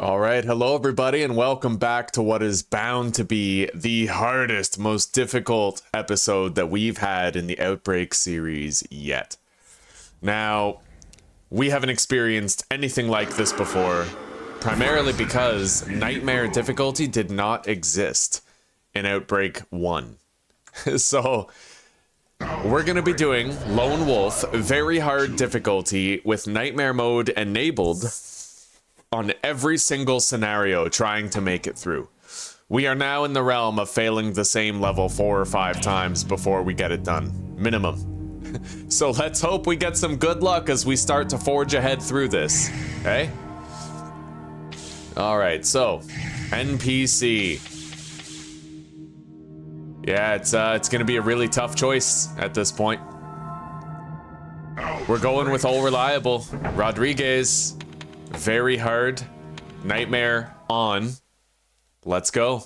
All right, hello everybody, and welcome back to what is bound to be the hardest, most difficult episode that we've had in the Outbreak series yet. Now, we haven't experienced anything like this before, primarily because Nightmare difficulty did not exist in Outbreak 1. So, we're going to be doing Lone Wolf, very hard difficulty with Nightmare mode enabled on every single scenario, trying to make it through. We are now in the realm of failing the same level 4 or 5 times before we get it done. Minimum. So let's hope we get some good luck as we start to forge ahead through this. Okay? Alright, so NPC. Yeah, it's gonna be a really tough choice at this point. We're going with All Reliable. Rodriguez. Very hard. Nightmare on. Let's go.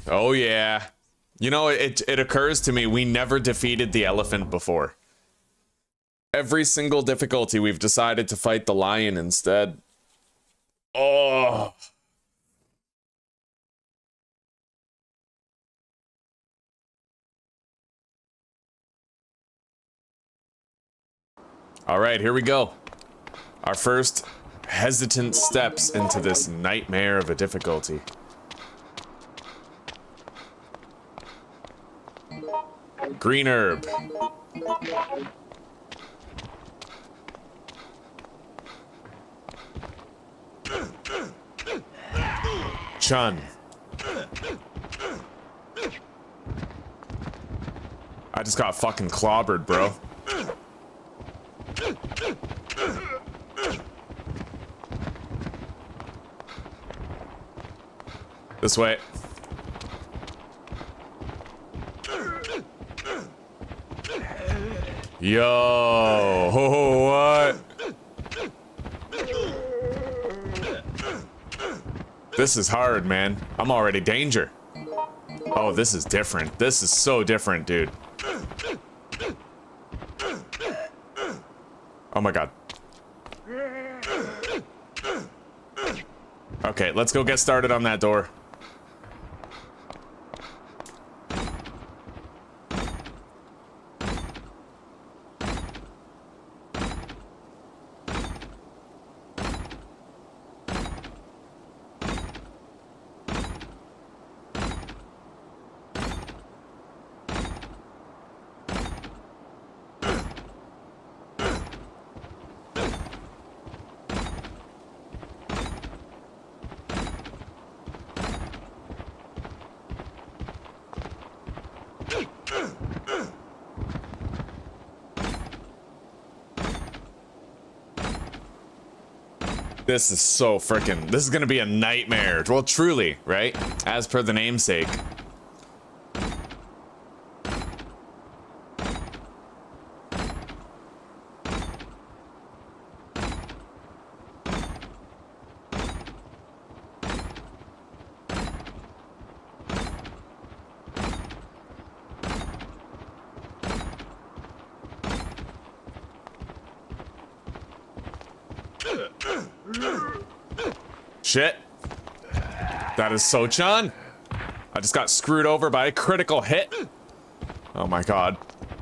Oh yeah. You know, it occurs to me we never defeated the elephant before. Every single difficulty we've decided to fight the lion instead. Oh. All right, here we go. Our first hesitant steps into this nightmare of a difficulty. Green herb. Chun. I just got fucking clobbered, bro. This way. Yo, what? This is hard, man. I'm already danger. Oh, this is different. This is so different, dude. Oh my god. Okay, let's go get started on that door. This is so frickin'. This is gonna be a nightmare. Well, truly, right? As per the namesake. Shit. That is so Chun. I just got screwed over by a critical hit. Oh my god.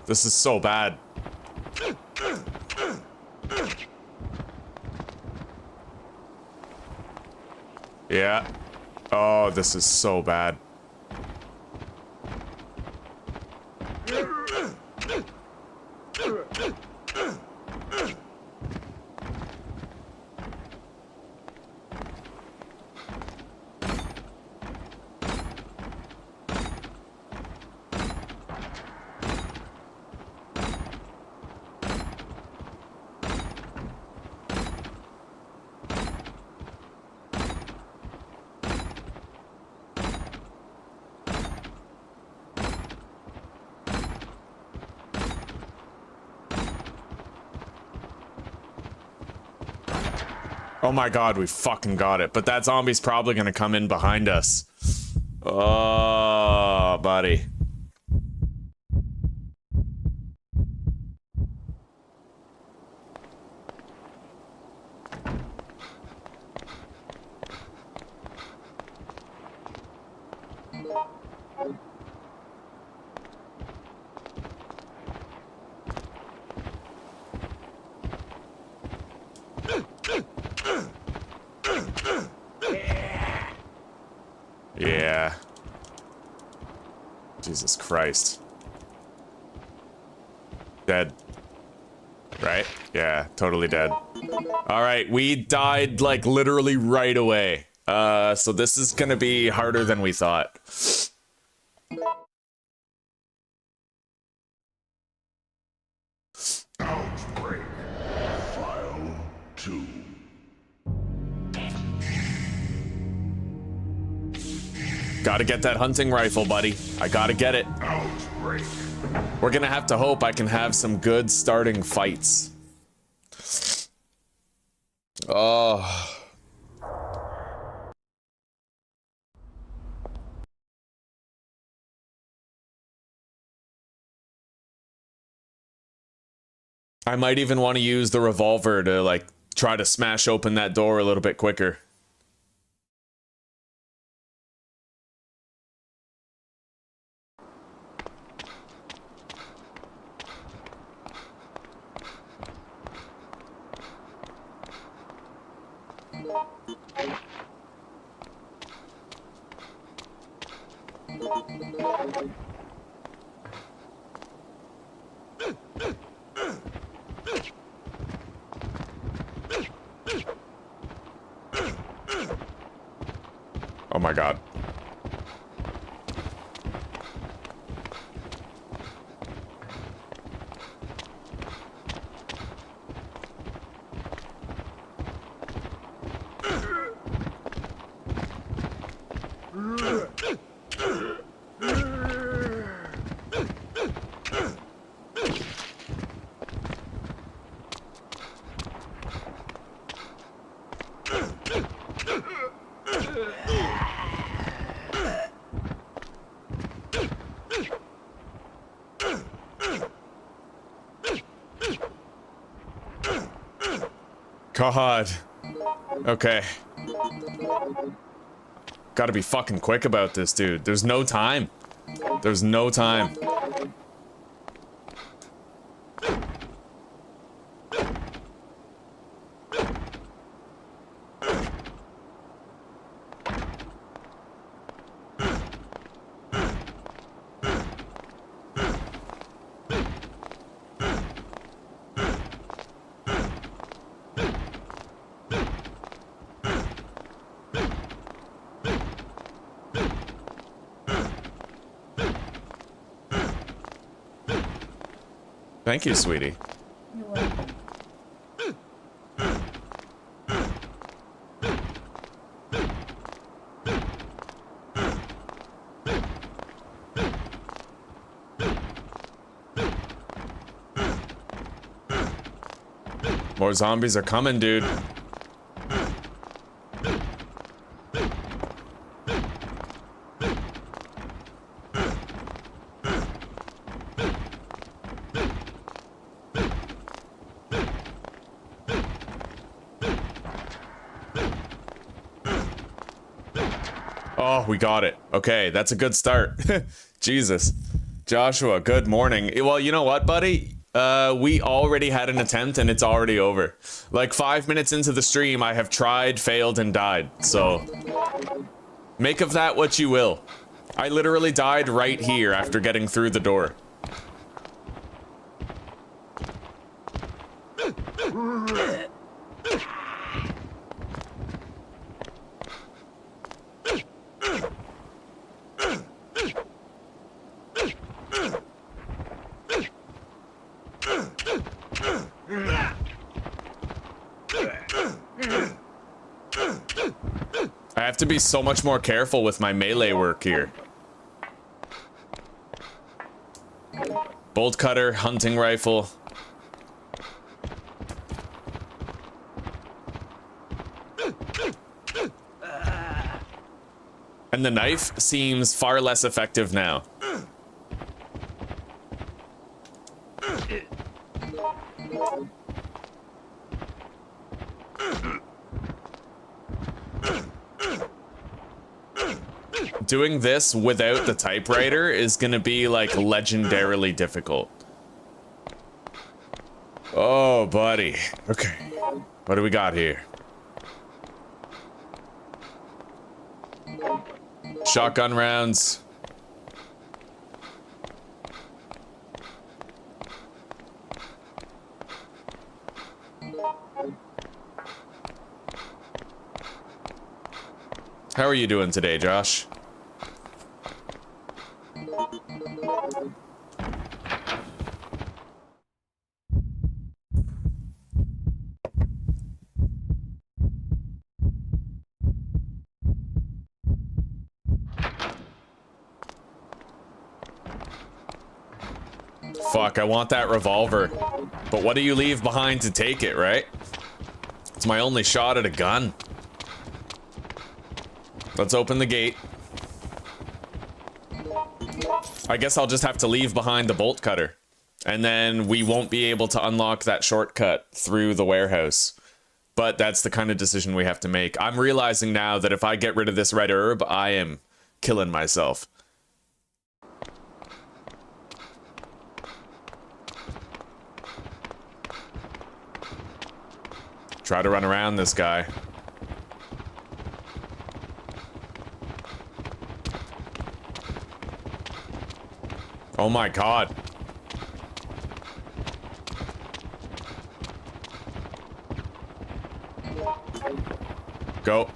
This is so bad. Yeah. Oh, this is so bad. Oh my god, we fucking got it. But that zombie's probably gonna come in behind us. Oh, buddy. Yeah. Jesus Christ. Dead. Right? Yeah, totally dead. Alright, we died, like, literally right away. So this is gonna be harder than we thought. Outbreak. File 2. Gotta get that hunting rifle, buddy. I gotta get it. Outbreak. We're gonna have to hope I can have some good starting fights. Oh. I might even want to use the revolver to, like, try to smash open that door a little bit quicker. Oh my god. God. Okay. Gotta be fucking quick about this, dude. There's no time. There's no time. Thank you, sweetie. You're welcome. More zombies are coming, dude. Oh, we got it. Okay, that's a good start. Jesus. Joshua, good morning. Well, you know what, buddy? We already had an attempt and it's already over. Like 5 minutes into the stream, I have tried, failed, and died. So, make of that what you will. I literally died right here after getting through the door. I have to be so much more careful with my melee work here. Bolt cutter, hunting rifle. And the knife seems far less effective now. Doing this without the typewriter is gonna be like legendarily difficult. Oh, buddy. Okay. What do we got here? Shotgun rounds. How are you doing today, Josh? Fuck, I want that revolver. But what do you leave behind to take it, right? It's my only shot at a gun. Let's open the gate. I guess I'll just have to leave behind the bolt cutter. And then we won't be able to unlock that shortcut through the warehouse. But that's the kind of decision we have to make. I'm realizing now that if I get rid of this red herb, I am killing myself. Try to run around this guy. Oh my god. Go.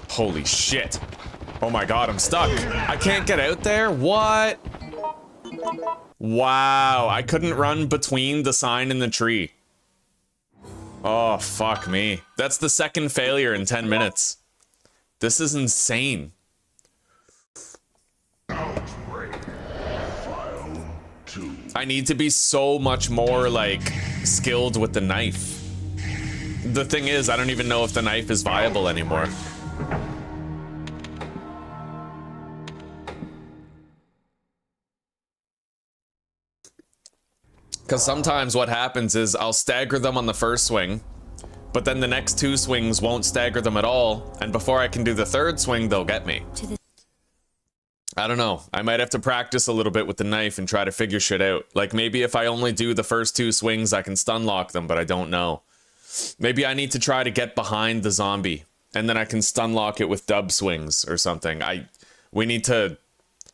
Holy shit. Oh my god, I'm stuck. I can't get out there? What? Wow, I couldn't run between the sign and the tree. Oh, fuck me. That's the second failure in 10 minutes. This is insane. Outbreak. File 2. I need to be so much more, like, skilled with the knife. The thing is, I don't even know if the knife is viable anymore. Because sometimes what happens is I'll stagger them on the first swing, but then the next two swings won't stagger them at all, and before I can do the third swing, they'll get me. I don't know. I might have to practice a little bit with the knife and try to figure shit out. Like, maybe if I only do the first two swings, I can stun lock them, but I don't know. Maybe I need to try to get behind the zombie, and then I can stun lock it with dub swings or something. We need to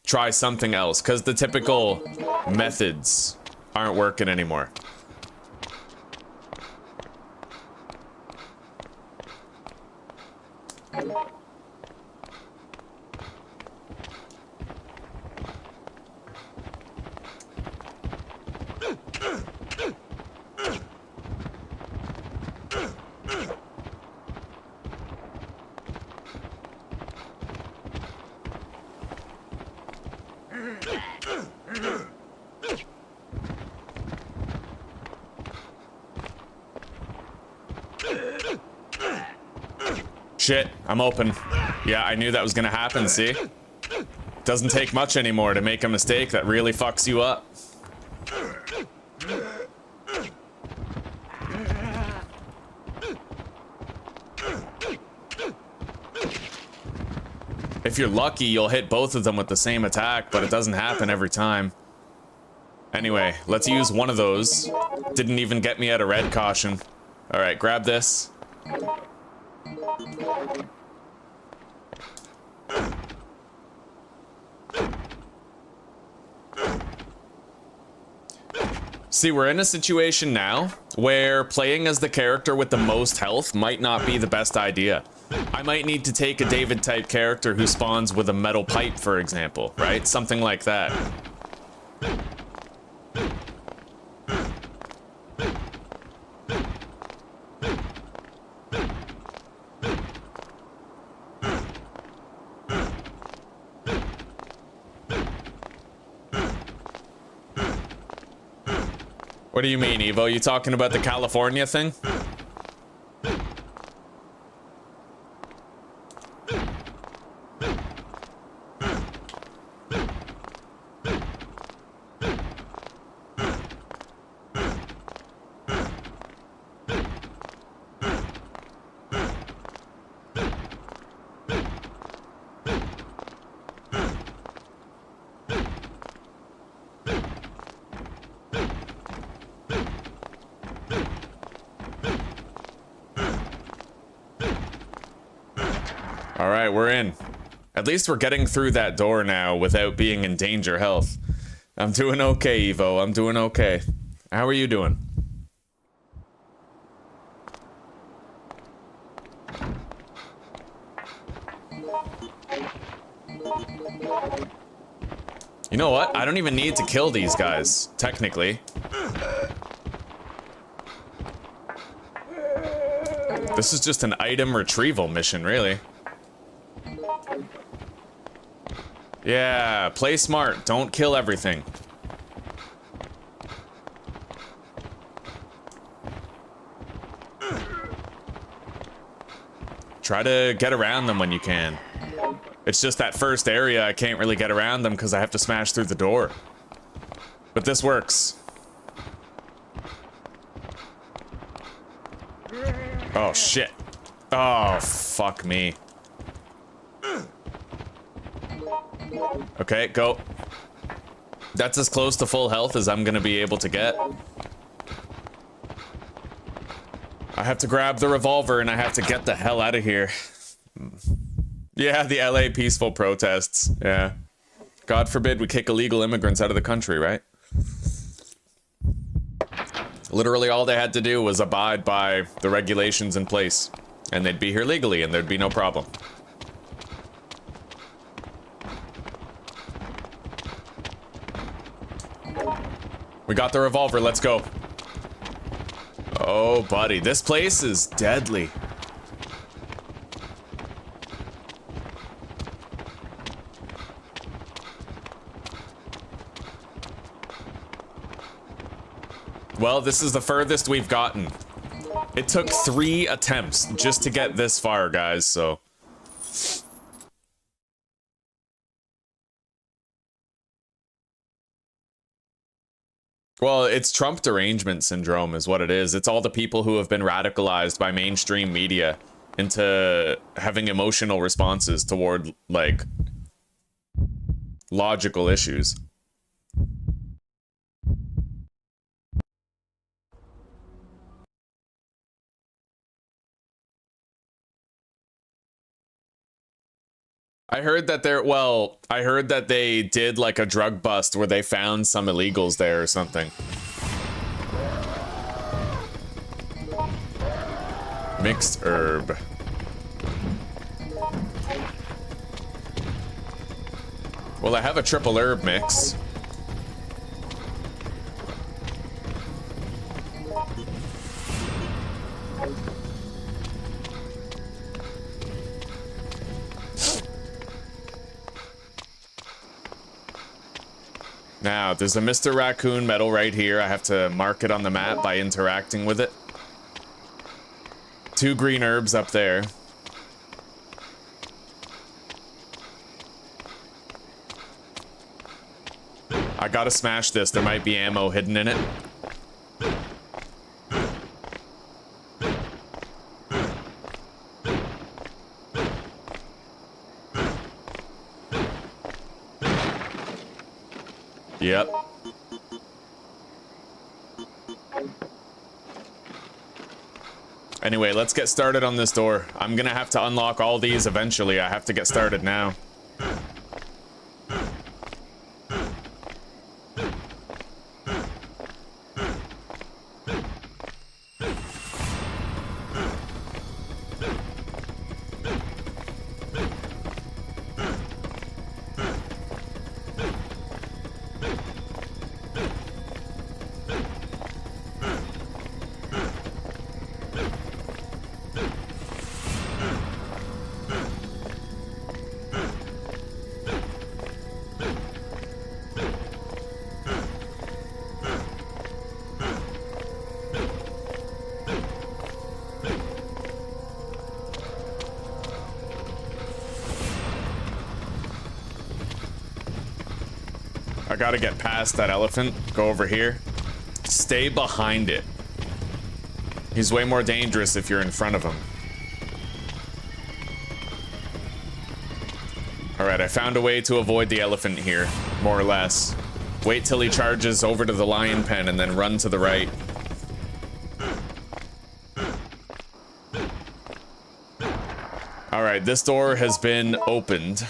try something else, because the typical methods aren't working anymore. Shit, I'm open. Yeah, I knew that was gonna happen, see? Doesn't take much anymore to make a mistake that really fucks you up. If you're lucky, you'll hit both of them with the same attack, but it doesn't happen every time. Anyway, let's use one of those. Didn't even get me at a red caution. Alright, grab this. See, we're in a situation now where playing as the character with the most health might not be the best idea. I might need to take a David-type character who spawns with a metal pipe, for example, right? Something like that. What do you mean, Evo? You talking about the California thing? Alright, we're in. At least we're getting through that door now without being in danger health. I'm doing okay, Evo. I'm doing okay. How are you doing? You know what? I don't even need to kill these guys, technically. This is just an item retrieval mission, really. Yeah, play smart. Don't kill everything. Try to get around them when you can. It's just that first area I can't really get around them because I have to smash through the door. But this works. Oh, shit. Oh, fuck me. Okay, go. That's as close to full health as I'm gonna be able to get. I have to grab the revolver and I have to get the hell out of here. Yeah, the LA peaceful protests. Yeah. God forbid we kick illegal immigrants out of the country, right? Literally all they had to do was abide by the regulations in place, and they'd be here legally and there'd be no problem. We got the revolver, let's go. Oh, buddy, this place is deadly. Well, this is the furthest we've gotten. It took 3 attempts just to get this far, guys, so... Well, it's Trump derangement syndrome is what it is. It's all the people who have been radicalized by mainstream media into having emotional responses toward, like, logical issues. I heard that I heard that they did like a drug bust where they found some illegals there or something. Mixed herb. Well, I have a triple herb mix. Now, there's a Mr. Raccoon medal right here. I have to mark it on the map by interacting with it. 2 green herbs up there. I gotta smash this. There might be ammo hidden in it. Yep. Anyway, let's get started on this door. I'm gonna have to unlock all these eventually. I have to get started now. I gotta get past that elephant. Go over here. Stay behind it. He's way more dangerous if you're in front of him. Alright, I found a way to avoid the elephant here, more or less. Wait till he charges over to the lion pen and then run to the right. Alright, this door has been opened.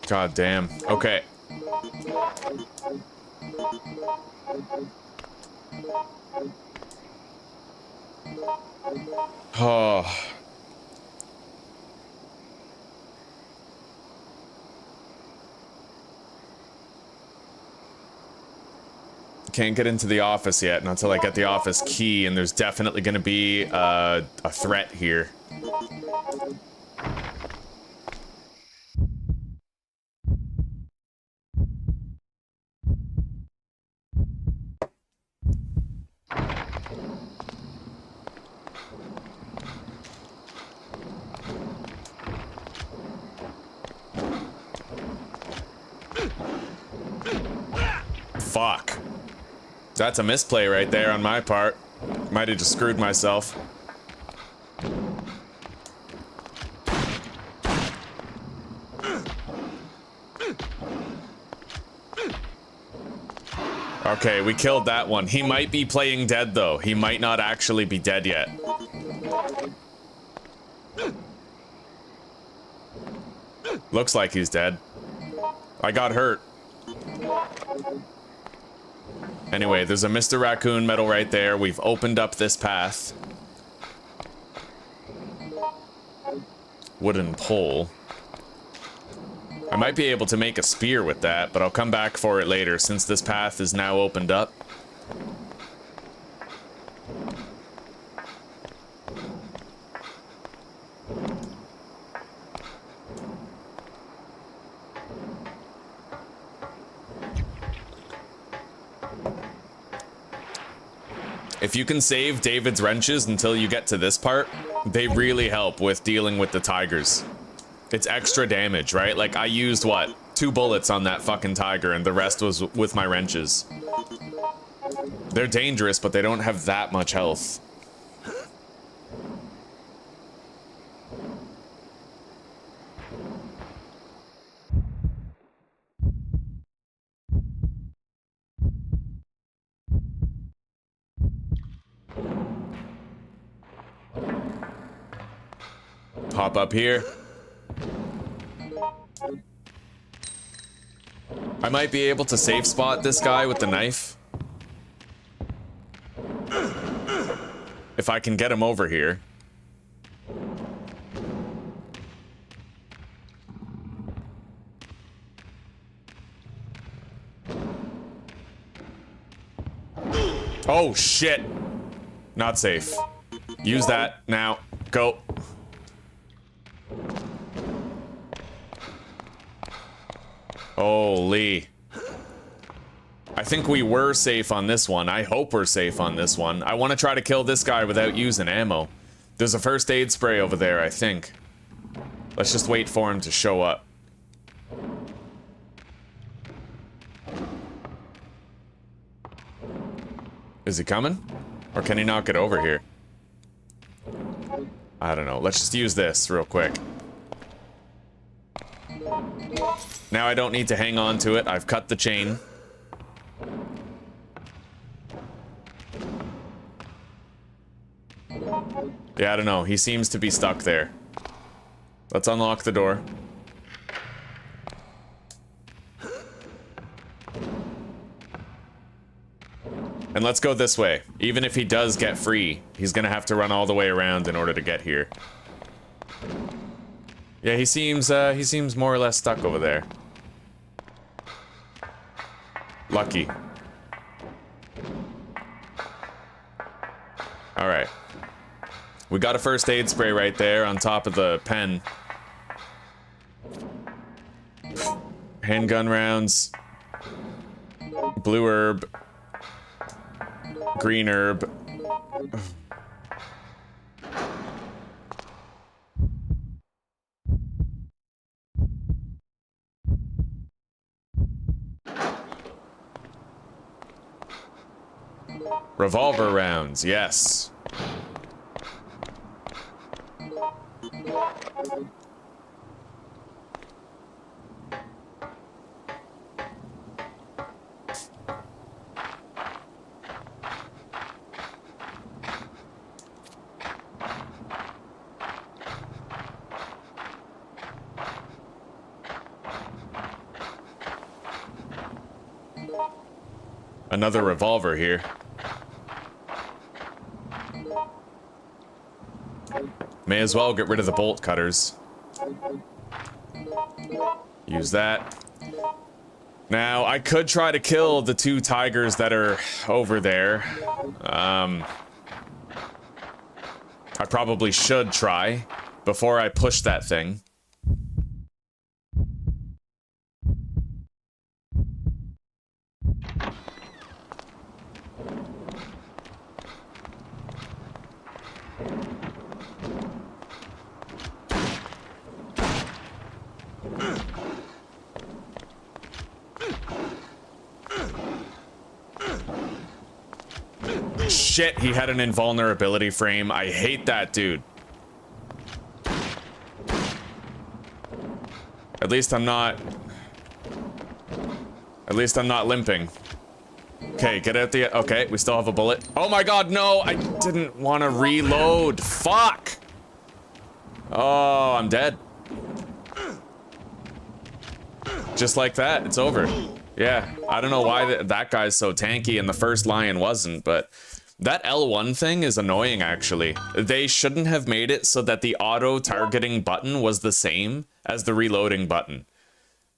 God damn. Okay. Oh. Can't get into the office yet until I get the office key, and there's definitely going to be a threat here. Fuck. That's a misplay right there on my part. Might have just screwed myself. Okay, we killed that one. He might be playing dead though. He might not actually be dead yet. Looks like he's dead. I got hurt. Anyway, there's a Mr. Raccoon medal right there. We've opened up this path. Wooden pole. I might be able to make a spear with that, but I'll come back for it later since this path is now opened up. If you can save David's wrenches until you get to this part, they really help with dealing with the tigers. It's extra damage, right? Like, I used, what, 2 bullets on that fucking tiger, and the rest was with my wrenches. They're dangerous, but they don't have that much health. Pop up here. I might be able to safe spot this guy with the knife. If I can get him over here. Oh shit. Not safe. Use that now. Go. Holy. I think we were safe on this one. I hope we're safe on this one. I want to try to kill this guy without using ammo. There's a first aid spray over there, I think. Let's just wait for him to show up. Is he coming? Or can he not get over here? I don't know. Let's just use this real quick. Now I don't need to hang on to it. I've cut the chain. Yeah, I don't know. He seems to be stuck there. Let's unlock the door. And let's go this way. Even if he does get free, he's gonna have to run all the way around in order to get here. Yeah, he seems more or less stuck over there. Lucky. All right. We got a first aid spray right there on top of the pen. Handgun rounds. Blue herb. Green herb. Revolver rounds, yes. Another revolver here. May as well get rid of the bolt cutters. Use that. Now, I could try to kill the two tigers that are over there. I probably should try before I push that thing. Shit, he had an invulnerability frame. I hate that, dude. At least I'm not limping. Okay, get out the... Okay, we still have a bullet. Oh my god, no! I didn't want to reload. Fuck! Oh, I'm dead. Just like that, it's over. Yeah, I don't know why that guy's so tanky and the first lion wasn't, but... That L1 thing is annoying, actually. They shouldn't have made it so that the auto-targeting button was the same as the reloading button.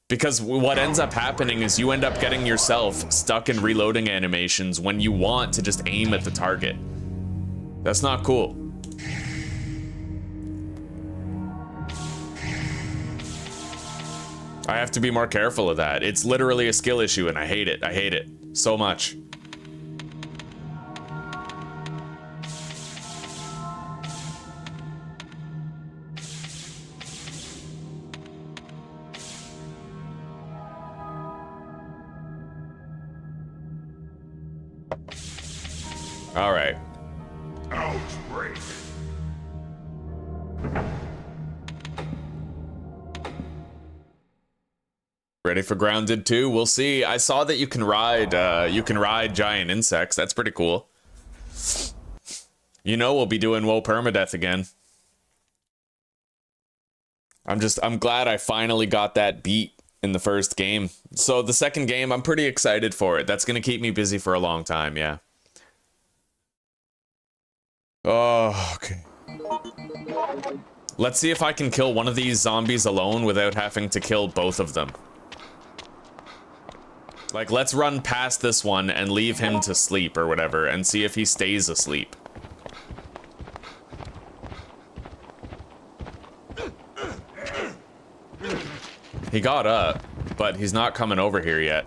Because what ends up happening is you end up getting yourself stuck in reloading animations when you want to just aim at the target. That's not cool. I have to be more careful of that. It's literally a skill issue and I hate it. I hate it so much. All right. Outbreak. Ready for Grounded 2? We'll see. I saw that you can ride giant insects. That's pretty cool. You know we'll be doing Woe Permadeath again. I'm glad I finally got that beat in the first game. So the second game, I'm pretty excited for it. That's gonna keep me busy for a long time, yeah. Oh, okay. Let's see if I can kill one of these zombies alone without having to kill both of them. Like, let's run past this one and leave him to sleep or whatever and see if he stays asleep. He got up, but he's not coming over here yet.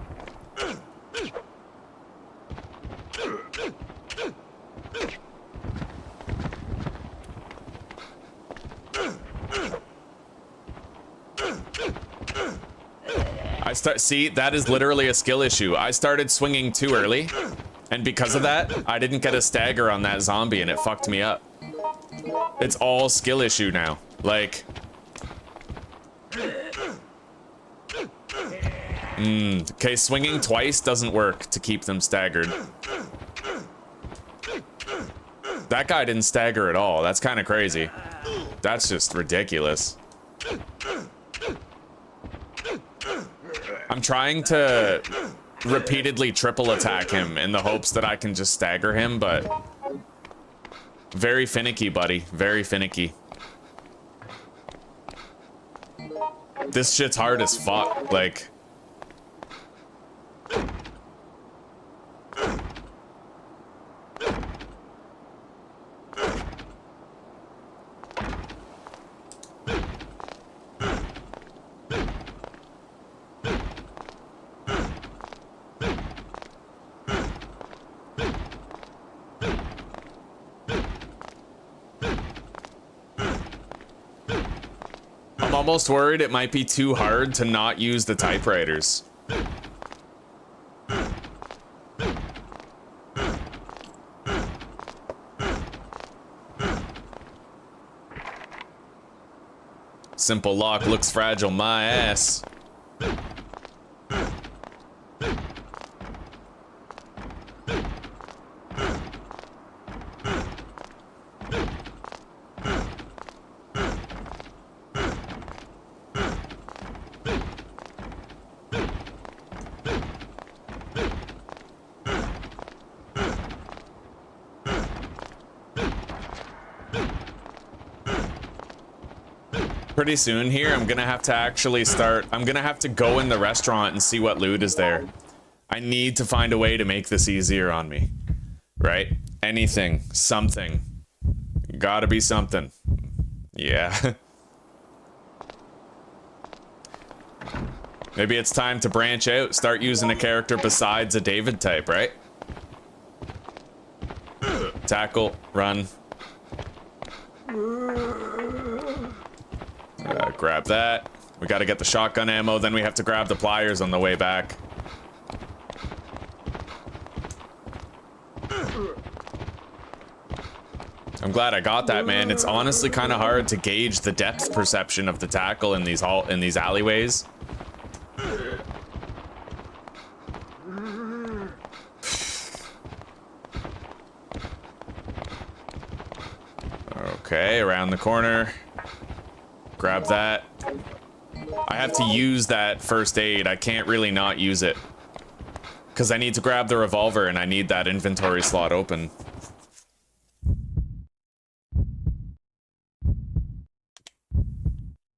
See, that is literally a skill issue. I started swinging too early, And because of that, I didn't get a stagger on that zombie and it fucked me up. It's all skill issue now. Like... Okay, swinging twice doesn't work to keep them staggered. That guy didn't stagger at all. That's kind of crazy. That's just ridiculous. I'm trying to repeatedly triple attack him in the hopes that I can just stagger him, but very finicky, buddy. Very finicky. This shit's hard as fuck. Like... I'm almost worried it might be too hard to not use the typewriters. Simple lock looks fragile, my ass. Pretty soon here, I'm gonna have to actually start. I'm gonna have to go in the restaurant and see what loot is there. I need to find a way to make this easier on me. Right? Anything. Something. Gotta be something. Yeah. Maybe it's time to branch out, start using a character besides a David type, right? Tackle, run. Grab that. We gotta get the shotgun ammo, then we have to grab the pliers on the way back. I'm glad I got that, man. It's honestly kind of hard to gauge the depth perception of the tackle in these alleyways. Okay, around the corner. Grab that. I have to use that first aid. I can't really not use it. Because I need to grab the revolver and I need that inventory slot open.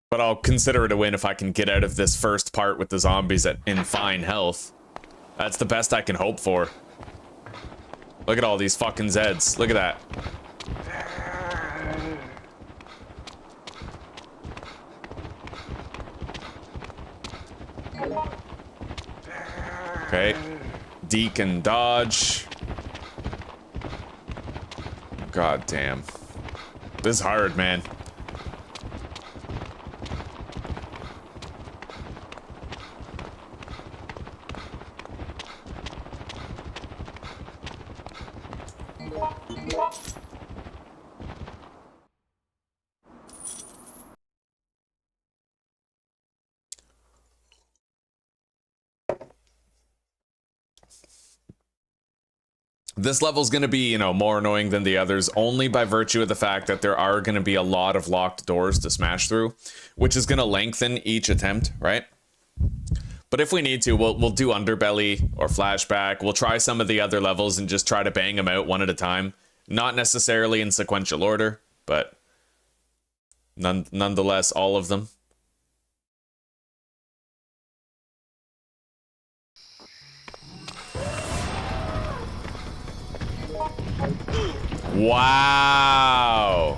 But I'll consider it a win if I can get out of this first part with the zombies in fine health. That's the best I can hope for. Look at all these fucking Zeds. Look at that. Okay. Deke and dodge. God damn. This is hard, man. This level's going to be, you know, more annoying than the others only by virtue of the fact that there are going to be a lot of locked doors to smash through, which is going to lengthen each attempt, right? But if we need to, we'll do Underbelly or Flashback. We'll try some of the other levels and just try to bang them out one at a time. Not necessarily in sequential order, but nonetheless, all of them. Wow.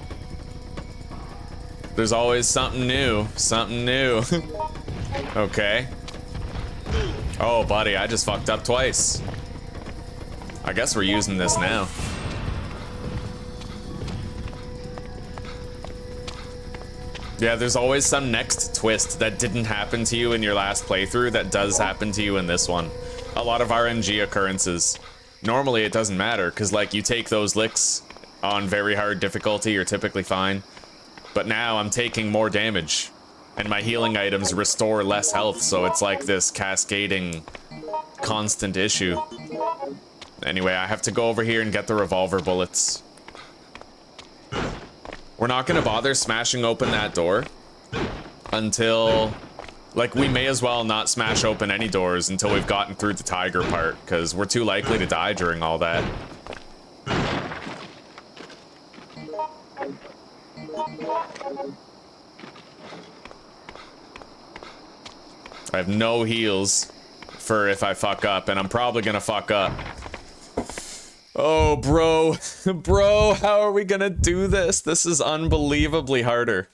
There's always something new. Something new. Okay. Oh, buddy, I just fucked up twice. I guess we're using this now. Yeah, there's always some next twist that didn't happen to you in your last playthrough that does happen to you in this one. A lot of RNG occurrences. Normally it doesn't matter, because like you take those licks on very hard difficulty, you're typically fine. But now I'm taking more damage, and my healing items restore less health, so it's like this cascading constant issue. Anyway, I have to go over here and get the revolver bullets. We're not gonna bother smashing open that door until... Like, we may as well not smash open any doors until we've gotten through the tiger part, because we're too likely to die during all that. I have no heals for if I fuck up, and I'm probably gonna fuck up. Oh, bro. Bro, how are we gonna do this? This is unbelievably harder.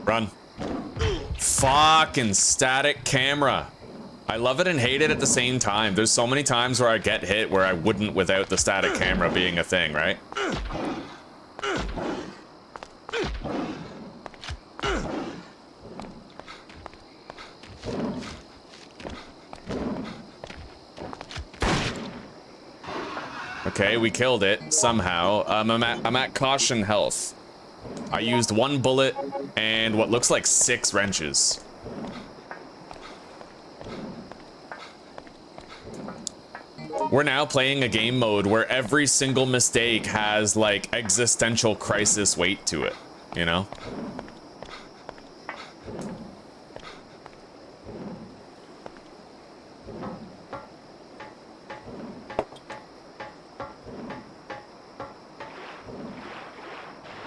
Run. Fucking static camera. I love it and hate it at the same time. There's so many times where I get hit where I wouldn't without the static camera being a thing, right? Okay, we killed it somehow. I'm at caution health. I used 1 bullet and what looks like 6 wrenches. We're now playing a game mode where every single mistake has like existential crisis weight to it, you know?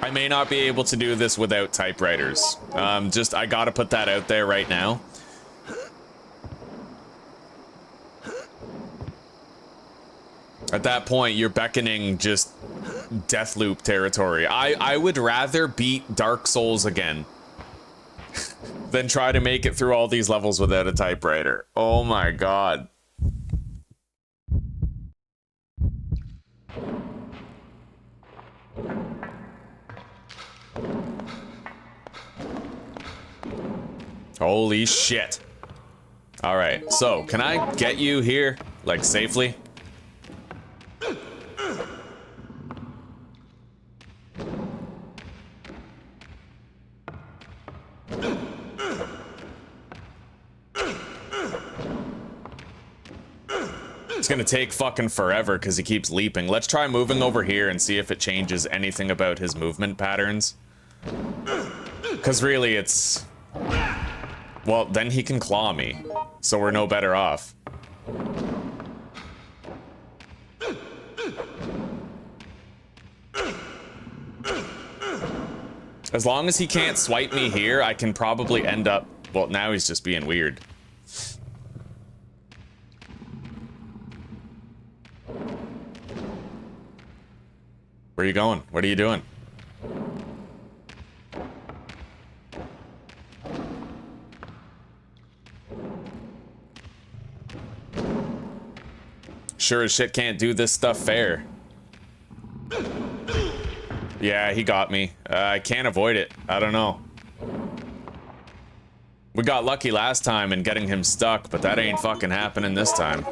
I may not be able to do this without typewriters. I gotta put that out there right now. At that point, you're beckoning just Deathloop territory. I would rather beat Dark Souls again than try to make it through all these levels without a typewriter. Oh my god. Holy shit. Alright, so can I get you here, like, safely? It's gonna take fucking forever because he keeps leaping. Let's try moving over here and see if it changes anything about his movement patterns. Because really, it's... Well, then he can claw me, so we're no better off. As long as he can't swipe me here, I can probably end up... Well, now he's just being weird. Where are you going? What are you doing? Sure as shit can't do this stuff fair. Yeah, he got me. I can't avoid it. I don't know. We got lucky last time in getting him stuck, but that ain't fucking happening this time.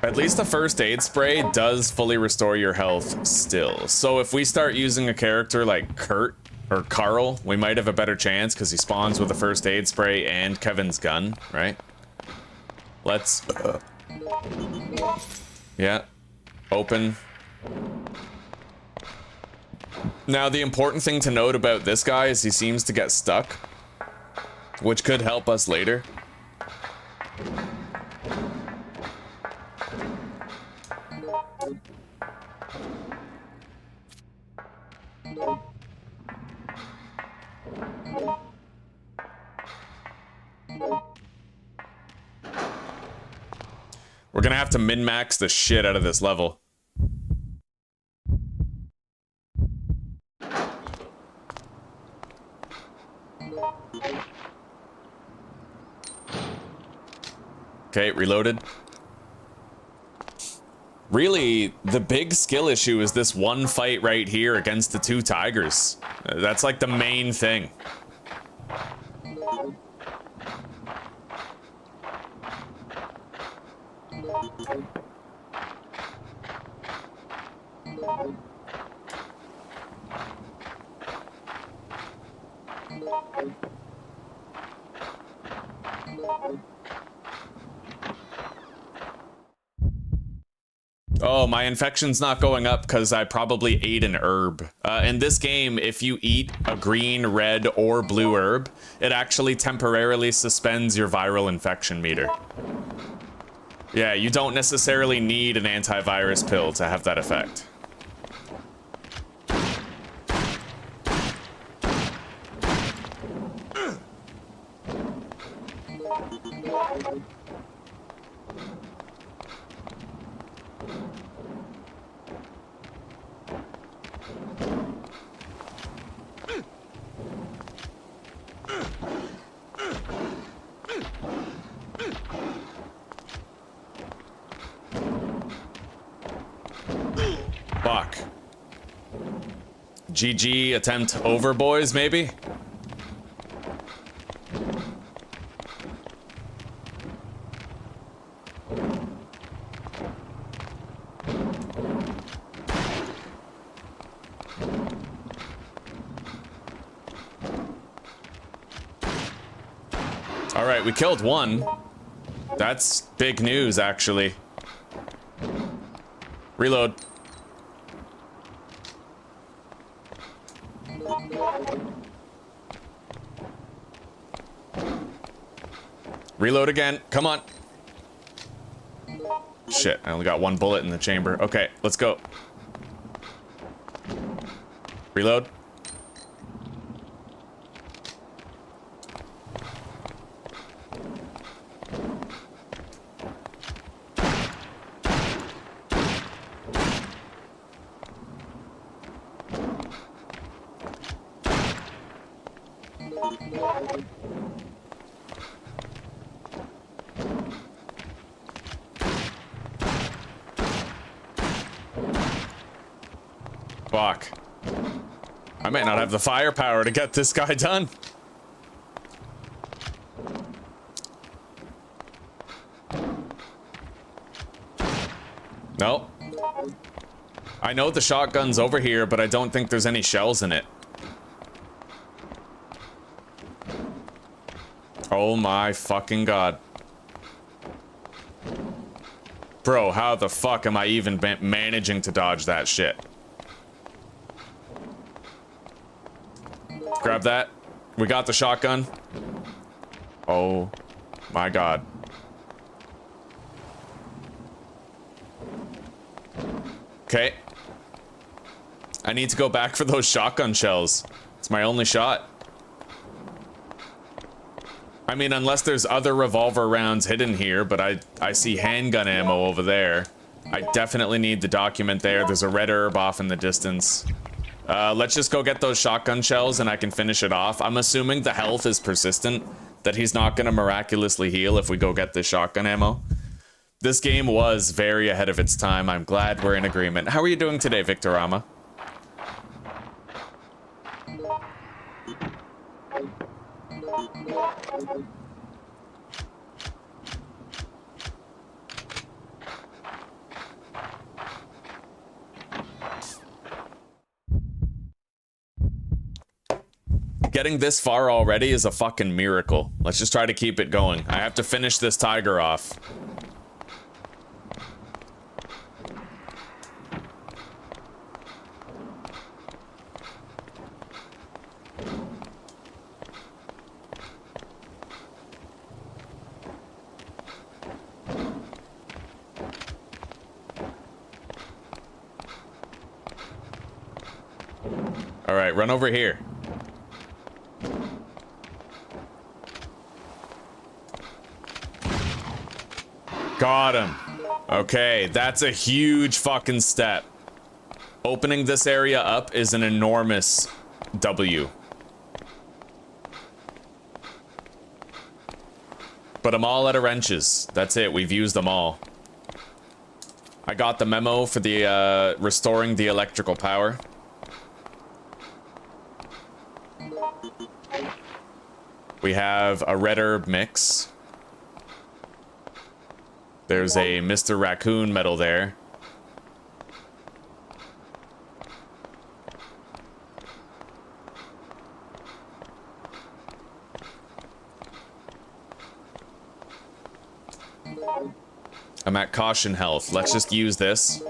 At least the first aid spray does fully restore your health still. So if we start using a character like Kurt or Carl, we might have a better chance because he spawns with a first aid spray and Kevin's gun, right? Let's... Yeah. Open. Now the important thing to note about this guy is he seems to get stuck, which could help us later. gonna have to min-max the shit out of this level. Okay, reloaded. Really, the big skill issue is this one fight right here against the two tigers. That's like the main thing. Oh, my infection's not going up because I probably ate an herb. In this game, if you eat a green, red, or blue herb, it actually temporarily suspends your viral infection meter. Yeah, you don't necessarily need an antivirus pill to have that effect. Fuck. GG attempt over, boys, maybe? All right, we killed one. That's big news, actually. Reload. Reload again. Come on. Shit, I only got one bullet in the chamber. Okay, let's go. Reload. Fuck. I might not have the firepower to get this guy done. Nope. I know the shotgun's over here, but I don't think there's any shells in it. Oh my fucking god. Bro, how the fuck am I even managing to dodge that shit? Grab that. We got the shotgun. Oh my god. Okay. I need to go back for those shotgun shells. It's my only shot. I mean, unless there's other revolver rounds hidden here, but I see handgun ammo over there. I definitely need the document there. There's a red herb off in the distance. Let's just go get those shotgun shells and I can finish it off. I'm assuming the health is persistent, that he's not gonna miraculously heal if we go get the shotgun ammo. This game was very ahead of its time. I'm glad we're in agreement. How are you doing today, Victorama? Getting this far already is a fucking miracle. Let's just try to keep it going. I have to finish this tiger off. All right, run over here. Got him. Okay, that's a huge fucking step. Opening this area up is an enormous W. But I'm all out of wrenches. That's it, we've used them all. I got the memo for the, restoring the electrical power. We have a red herb mix. There's a Mr. Raccoon medal there. I'm at caution health. Let's just use this.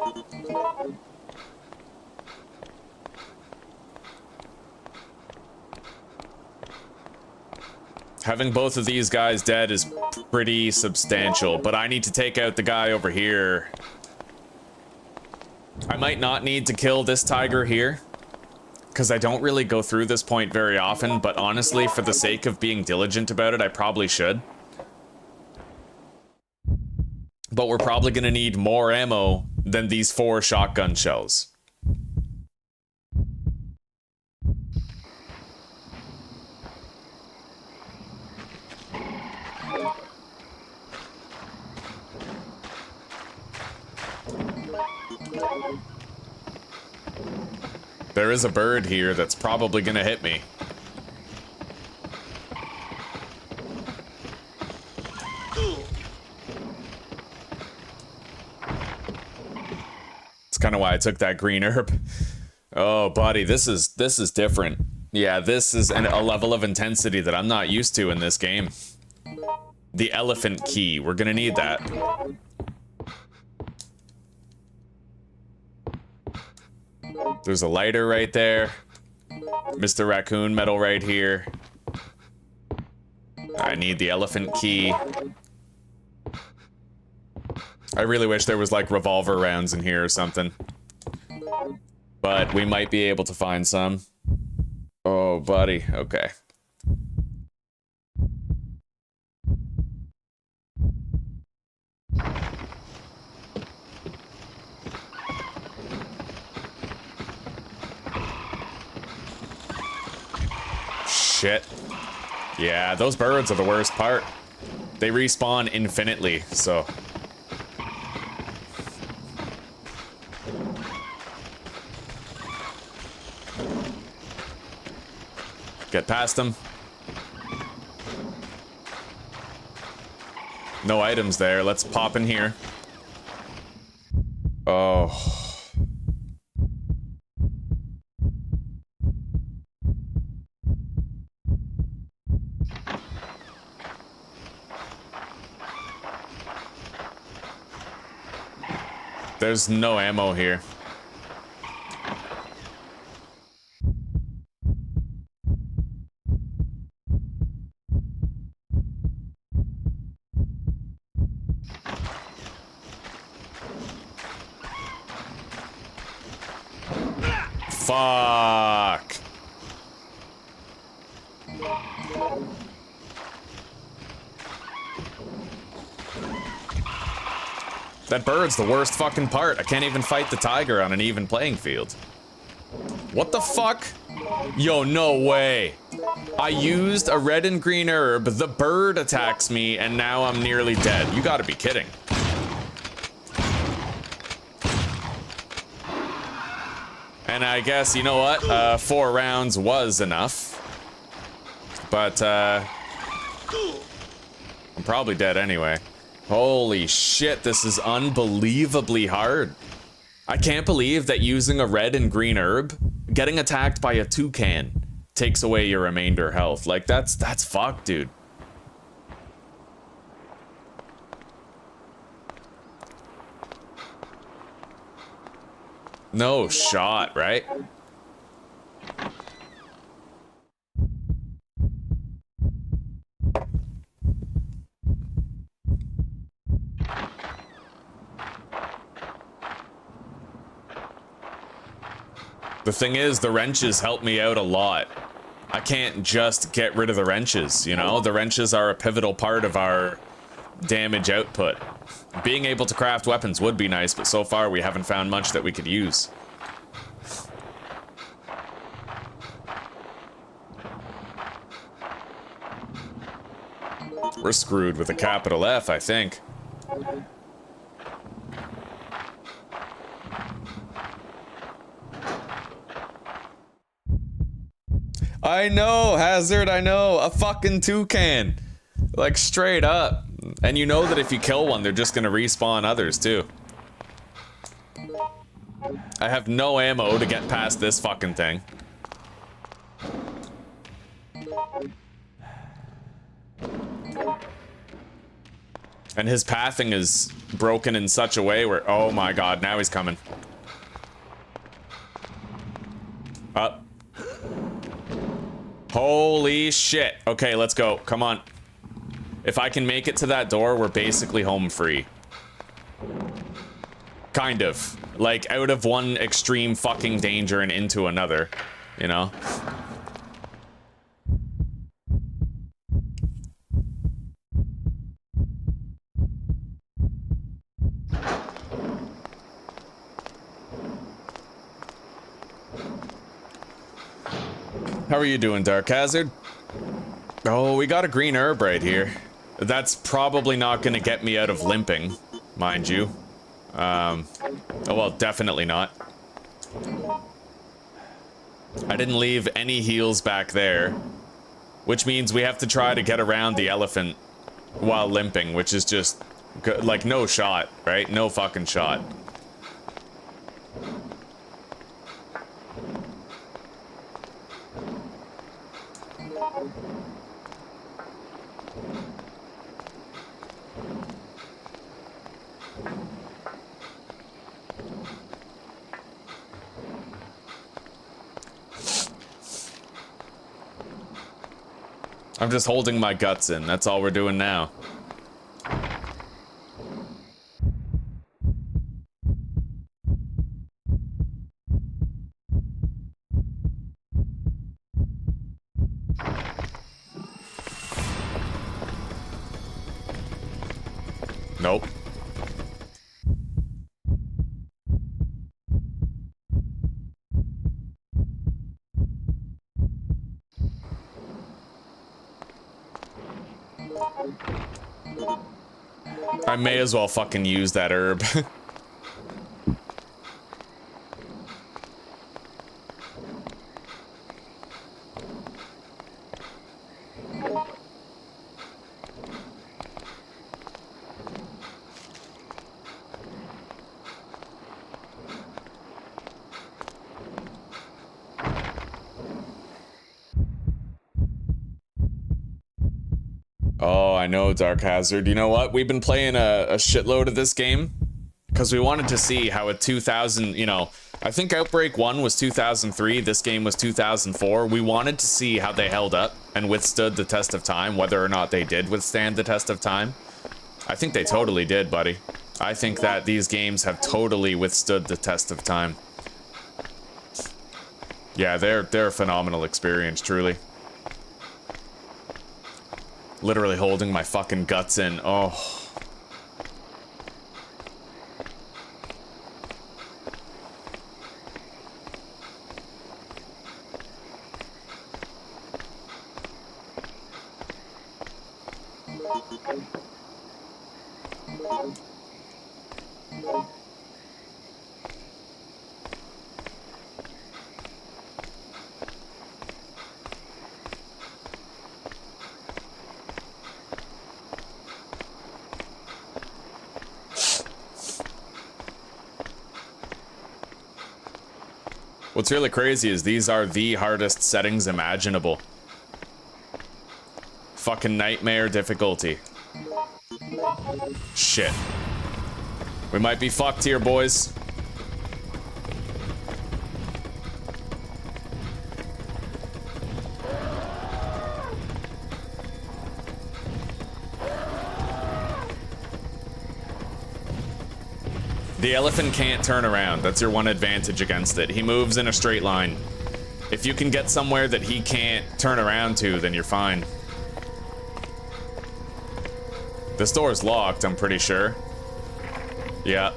Having both of these guys dead is pretty substantial, but I need to take out the guy over here. I might not need to kill this tiger here, because I don't really go through this point very often, but honestly, for the sake of being diligent about it, I probably should. But we're probably going to need more ammo than these 4 shotgun shells. There is a bird here that's probably gonna hit me. That's kind of why I took that green herb. Oh, buddy, this is different. Yeah, this is a level of intensity that I'm not used to in this game. The elephant key, we're gonna need that. There's a lighter right there. Mr. Raccoon medal right here. I need the elephant key. I really wish there was like revolver rounds in here or something. But we might be able to find some. Oh, buddy. Okay. Shit. Yeah, those birds are the worst part. They respawn infinitely, so... Get past them. No items there. Let's pop in here. Oh... There's no ammo here. Fuck. That bird's the worst fucking part. I can't even fight the tiger on an even playing field. What the fuck? Yo, no way. I used a red and green herb, the bird attacks me, and now I'm nearly dead. You gotta be kidding. And I guess, you know what? 4 rounds was enough. But, I'm probably dead anyway. Holy shit, this is unbelievably hard. I can't believe that using a red and green herb, getting attacked by a toucan, takes away your remainder health. Like, that's fucked, dude. No shot, right? The thing is, the wrenches help me out a lot. I can't just get rid of the wrenches, you know? The wrenches are a pivotal part of our damage output. Being able to craft weapons would be nice, but so far we haven't found much that we could use. We're screwed with a capital F, I think. I know, Hazard, I know. A fucking toucan. Like, straight up. And you know that if you kill one, they're just gonna respawn others, too. I have no ammo to get past this fucking thing. And his pathing is broken in such a way where, oh my god, now he's coming. Up. Holy shit. Okay, let's go. Come on. If I can make it to that door, we're basically home free. Kind of. Like, out of one extreme fucking danger and into another, you know? How are you doing, Dark Hazard? Oh, we got a green herb right here. That's probably not gonna get me out of limping, mind you. Oh, well, definitely not. I didn't leave any heals back there, which means we have to try to get around the elephant while limping, which is just, like, no shot, right? No fucking shot. I'm just holding my guts in. That's all we're doing now. Nope. I may as well fucking use that herb. Oh, I know, Dark Hazard. You know what? We've been playing a shitload of this game because we wanted to see how a 2000, you know, I think Outbreak 1 was 2003, this game was 2004. We wanted to see how they held up and withstood the test of time, whether or not they did withstand the test of time. I think they totally did, buddy. I think that these games have totally withstood the test of time. Yeah, they're a phenomenal experience, truly. Literally holding my fucking guts in. Oh. What's really crazy is these are the hardest settings imaginable. Fucking nightmare difficulty. Shit. We might be fucked here, boys. The elephant can't turn around. That's your one advantage against it. He moves in a straight line. If you can get somewhere that he can't turn around to, then you're fine. This door's locked, I'm pretty sure. Yeah.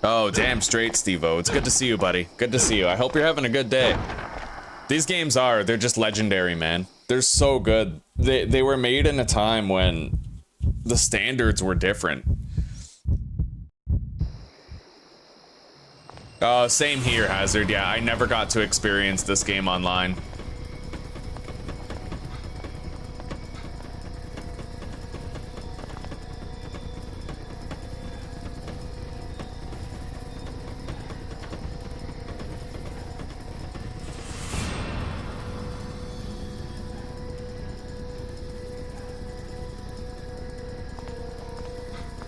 Oh, damn straight, Steve-O. It's good to see you, buddy. Good to see you. I hope you're having a good day. These games they're just legendary, man. They're so good. They were made in a time when the standards were different. Same here, Hazard. Yeah, I never got to experience this game online.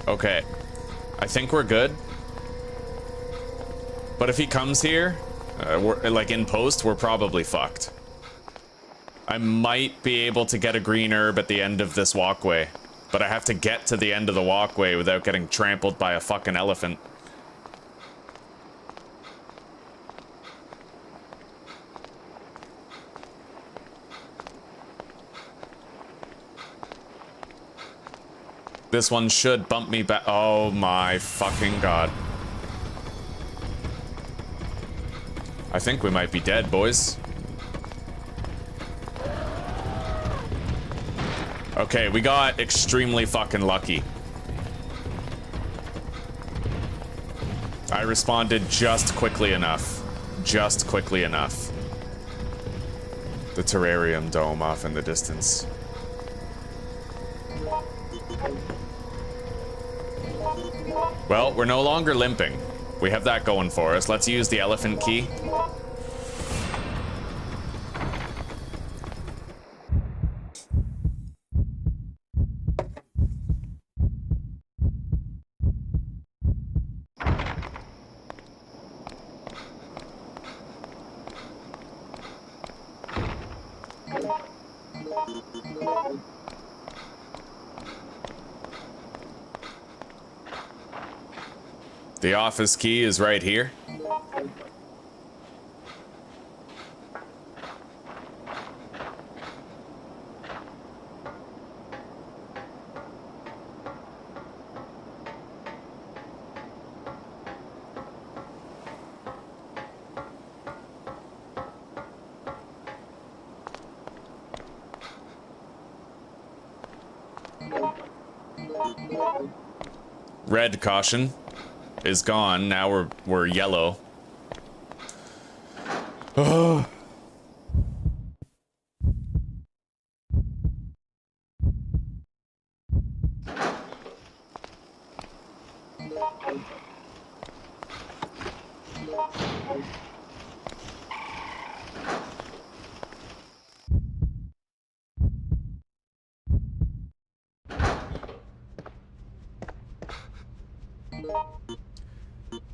Okay, I think we're good. But if he comes here, we're, like in post, we're probably fucked. I might be able to get a green herb at the end of this walkway, but I have to get to the end of the walkway without getting trampled by a fucking elephant. This one should bump me back. Oh my fucking god. I think we might be dead, boys. Okay, we got extremely fucking lucky. I responded just quickly enough. Just quickly enough. The terrarium dome off in the distance. Well, we're no longer limping. We have that going for us. Let's use the elephant key. The office key is right here. Red caution is gone. Now we're yellow.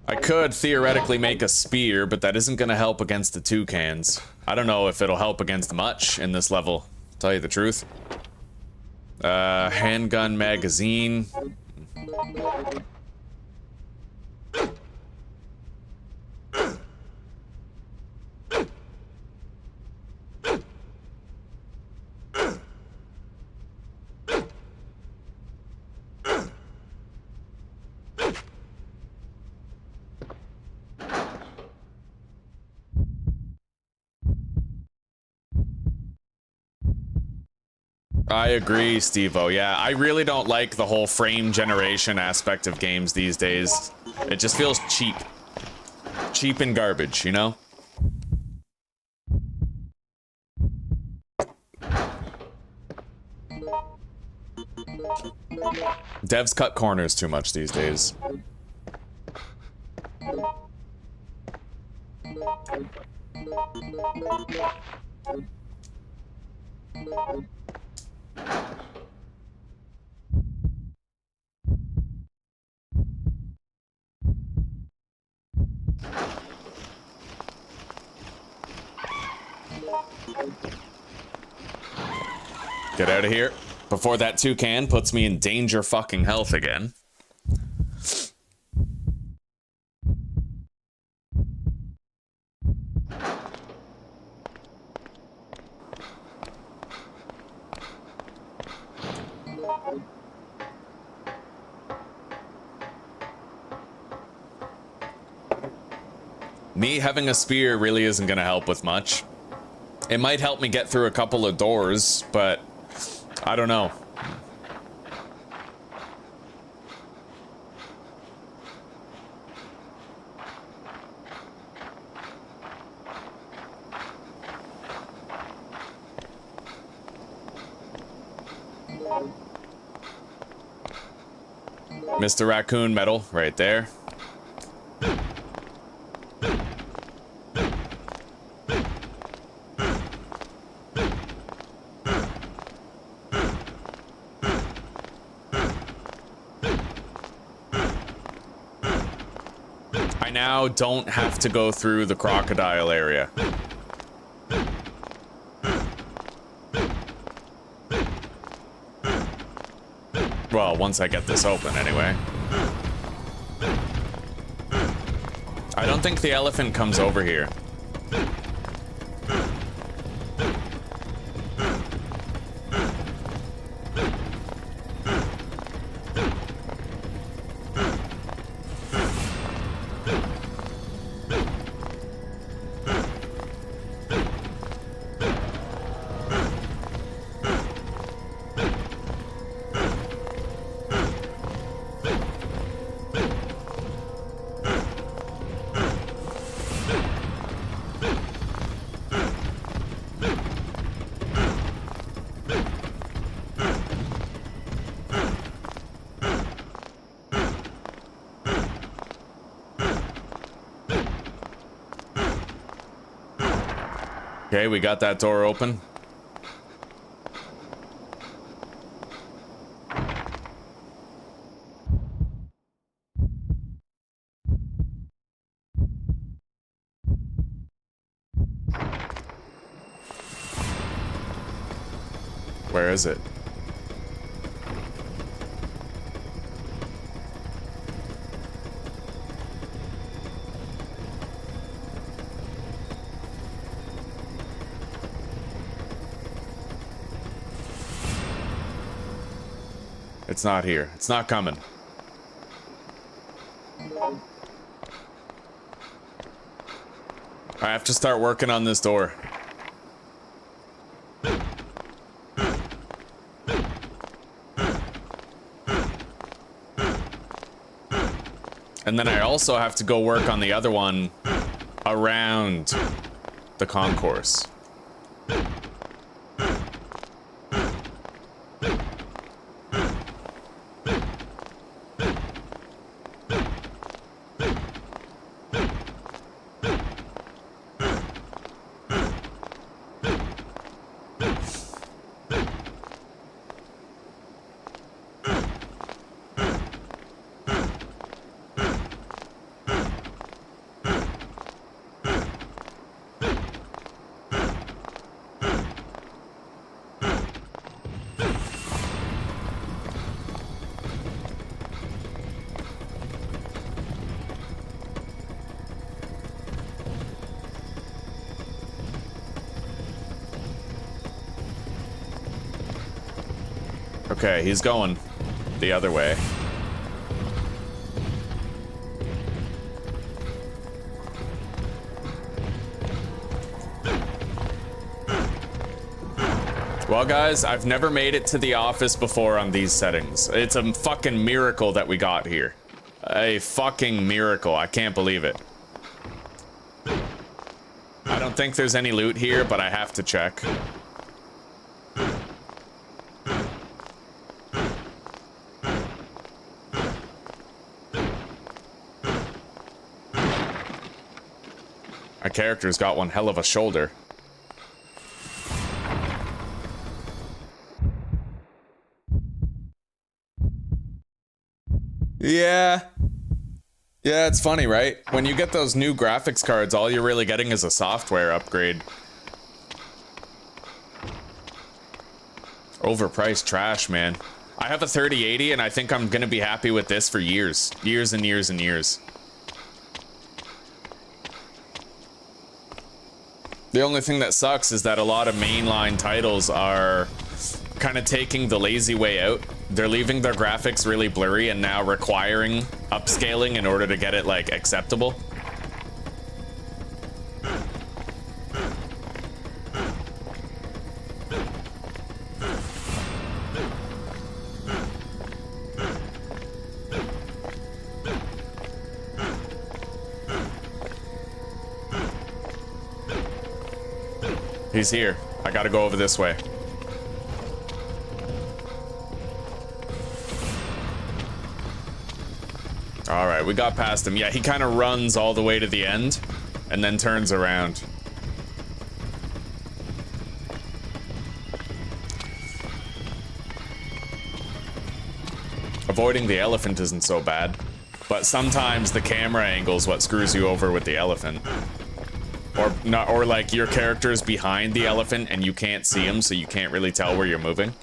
I could theoretically make a spear, but that isn't gonna help against the toucans. I don't know if it'll help against much in this level, to tell you the truth. Handgun magazine. I agree, Steve-O. Yeah, I really don't like the whole frame generation aspect of games these days. It just feels cheap. Cheap and garbage, you know? Devs cut corners too much these days. Get out of here before that toucan puts me in danger fucking health again. Me having a spear really isn't gonna help with much. It might help me get through a couple of doors, but I don't know. Mr. Raccoon medal right there. Now don't have to go through the crocodile area. Well, once I get this open anyway. I don't think the elephant comes over here. Okay, we got that door open. Where is it? It's not here. It's not coming. I have to start working on this door. And then I also have to go work on the other one around the concourse. Okay, he's going the other way. Well, guys, I've never made it to the office before on these settings. It's a fucking miracle that we got here. A fucking miracle. I can't believe it. I don't think there's any loot here, but I have to check. character's got one hell of a shoulder. Yeah. Yeah, it's funny, right? When you get those new graphics cards, all you're really getting is a software upgrade. Overpriced trash, man. I have a 3080 and I think I'm gonna be happy with this for years. Years and years and years. The only thing that sucks is that a lot of mainline titles are kind of taking the lazy way out. They're leaving their graphics really blurry and now requiring upscaling in order to get it, like, acceptable. He's here. I gotta go over this way. All right, we got past him. Yeah, he kind of runs all the way to the end and then turns around. Avoiding the elephant isn't so bad, but sometimes the camera angle is what screws you over with the elephant. Or not, or like your character's behind the elephant and you can't see him, so you can't really tell where you're moving.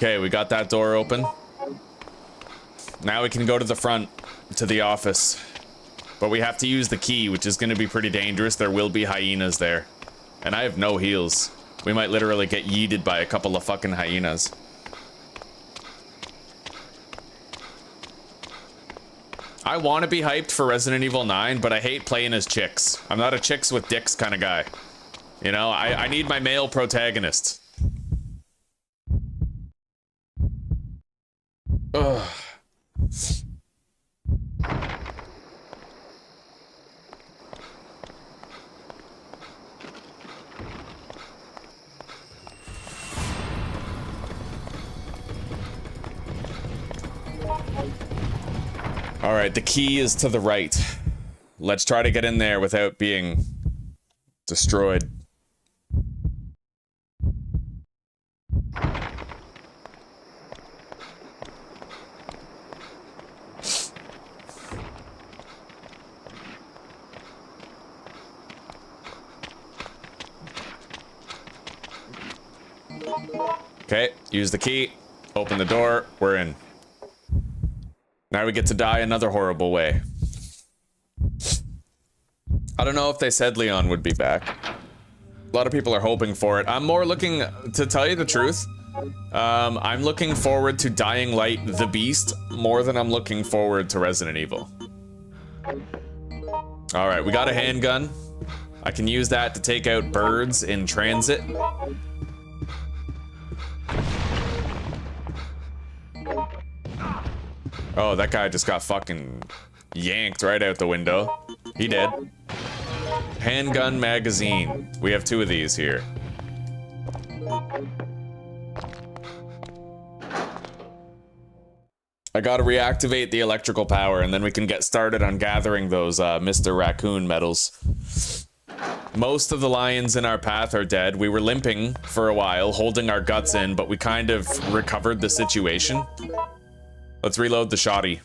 Okay, we got that door open. Now we can go to the front, to the office. But we have to use the key, which is going to be pretty dangerous. There will be hyenas there. And I have no heals. We might literally get yeeted by a couple of fucking hyenas. I want to be hyped for Resident Evil 9, but I hate playing as chicks. I'm not a chicks with dicks kind of guy. You know, I need my male protagonist. Ugh. All right, the key is to the right. Let's try to get in there without being destroyed. Okay, use the key, open the door, we're in. Now we get to die another horrible way. I don't know if they said Leon would be back. A lot of people are hoping for it. I'm more looking, to tell you the truth, I'm looking forward to Dying Light the Beast more than I'm looking forward to Resident Evil. All right, we got a handgun. I can use that to take out birds in transit. Oh, that guy just got fucking yanked right out the window. He did. Handgun magazine. We have 2 of these here. I gotta reactivate the electrical power and then we can get started on gathering those Mr. Raccoon medals. Most of the lions in our path are dead. We were limping for a while, holding our guts in, but we kind of recovered the situation. Let's reload the shoddy.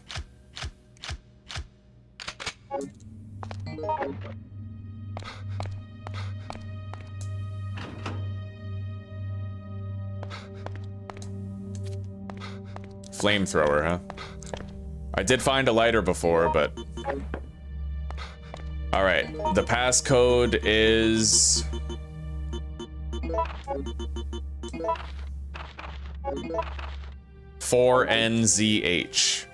Flamethrower, huh? I did find a lighter before, but... Alright, the passcode is... "4NZH."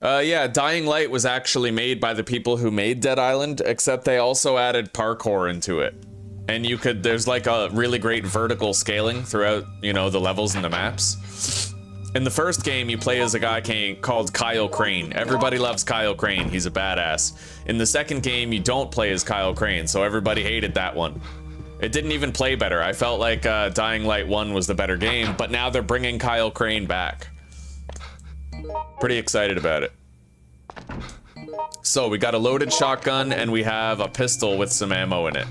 Yeah, Dying Light was actually made by the people who made Dead Island, except they also added parkour into it. And you could, there's like a really great vertical scaling throughout, you know, the levels and the maps. In the first game, you play as a guy called Kyle Crane. Everybody loves Kyle Crane, he's a badass. In the second game, you don't play as Kyle Crane, so everybody hated that one. It didn't even play better. I felt like Dying Light 1 was the better game, but now they're bringing Kyle Crane back. Pretty excited about it. So we got a loaded shotgun and we have a pistol with some ammo in it,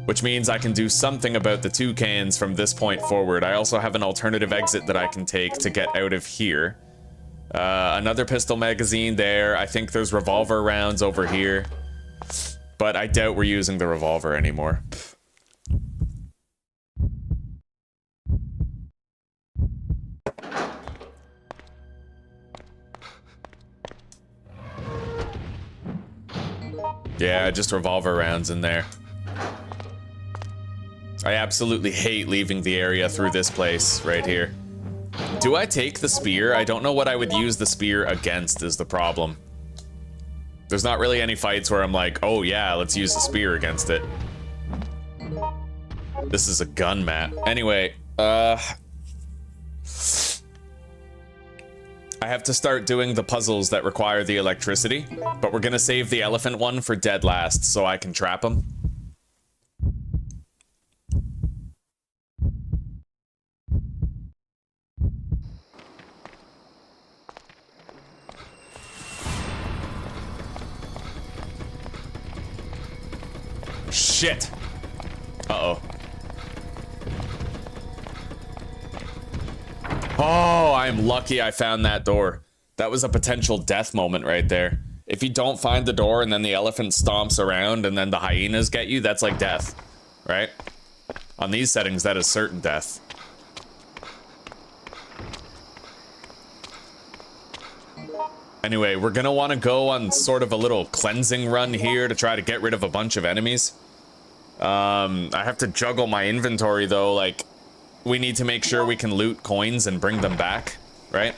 which means I can do something about the toucans from this point forward. I also have an alternative exit that I can take to get out of here. Another pistol magazine there. I think there's revolver rounds over here, but I doubt we're using the revolver anymore. Yeah, just revolver rounds in there. I absolutely hate leaving the area through this place right here. Do I take the spear? I don't know what I would use the spear against is the problem. There's not really any fights where I'm like, oh yeah, let's use the spear against it. This is a gun map. Anyway, I have to start doing the puzzles that require the electricity, but we're gonna save the elephant one for dead last so I can trap him. Shit! Uh-oh. Oh, I'm lucky I found that door. That was a potential death moment right there. If you don't find the door and then the elephant stomps around and then the hyenas get you, that's like death, right? On these settings, that is certain death. Anyway, we're gonna want to go on sort of a little cleansing run here to try to get rid of a bunch of enemies. I have to juggle my inventory though, like, we need to make sure we can loot coins and bring them back, right?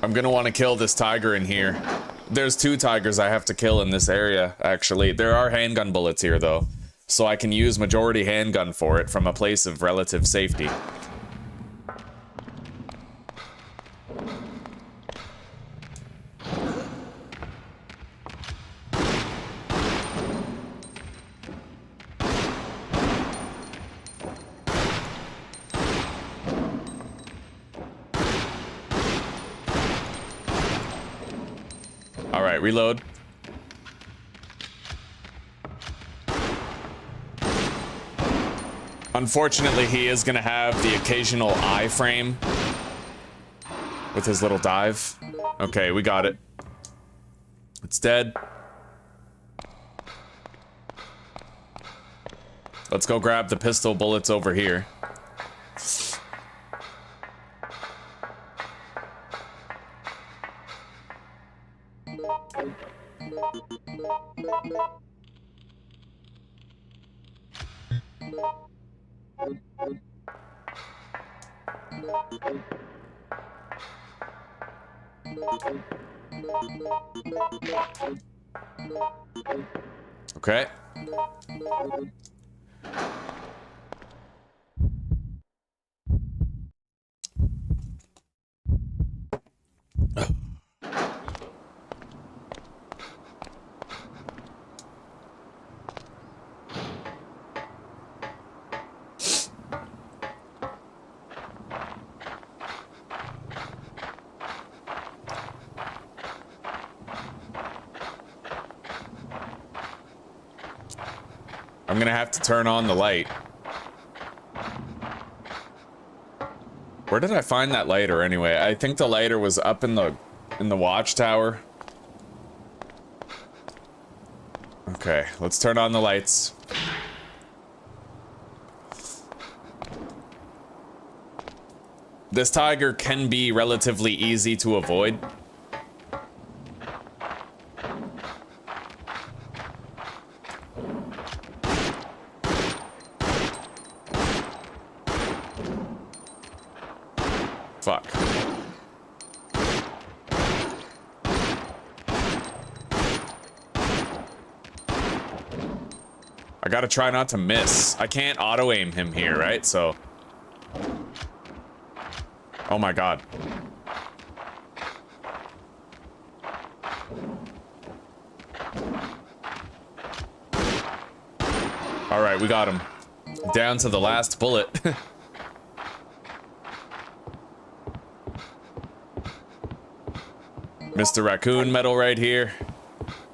I'm gonna want to kill this tiger in here. There's 2 tigers I have to kill in this area, actually. There are handgun bullets here, though, so I can use majority handgun for it from a place of relative safety. Alright, reload. Unfortunately, he is gonna have the occasional iframe with his little dive. Okay, we got it. It's dead. Let's go grab the pistol bullets over here. Okay. I'm gonna have to turn on the light. Where did I find that lighter anyway? I think the lighter was up in the watchtower. Okay, let's turn on the lights. This tiger can be relatively easy to avoid. Fuck. I gotta try not to miss. I can't auto-aim him here, right? So... Oh my god. Alright, we got him. Down to the last bullet. Mr. Raccoon medal right here.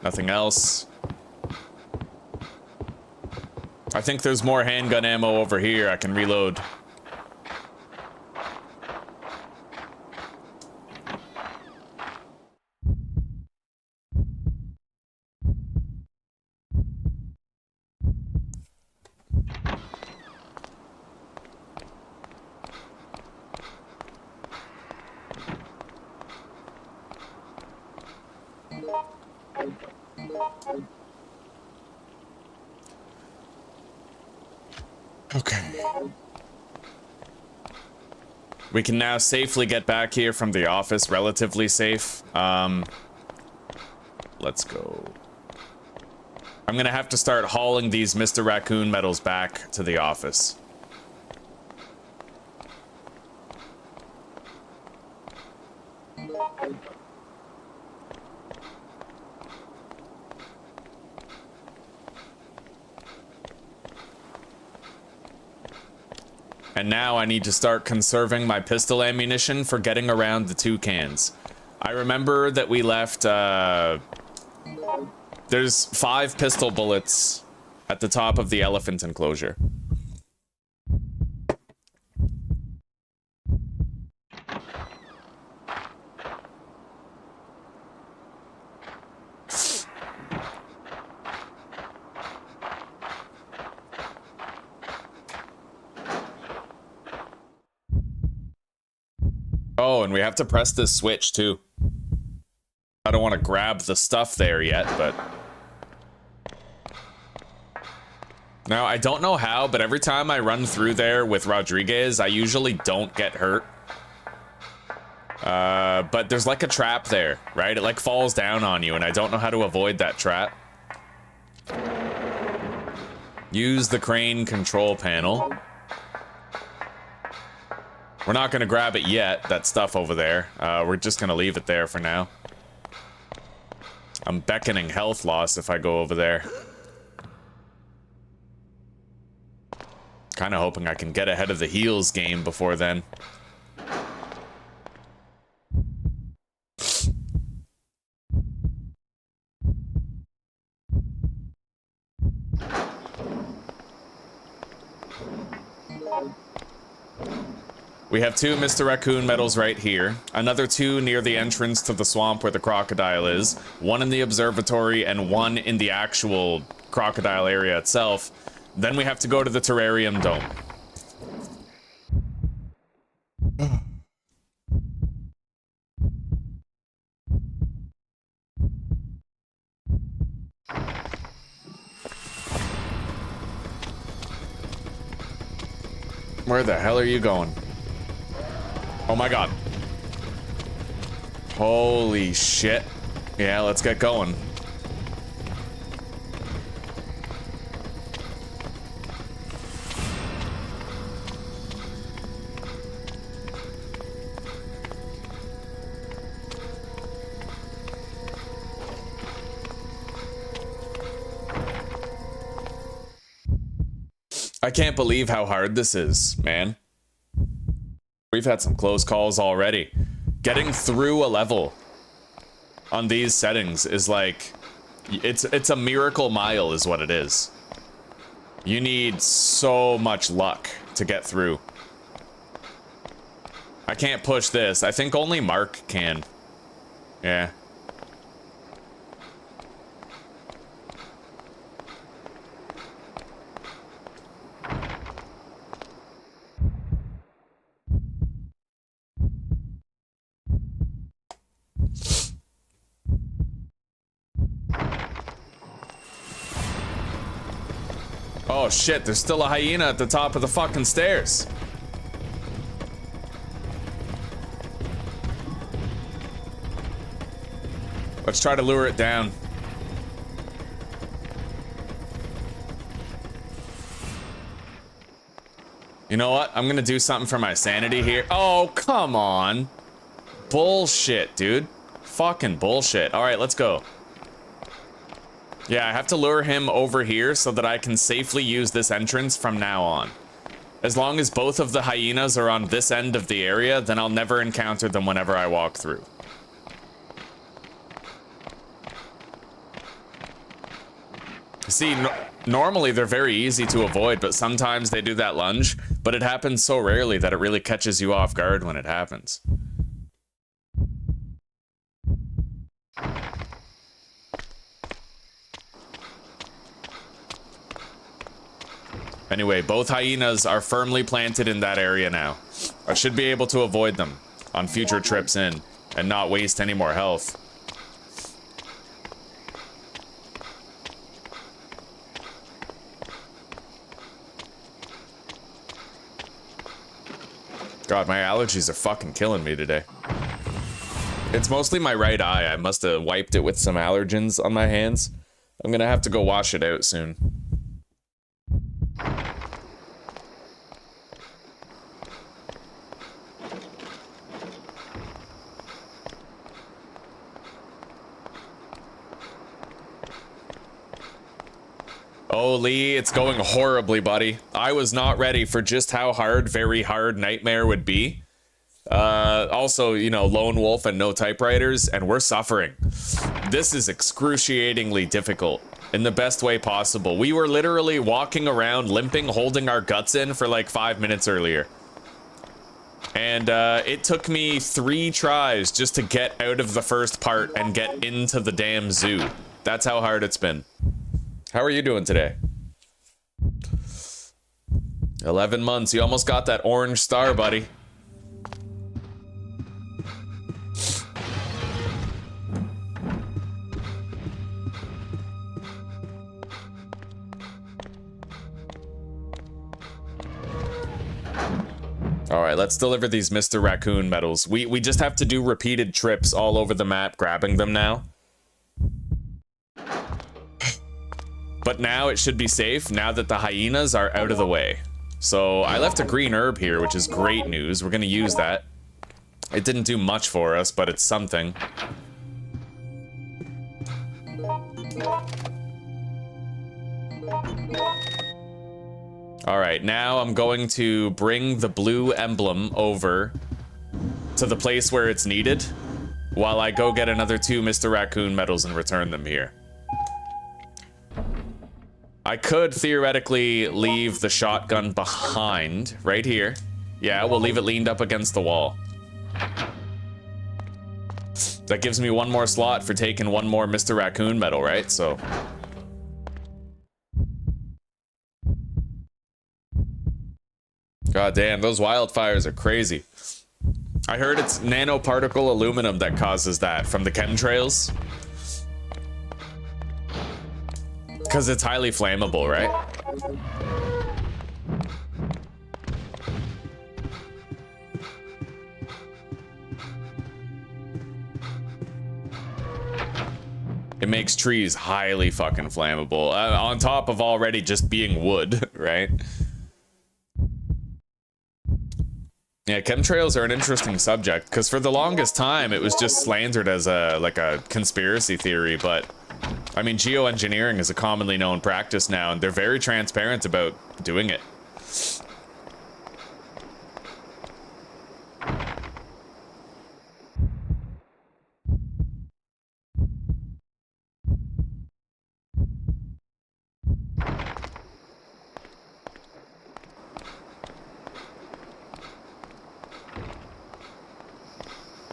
Nothing else. I think there's more handgun ammo over here. I can reload. Okay. We can now safely get back here from the office, relatively safe. Let's go. I'm gonna have to start hauling these Mr. Raccoon medals back to the office. And now I need to start conserving my pistol ammunition for getting around the toucans. I remember that we left, there's 5 pistol bullets at the top of the elephant enclosure. Oh, and we have to press this switch too. I don't want to grab the stuff there yet, but... Now, I don't know how, but every time I run through there with Rodriguez, I usually don't get hurt. But there's like a trap there, right? It like falls down on you, and I don't know how to avoid that trap. Use the crane control panel. We're not gonna grab it yet, that stuff over there. We're just gonna leave it there for now. I'm beckoning health loss if I go over there. Kinda hoping I can get ahead of the heals game before then. We have 2 Mr. Raccoon medals right here, another 2 near the entrance to the swamp where the crocodile is, 1 in the observatory, and 1 in the actual crocodile area itself. Then we have to go to the terrarium dome. Where the hell are you going? Oh my god. Holy shit. Yeah, let's get going. I can't believe how hard this is, man. We've had some close calls already. Getting through a level on these settings is like, it's a miracle mile is what it is. You need so much luck to get through. I can't push this. I think only Mark can. Yeah. Oh shit, there's still a hyena at the top of the fucking stairs. Let's try to lure it down. You know what? I'm gonna do something for my sanity here. Oh, come on. Bullshit, dude. Fucking bullshit. All right, let's go. Yeah, I have to lure him over here so that I can safely use this entrance from now on. As long as both of the hyenas are on this end of the area, then I'll never encounter them whenever I walk through. See, normally they're very easy to avoid, but sometimes they do that lunge, but it happens so rarely that it really catches you off guard when it happens. Anyway, both hyenas are firmly planted in that area now. I should be able to avoid them on future trips in and not waste any more health. God, my allergies are fucking killing me today. It's mostly my right eye. I must have wiped it with some allergens on my hands. I'm gonna have to go wash it out soon. Oh, Lee, it's going horribly, buddy. I was not ready for just how hard, very hard Nightmare would be. Also, you know, lone wolf and no typewriters, and we're suffering. This is excruciatingly difficult in the best way possible. We were literally walking around, limping, holding our guts in for like 5 minutes earlier. And it took me 3 tries just to get out of the first part and get into the damn zoo. That's how hard it's been. How are you doing today? 11 months. You almost got that orange star, buddy. All right, let's deliver these Mr. Raccoon medals. We just have to do repeated trips all over the map, grabbing them now. But now it should be safe, now that the hyenas are out of the way. So I left a green herb here, which is great news. We're gonna use that. It didn't do much for us, but it's something. All right, now I'm going to bring the blue emblem over to the place where it's needed while I go get another 2 Mr. Raccoon medals and return them here. I could theoretically leave the shotgun behind, right here. Yeah, we'll leave it leaned up against the wall. That gives me 1 more slot for taking 1 more Mr. Raccoon medal, right? So. God damn, those wildfires are crazy. I heard it's nanoparticle aluminum that causes that from the chemtrails. Because it's highly flammable, right? It makes trees highly fucking flammable. On top of already just being wood, right? Yeah, chemtrails are an interesting subject, because for the longest time it was just slandered as a conspiracy theory, but I mean, geoengineering is a commonly known practice now, and they're very transparent about doing it.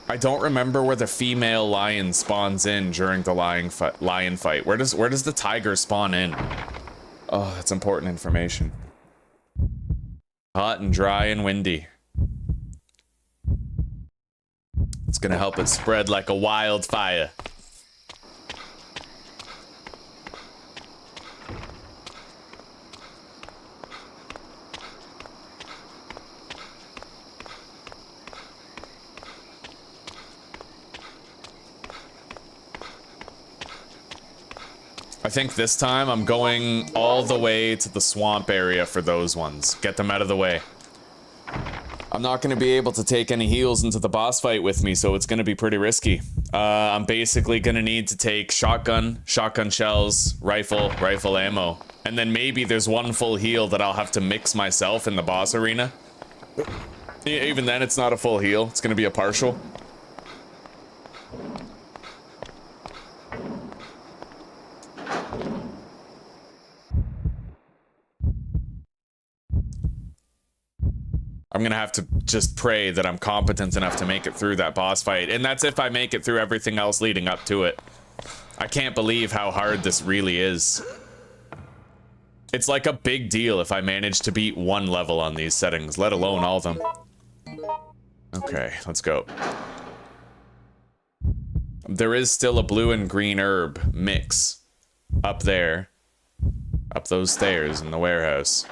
I don't remember where the female lion spawns in during the lion fight. Where does the tiger spawn in? Oh, that's important information. Hot and dry and windy. It's gonna help it spread like a wildfire. think this time I'm going all the way to the swamp area for those ones. Get them out of the way. I'm not going to be able to take any heals into the boss fight with me, so it's going to be pretty risky. I'm basically going to need to take shotgun shells, rifle ammo. And then maybe there's one full heal that I'll have to mix myself in the boss arena. Even then, it's not a full heal. It's going to be a partial. I'm gonna have to just pray that I'm competent enough to make it through that boss fight. And that's if I make it through everything else leading up to it. I can't believe how hard this really is. It's like a big deal if I manage to beat one level on these settings, let alone all of them. Okay, let's go. There is still a blue and green herb mix up there. Up those stairs in the warehouse.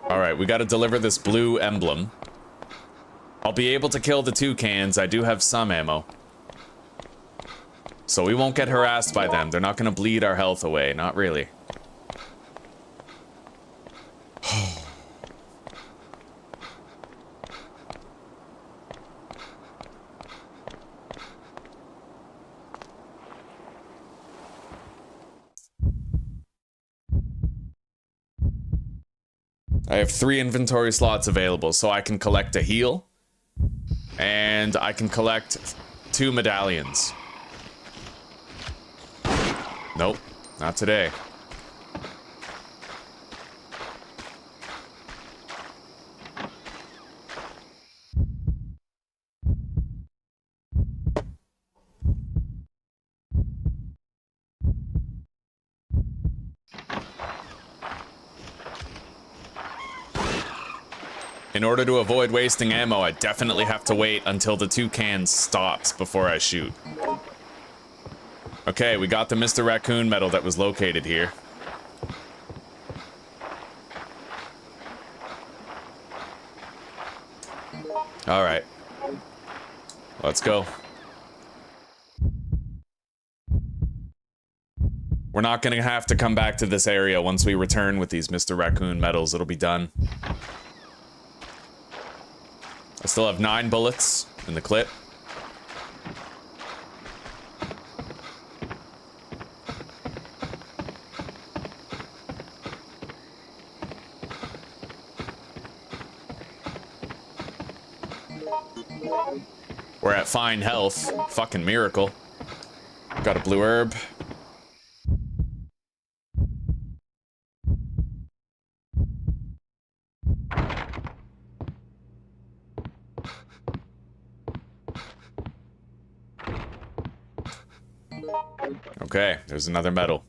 Alright, we gotta deliver this blue emblem. I'll be able to kill the toucans. I do have some ammo. So we won't get harassed by them. They're not gonna bleed our health away. Not really. I have 3 inventory slots available, so I can collect a heal, and I can collect 2 medallions. Nope, not today. In order to avoid wasting ammo, I definitely have to wait until the toucan stops before I shoot. Okay, we got the Mr. Raccoon medal that was located here. Alright. Let's go. We're not gonna have to come back to this area once we return with these Mr. Raccoon medals. It'll be done. I still have 9 bullets in the clip. We're at fine health. Fucking miracle. Got a blue herb. Okay, there's another medal.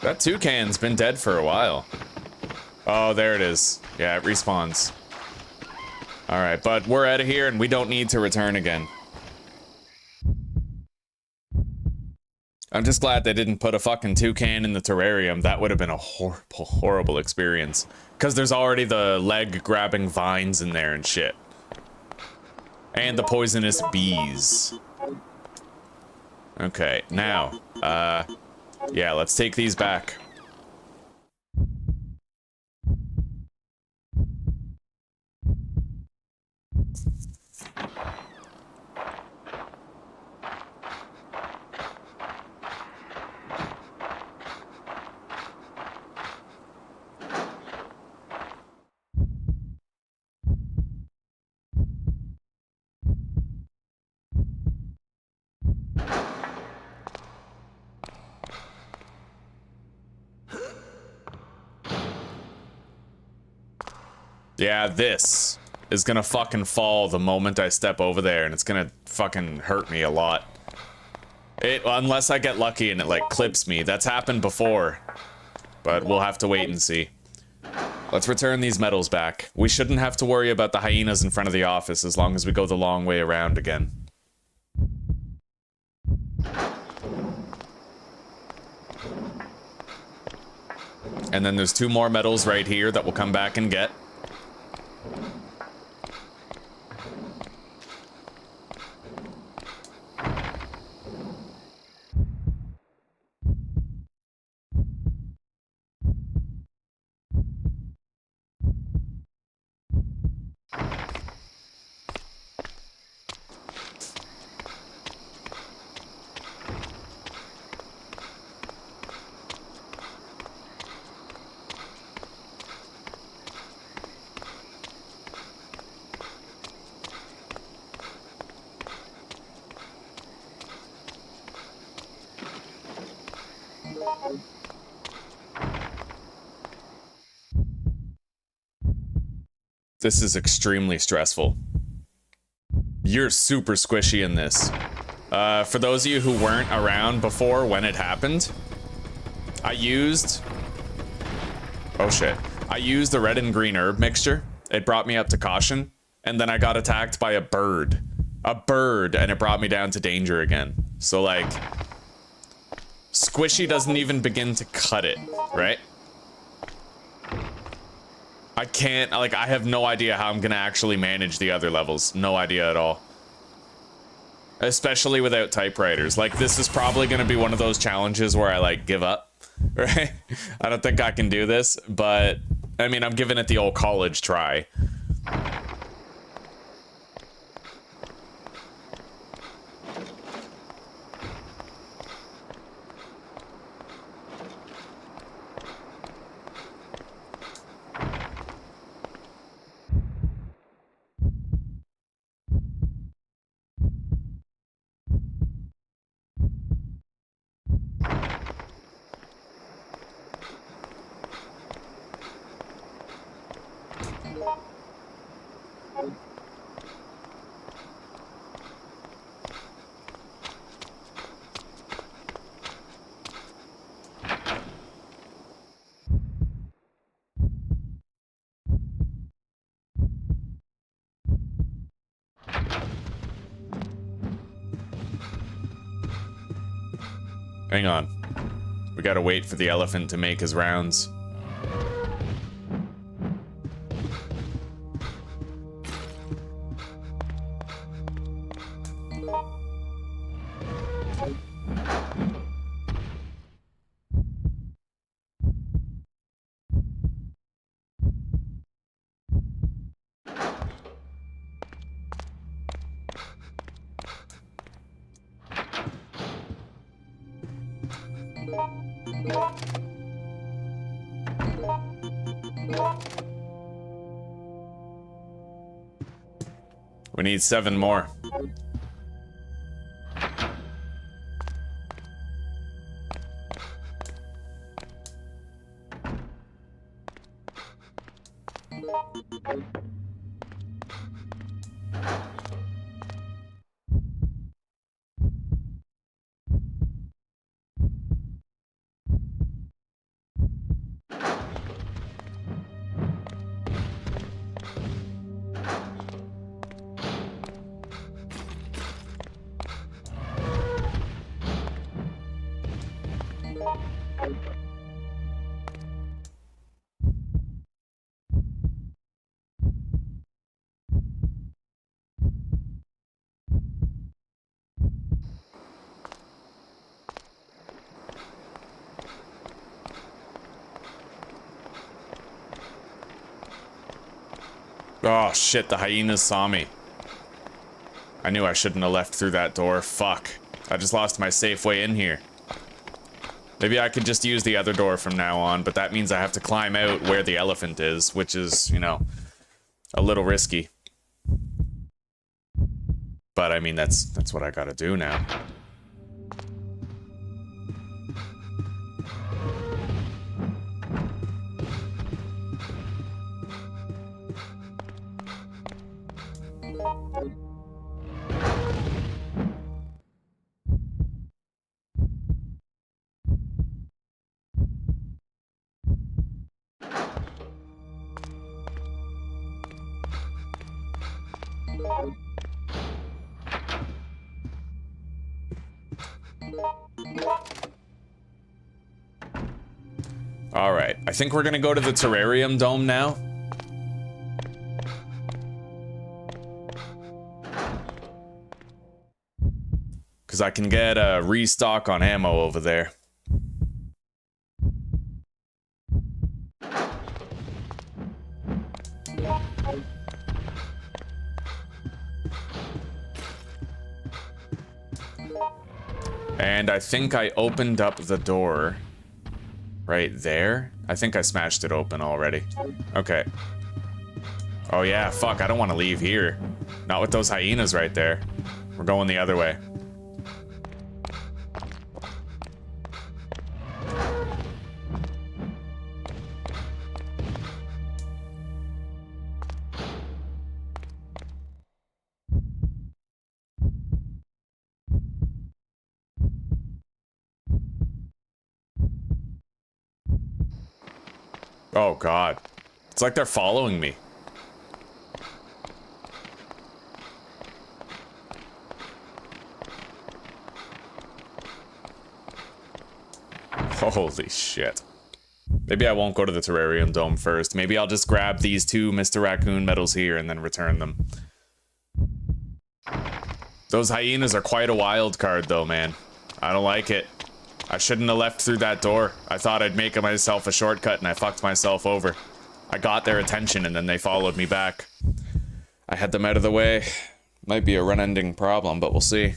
That toucan's been dead for a while. Oh, there it is. Yeah, it respawns. Alright, but we're out of here and we don't need to return again. I'm just glad they didn't put a fucking toucan in the terrarium. That would have been a horrible, horrible experience. Because there's already the leg-grabbing vines in there and shit. And the poisonous bees. Okay, now, yeah, let's take these back. Yeah, this is gonna fucking fall the moment I step over there, and it's gonna fucking hurt me a lot. Unless I get lucky and it, like, clips me. That's happened before. But we'll have to wait and see. Let's return these medals back. We shouldn't have to worry about the hyenas in front of the office as long as we go the long way around again. And then there's 2 more medals right here that we'll come back and get. This is extremely stressful. You're super squishy in this. For those of you who weren't around before when it happened, I used... Oh shit. I used the red and green herb mixture. It brought me up to caution, and then I got attacked by a bird. A bird, and it brought me down to danger again. So like... Squishy doesn't even begin to cut it, right? I can't, like, I have no idea how I'm gonna actually manage the other levels. No idea at all. Especially without typewriters. Like, this is probably gonna be one of those challenges where I, like, give up, right? I don't think I can do this, but, I mean, I'm giving it the old college try. Hang on. We gotta wait for the elephant to make his rounds. We need 7 more. Oh shit, the hyenas saw me. I knew I shouldn't have left through that door. Fuck. I just lost my safe way in here. Maybe I could just use the other door from now on, but that means I have to climb out where the elephant is, which is, you know, a little risky. But I mean, that's what I gotta do now. Alright, I think we're gonna go to the terrarium dome now. Because I can get a restock on ammo over there. And I think I opened up the door right there. I think I smashed it open already. Okay. Oh yeah, fuck, I don't want to leave here. Not with those hyenas right there. We're going the other way. Oh god. It's like they're following me. Holy shit. Maybe I won't go to the terrarium dome first. Maybe I'll just grab these two Mr. Raccoon medals here and then return them. Those hyenas are quite a wild card though, man. I don't like it. I shouldn't have left through that door. I thought I'd make myself a shortcut and I fucked myself over. I got their attention and then they followed me back. I had them out of the way. Might be a run-ending problem, but we'll see.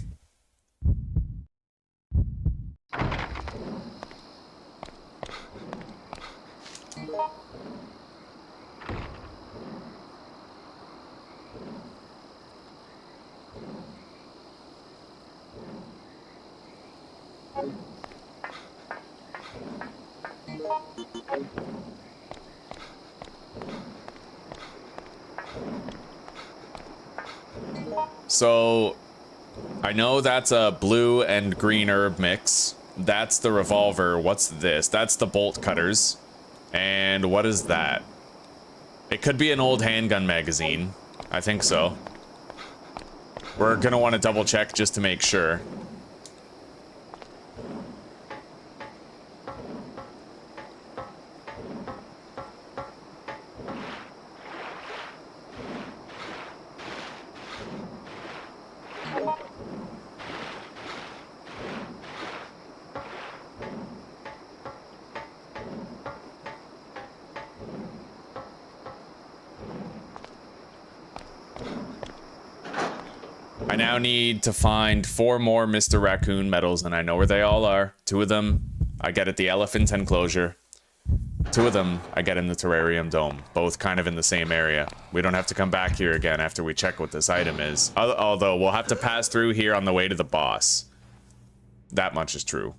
So, I know that's a blue and green herb mix. That's the revolver. What's this? That's the bolt cutters. And what is that? It could be an old handgun magazine. I think so. We're gonna want to double check just to make sure. I now need to find 4 more Mr. Raccoon medals, and I know where they all are. 2 of them I get at the elephant enclosure. 2 of them I get in the terrarium dome, both kind of in the same area. We don't have to come back here again after we check what this item is. Although we'll have to pass through here on the way to the boss. That much is true.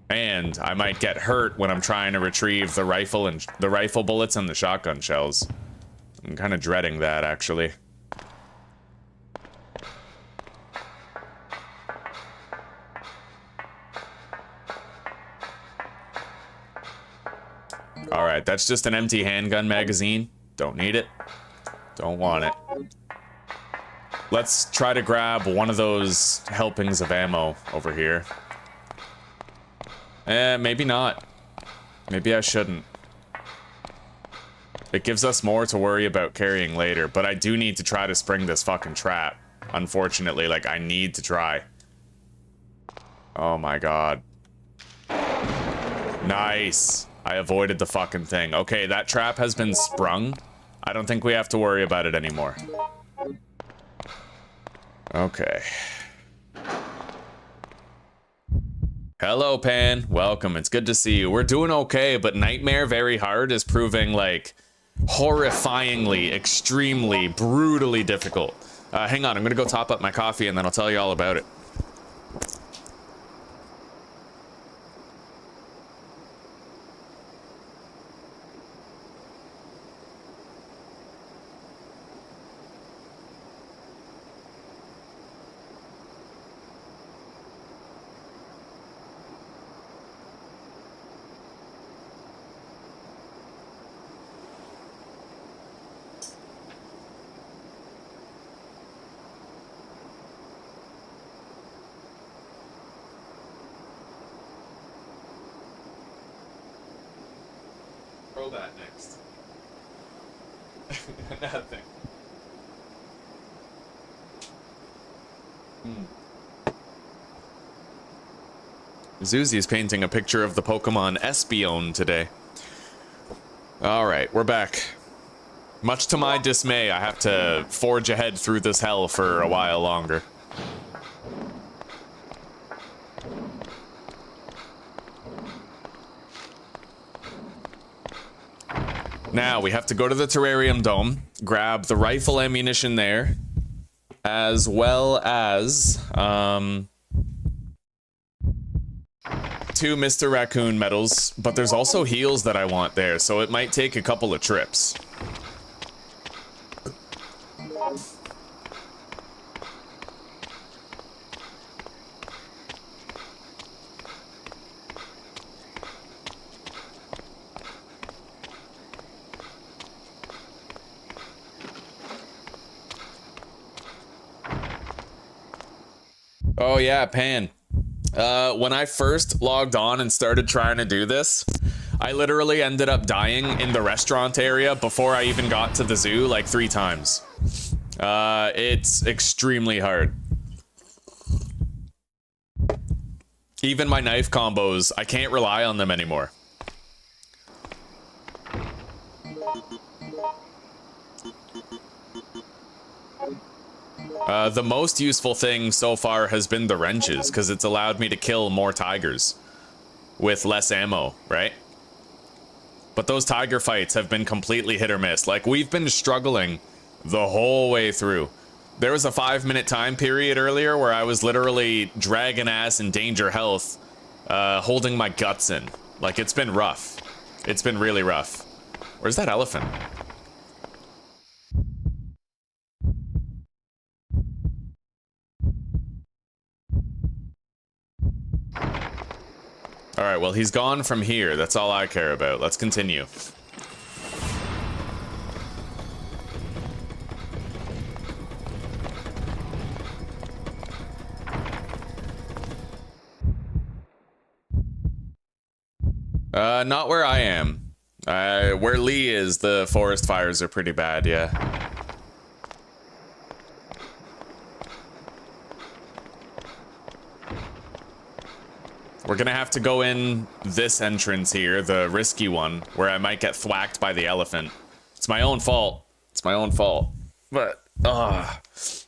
And I might get hurt when I'm trying to retrieve the rifle and the rifle bullets and the shotgun shells. I'm kind of dreading that, actually. Alright, that's just an empty handgun magazine. Don't need it. Don't want it. Let's try to grab one of those helpings of ammo over here. Maybe not. Maybe I shouldn't. It gives us more to worry about carrying later, but I do need to try to spring this fucking trap. Unfortunately, like, I need to try. Oh my god. Nice. I avoided the fucking thing. Okay, that trap has been sprung. I don't think we have to worry about it anymore. Okay. Hello, Pan. Welcome. It's good to see you. We're doing okay, but Nightmare Very Hard is proving, like, horrifyingly, extremely, brutally difficult. Hang on, I'm gonna go top up my coffee and then I'll tell you all about it. throw that next? Nothing. Zuzi's painting a picture of the Pokemon Espeon today. Alright, we're back. Much to my dismay, I have to forge ahead through this hell for a while longer. Now, we have to go to the Terrarium Dome, grab the rifle ammunition there, as well as, 2 Mr. Raccoon medals, but there's also heals that I want there, so it might take a couple of trips. Oh yeah, Pan. When I first logged on and started trying to do this, I literally ended up dying in the restaurant area before I even got to the zoo like 3 times. It's extremely hard. Even my knife combos, I can't rely on them anymore. The most useful thing so far has been the wrenches, because it's allowed me to kill more tigers with less ammo, right? But those tiger fights have been completely hit or miss. Like, we've been struggling the whole way through. There was a 5-minute time period earlier where I was literally dragging ass in danger health, holding my guts in. Like, it's been rough. It's been really rough. Where's that elephant? Alright, well, he's gone from here. That's all I care about. Let's continue. Not where I am. Where Lee is, the forest fires are pretty bad, yeah. We're gonna have to go in this entrance here, the risky one, where I might get thwacked by the elephant. It's my own fault. It's my own fault. But,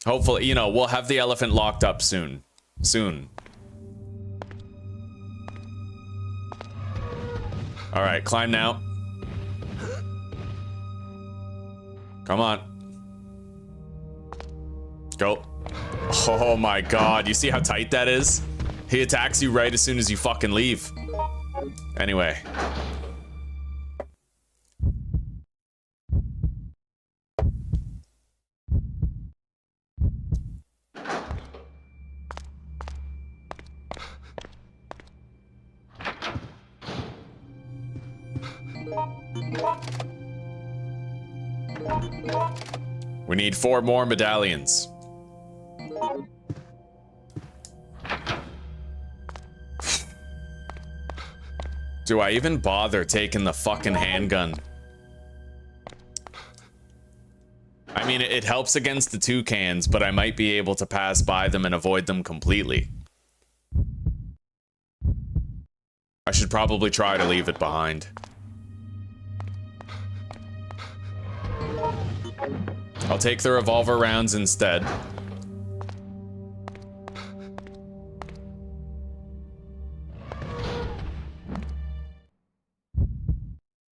hopefully, you know, we'll have the elephant locked up soon. Soon. Alright, climb now. Come on. Go. Oh my god, you see how tight that is? He attacks you right as soon as you fucking leave. Anyway. We need 4 more medallions. Do I even bother taking the fucking handgun? I mean, it helps against the toucans, but I might be able to pass by them and avoid them completely. I should probably try to leave it behind. I'll take the revolver rounds instead.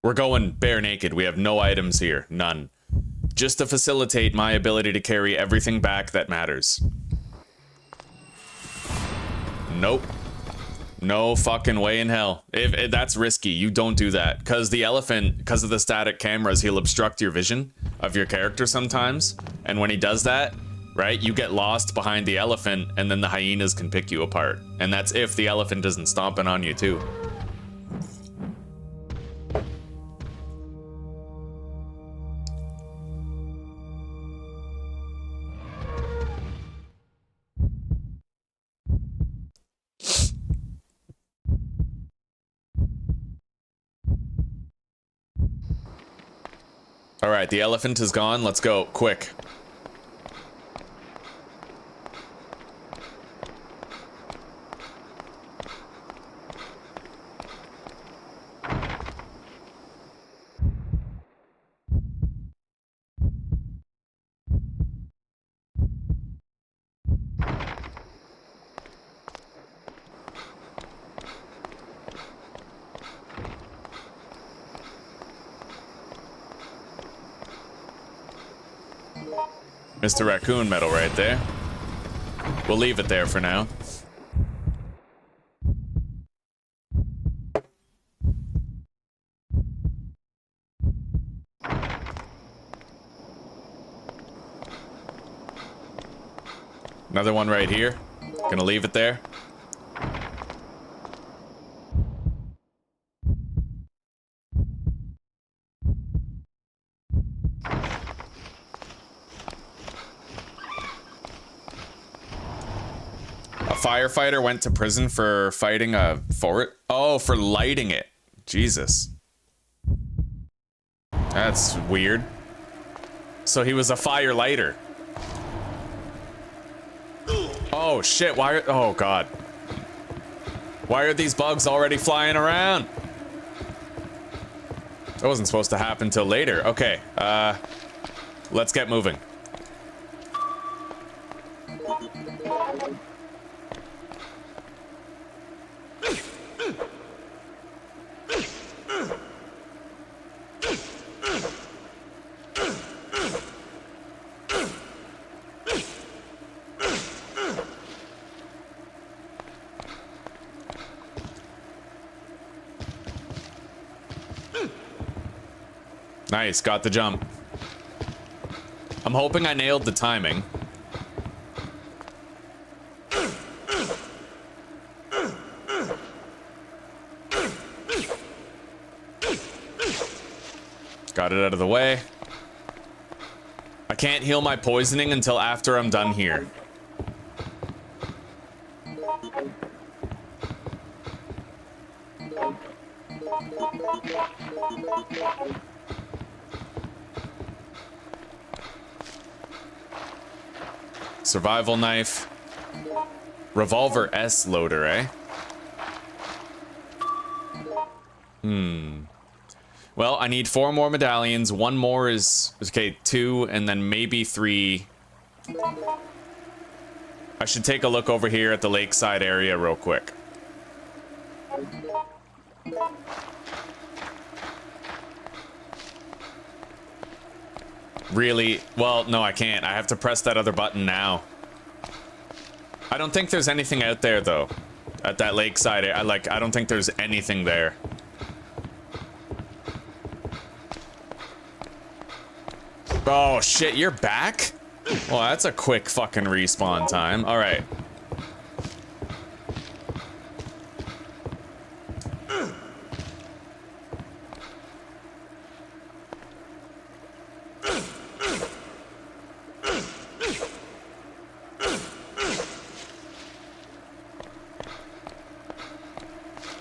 We're going bare naked. We have no items here. None. Just to facilitate my ability to carry everything back that matters. Nope. No fucking way in hell. If that's risky. You don't do that. Because the elephant, because of the static cameras, he'll obstruct your vision of your character sometimes. And when he does that, right, you get lost behind the elephant and then the hyenas can pick you apart. And that's if the elephant isn't stomping on you too. All right, the elephant is gone. Let's go, quick. Mr. Raccoon medal right there. We'll leave it there for now. Another one right here. Gonna leave it there. Firefighter went to prison for fighting a fort. Oh, for lighting it. Jesus. That's weird. So he was a fire lighter. Oh shit, why are, oh god. Why are these bugs already flying around? That wasn't supposed to happen till later. Okay, let's get moving. Nice, got the jump. I'm hoping I nailed the timing. Got it out of the way. I can't heal my poisoning until after I'm done here. Survival knife. Revolver S loader, eh? Well, I need 4 more medallions. 1 more is... Okay, 2, and then maybe 3. I should take a look over here at the lakeside area real quick. Really? Well, no, I can't. I have to press that other button now. I don't think there's anything out there, though. At that lakeside area. I don't think there's anything there. Oh, shit, you're back? Well, that's a quick fucking respawn time. All right.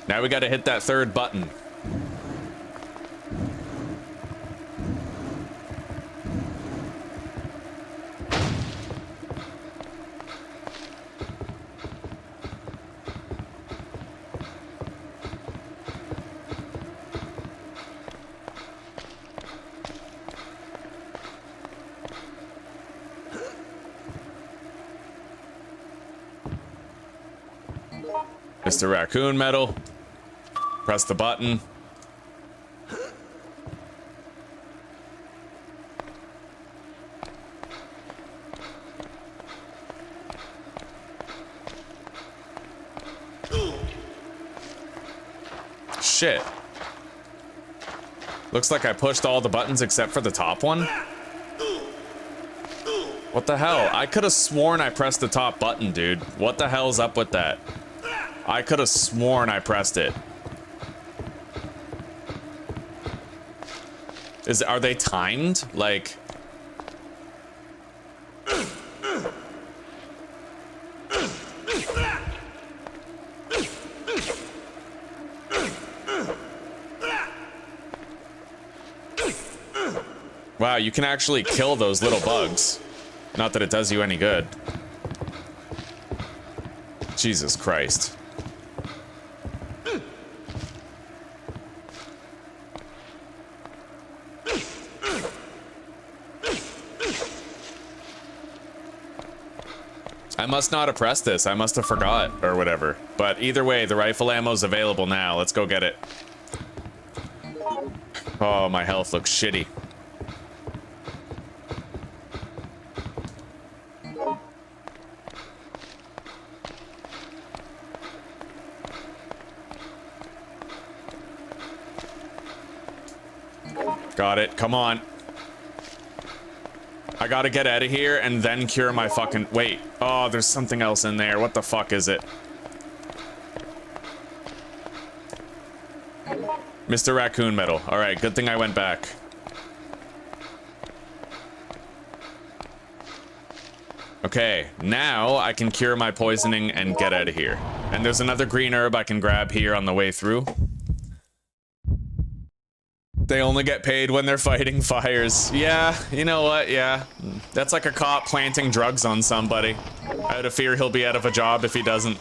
Now we gotta hit that 3rd button. Mr. Raccoon medal. Press the button. Shit. Looks like I pushed all the buttons except for the top one. What the hell? I could have sworn I pressed the top button, dude. What the hell's up with that? I could have sworn I pressed it. Are they timed? Like... Wow, you can actually kill those little bugs. Not that it does you any good. Jesus Christ. I must not have pressed this. I must have forgot or whatever. But either way, the rifle ammo's available now. Let's go get it. Oh, my health looks shitty. Got it. Come on. I gotta get out of here and then cure my fucking... Wait. Oh, there's something else in there. What the fuck is it? Mr. Raccoon Metal. Alright, good thing I went back. Okay, now I can cure my poisoning and get out of here. And there's another green herb I can grab here on the way through. They only get paid when they're fighting fires. Yeah, you know what? Yeah. That's like a cop planting drugs on somebody. Out of fear he'll be out of a job if he doesn't.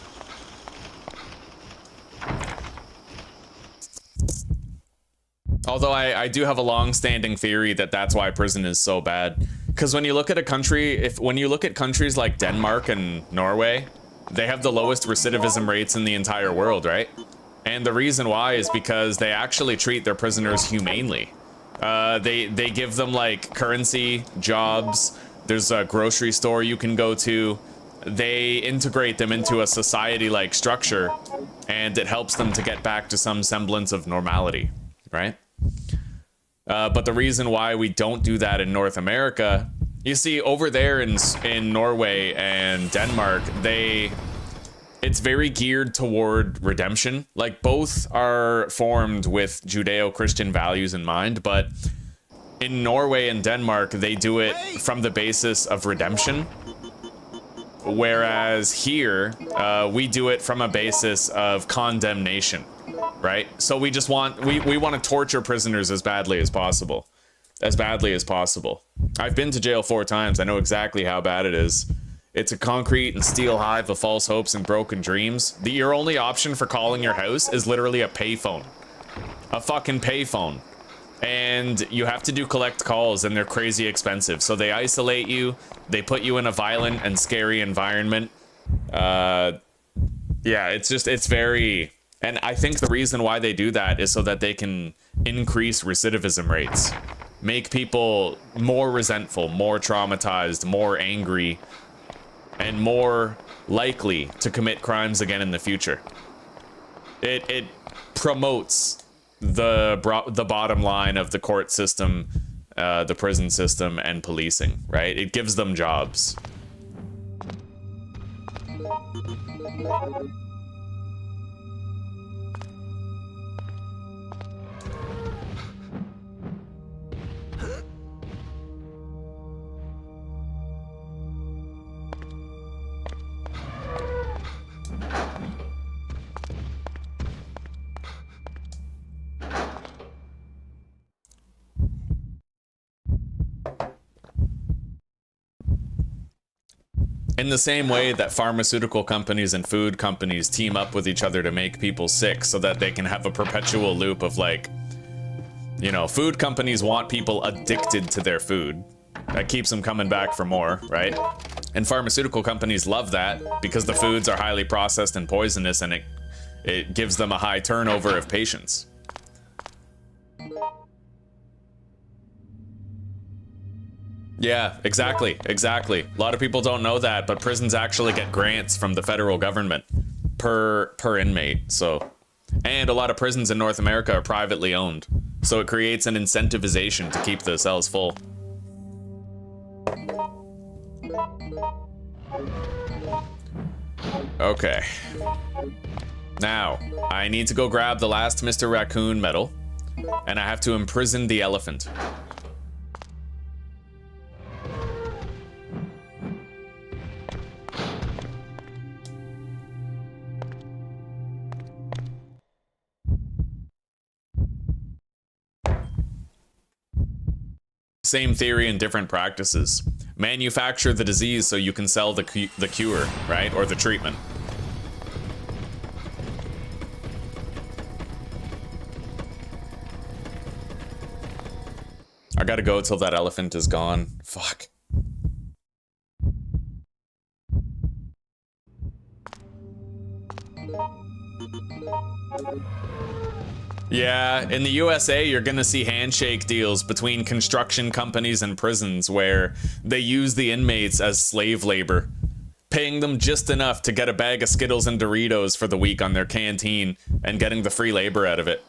Although I do have a long-standing theory that that's why prison is so bad. Because when you look at a country, when you look at countries like Denmark and Norway, they have the lowest recidivism rates in the entire world, right? And the reason why is because they actually treat their prisoners humanely. They give them like currency, jobs. There's a grocery store you can go to. They integrate them into a society-like structure, and it helps them to get back to some semblance of normality, right? But the reason why we don't do that in North America, you see, over there in Norway and Denmark, it's very geared toward redemption. Like, both are formed with Judeo-Christian values in mind, but in Norway and Denmark, they do it from the basis of redemption. Whereas here, we do it from a basis of condemnation, right? So we just want, we want to torture prisoners as badly as possible. As badly as possible. I've been to jail 4 times. I know exactly how bad it is. It's a concrete and steel hive of false hopes and broken dreams. Your only option for calling your house is literally a payphone. A fucking payphone. And you have to do collect calls, and they're crazy expensive. So they isolate you, they put you in a violent and scary environment. Yeah, it's very... And I think the reason why they do that is so that they can increase recidivism rates. Make people more resentful, more traumatized, more angry, and more likely to commit crimes again in the future. It promotes the bottom line of the court system, the prison system, and policing, right? It gives them jobs. In the same way that pharmaceutical companies and food companies team up with each other to make people sick so that they can have a perpetual loop of, like, you know, food companies want people addicted to their food. That keeps them coming back for more, right? And pharmaceutical companies love that because the foods are highly processed and poisonous, and it gives them a high turnover of patients. Yeah, exactly. A lot of people don't know that, but prisons actually get grants from the federal government per inmate, so. And a lot of prisons in North America are privately owned, so it creates an incentivization to keep the cells full. Okay. Now, I need to go grab the last Mr. Raccoon medal, and I have to imprison the elephant. Same theory and different practices. Manufacture the disease so you can sell the cure, right? Or the treatment. I gotta go till that elephant is gone. Fuck. Yeah, in the USA, you're gonna see handshake deals between construction companies and prisons where they use the inmates as slave labor, paying them just enough to get a bag of Skittles and Doritos for the week on their canteen and getting the free labor out of it.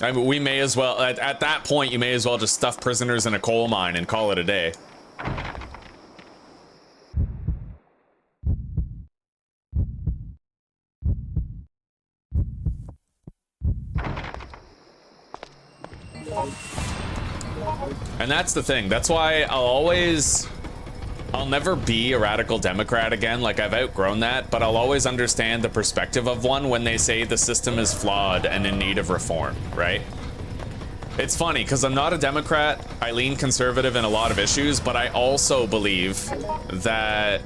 I mean, we may as well, at that point, you may as well just stuff prisoners in a coal mine and call it a day. And that's the thing. That's why I'll never be a radical Democrat again. Like, I've outgrown that, but I'll always understand the perspective of one when they say the system is flawed and in need of reform, right? It's funny, because I'm not a Democrat. I lean conservative in a lot of issues, but I also believe that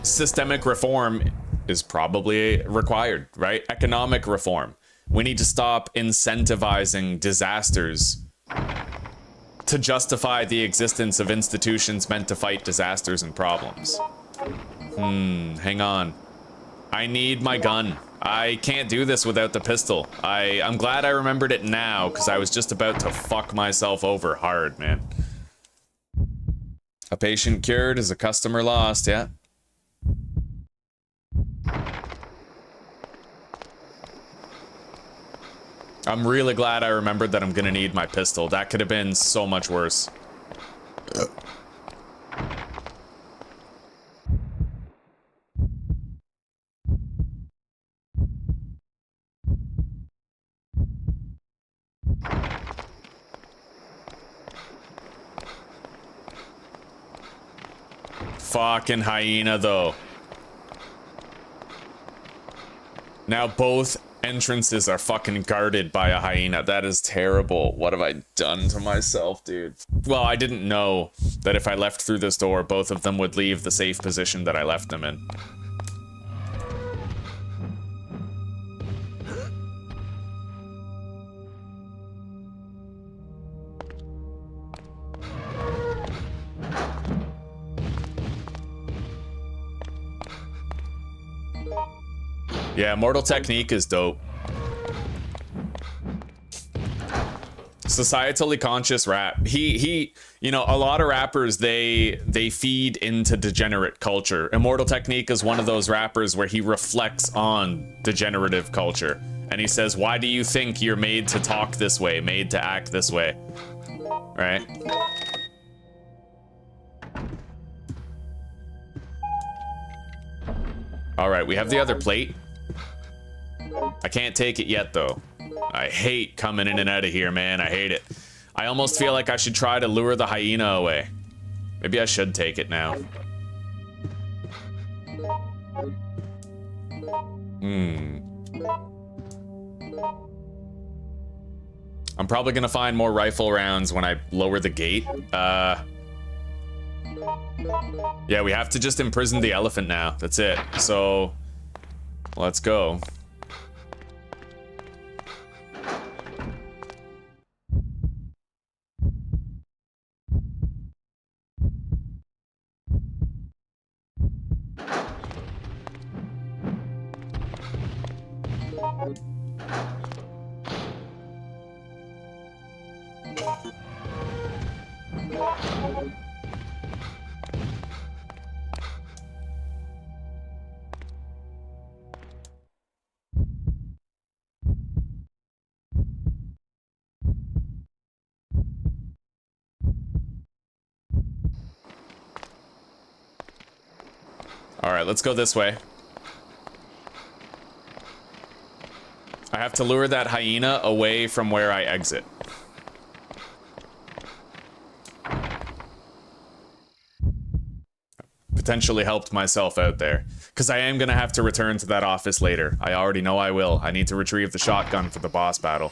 systemic reform is probably required, right? Economic reform. We need to stop incentivizing disasters to justify the existence of institutions meant to fight disasters and problems. Hang on. I need my gun. I can't do this without the pistol. I'm glad I remembered it now, because I was just about to fuck myself over hard, man. A patient cured is a customer lost, yeah. I'm really glad I remembered that I'm gonna need my pistol. That could have been so much worse. Fucking hyena, though. Now both entrances are fucking guarded by a hyena. That is terrible. What have I done to myself, dude? Well, I didn't know that if I left through this door, both of them would leave the safe position that I left them in. Yeah, Mortal Technique is dope. Societally conscious rap. He, you know, a lot of rappers, they feed into degenerate culture. Immortal Technique is one of those rappers where he reflects on degenerative culture. And he says, why do you think you're made to talk this way, made to act this way? Right? All right, we have the other plate. I can't take it yet, though. I hate coming in and out of here, man. I hate it. I almost feel like I should try to lure the hyena away. Maybe I should take it now. I'm probably gonna find more rifle rounds when I lower the gate. Yeah, we have to just imprison the elephant now. That's it. So, let's go. All right, let's go this way. I have to lure that hyena away from where I exit. potentially helped myself out there. Because I am going to have to return to that office later. I already know I will. I need to retrieve the shotgun for the boss battle.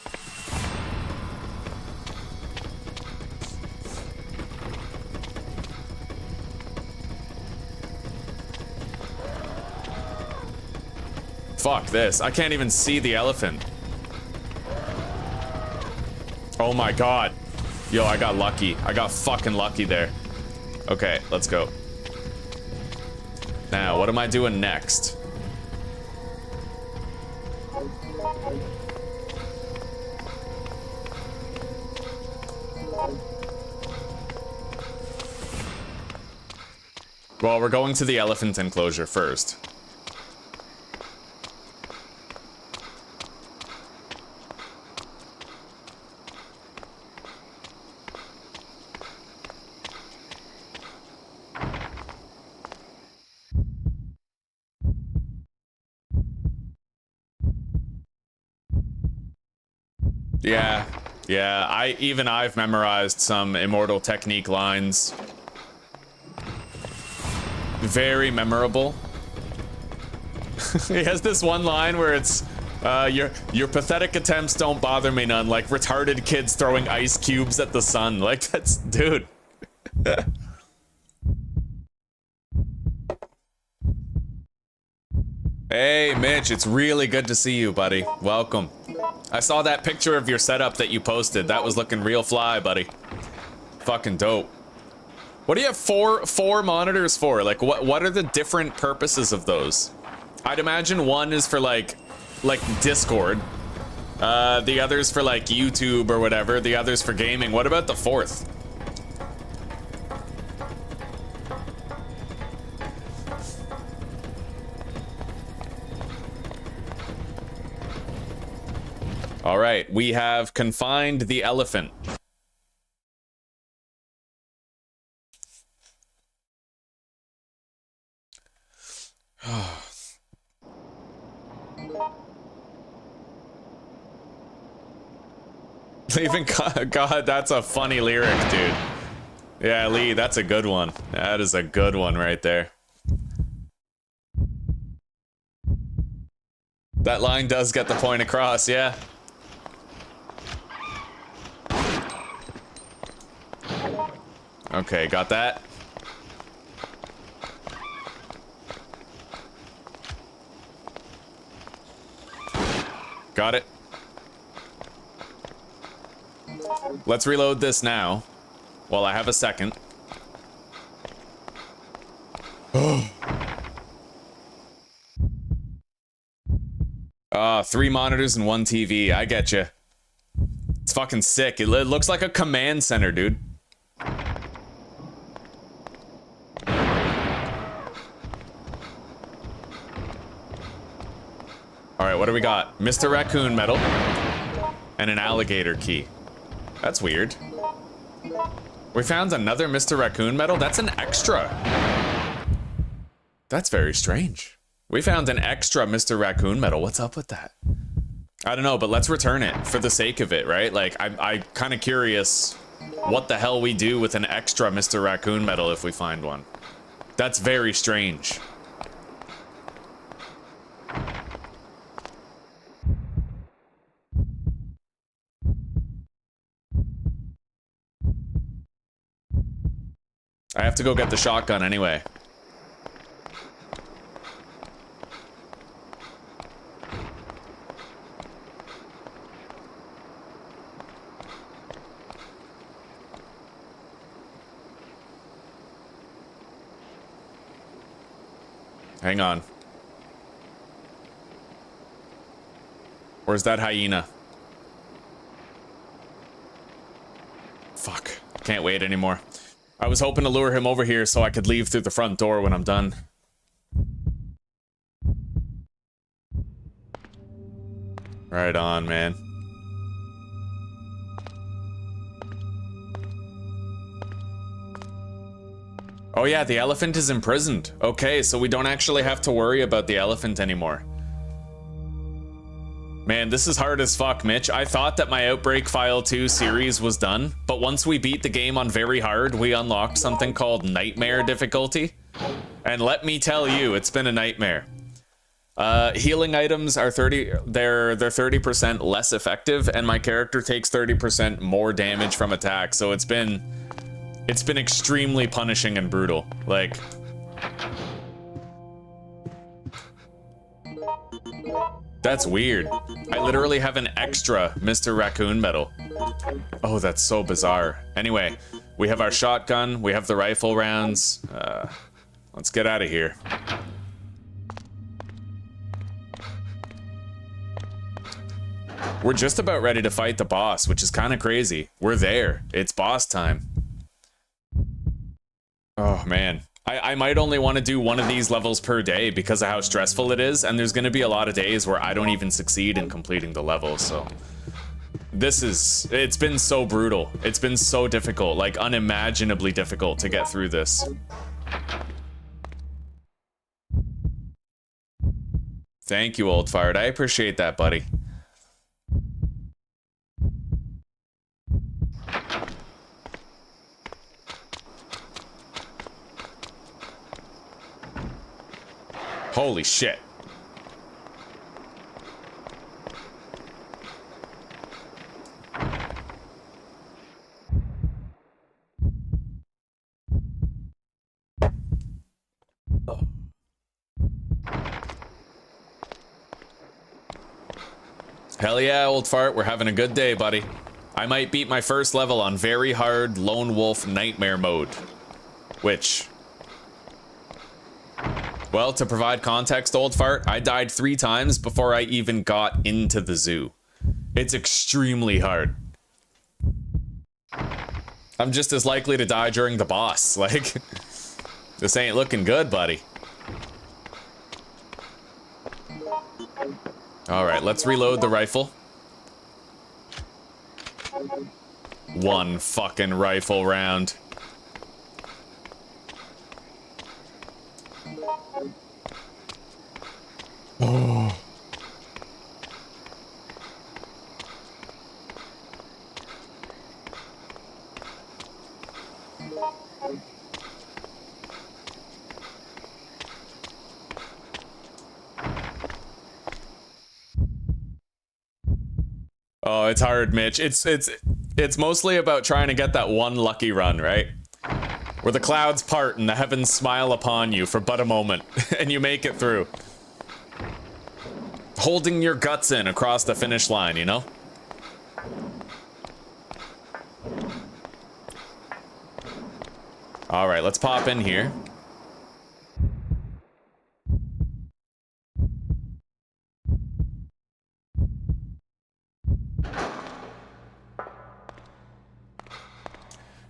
Fuck this. I can't even see the elephant. Oh my god. Yo, I got lucky. I got fucking lucky there. Okay, let's go. Now, what am I doing next? Well, we're going to the elephant enclosure first. Yeah, I've memorized some Immortal Technique lines. Very memorable. He has this one line where it's, your pathetic attempts don't bother me none, like retarded kids throwing ice cubes at the sun. Like, that's, dude. Hey, Mitch, it's really good to see you, buddy. Welcome. I saw that picture of your setup that you posted. That was looking real fly, buddy. Fucking dope. What do you have four monitors for? Like, what are the different purposes of those? I'd imagine one is for like Discord. The other's for like YouTube or whatever. The other's for gaming. What about the fourth? All right, we have confined the elephant. Leaving God, that's a funny lyric, dude. Yeah, Lee, that's a good one. That is a good one right there. That line does get the point across, yeah. Okay, got that. Got it. Let's reload this now, while I have a second. 3 monitors and 1 TV, I get you. It's fucking sick. It looks like a command center, dude. Alright, what do we got? Mr. Raccoon medal. And an alligator key. That's weird. We found another Mr. Raccoon medal? That's an extra. That's very strange. We found an extra Mr. Raccoon medal. What's up with that? I don't know, but let's return it for the sake of it, right? Like, I'm kind of curious what the hell we do with an extra Mr. Raccoon medal if we find one. That's very strange. I have to go get the shotgun anyway. Hang on. Where's that hyena? Fuck. Can't wait anymore. I was hoping to lure him over here so I could leave through the front door when I'm done. Right on, man. Oh yeah, the elephant is imprisoned. Okay, so we don't actually have to worry about the elephant anymore. Man, this is hard as fuck, Mitch. I thought that my Outbreak File 2 series was done, but once we beat the game on very hard, we unlocked something called Nightmare difficulty. And let me tell you, it's been a nightmare. Healing items are 30% less effective, and my character takes 30% more damage from attack. So it's been extremely punishing and brutal. Like, that's weird. I literally have an extra Mr. Raccoon medal. Oh, that's so bizarre. Anyway, we have our shotgun, we have the rifle rounds. Let's get out of here. We're just about ready to fight the boss, which is kind of crazy. We're there. It's boss time. Oh, man. I might only want to do one of these levels per day because of how stressful it is, and there's going to be a lot of days where I don't even succeed in completing the level, so... It's been so brutal. It's been so difficult, like unimaginably difficult to get through this. Thank you, Old Fart. I appreciate that, buddy. Holy shit. Hell yeah, Old Fart, we're having a good day, buddy. I might beat my first level on very hard Lone Wolf Nightmare mode. Which... Well, to provide context, Old Fart, I died 3 times before I even got into the zoo. It's extremely hard. I'm just as likely to die during the boss, like... This ain't looking good, buddy. Alright, let's reload the rifle. One fucking rifle round. Oh. Oh, it's hard, Mitch. It's mostly about trying to get that one lucky run, right? Where the clouds part and the heavens smile upon you for but a moment, and you make it through. Holding your guts in across the finish line, you know? Alright, let's pop in here.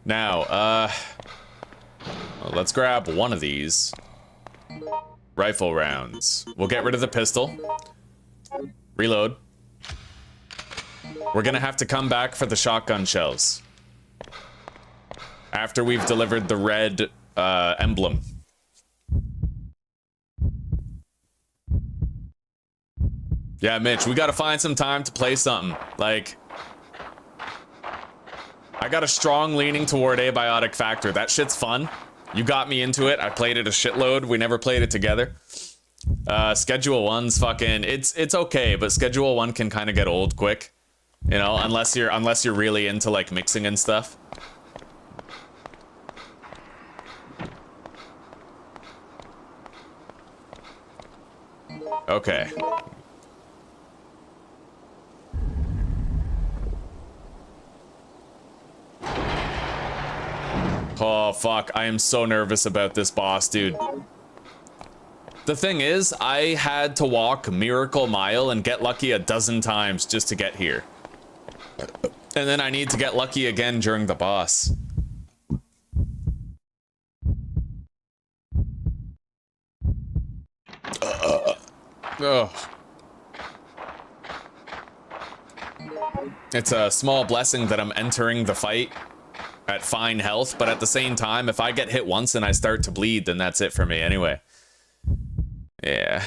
Now, well, let's grab one of these. Rifle rounds. We'll get rid of the pistol. Reload. We're gonna have to come back for the shotgun shells. After we've delivered the red emblem. Yeah, Mitch, we gotta find some time to play something. Like, I got a strong leaning toward Abiotic Factor. That shit's fun. You got me into it. I played it a shitload. We never played it together. Schedule 1's fucking... It's okay, but Schedule 1 can kind of get old quick. You know, unless you're really into, like, mixing and stuff. Okay. Oh, fuck. I am so nervous about this boss, dude. The thing is, I had to walk Miracle Mile and get lucky a dozen times just to get here. And then I need to get lucky again during the boss. Ugh. It's a small blessing that I'm entering the fight at fine health, but at the same time, if I get hit once and I start to bleed, then that's it for me anyway. Yeah.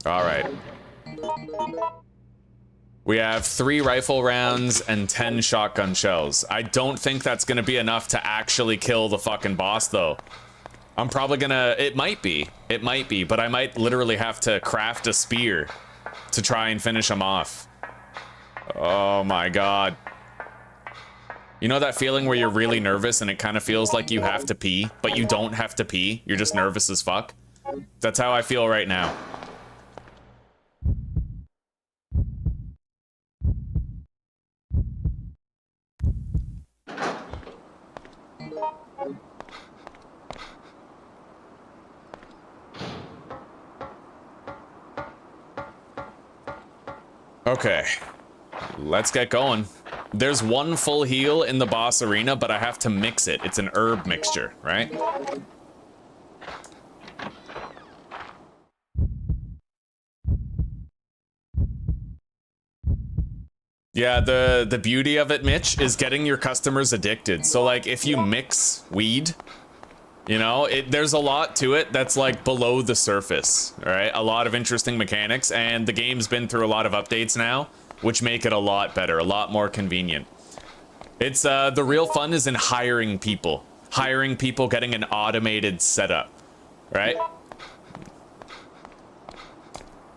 All right. We have 3 rifle rounds and 10 shotgun shells. I don't think that's gonna be enough to actually kill the fucking boss, though. I'm probably gonna... It might be, but I might literally have to craft a spear to try and finish him off. Oh my god. You know that feeling where you're really nervous and it kind of feels like you have to pee, but you don't have to pee? You're just nervous as fuck? That's how I feel right now. Okay, let's get going. There's 1 full heal in the boss arena, but I have to mix it. It's an herb mixture, right? Yeah, the beauty of it, Mitch, is getting your customers addicted. So like if you mix weed, you know, there's a lot to it that's like below the surface, all right? A lot of interesting mechanics, and the game's been through a lot of updates now, which make it a lot better, a lot more convenient. It's, the real fun is in hiring people, getting an automated setup, right?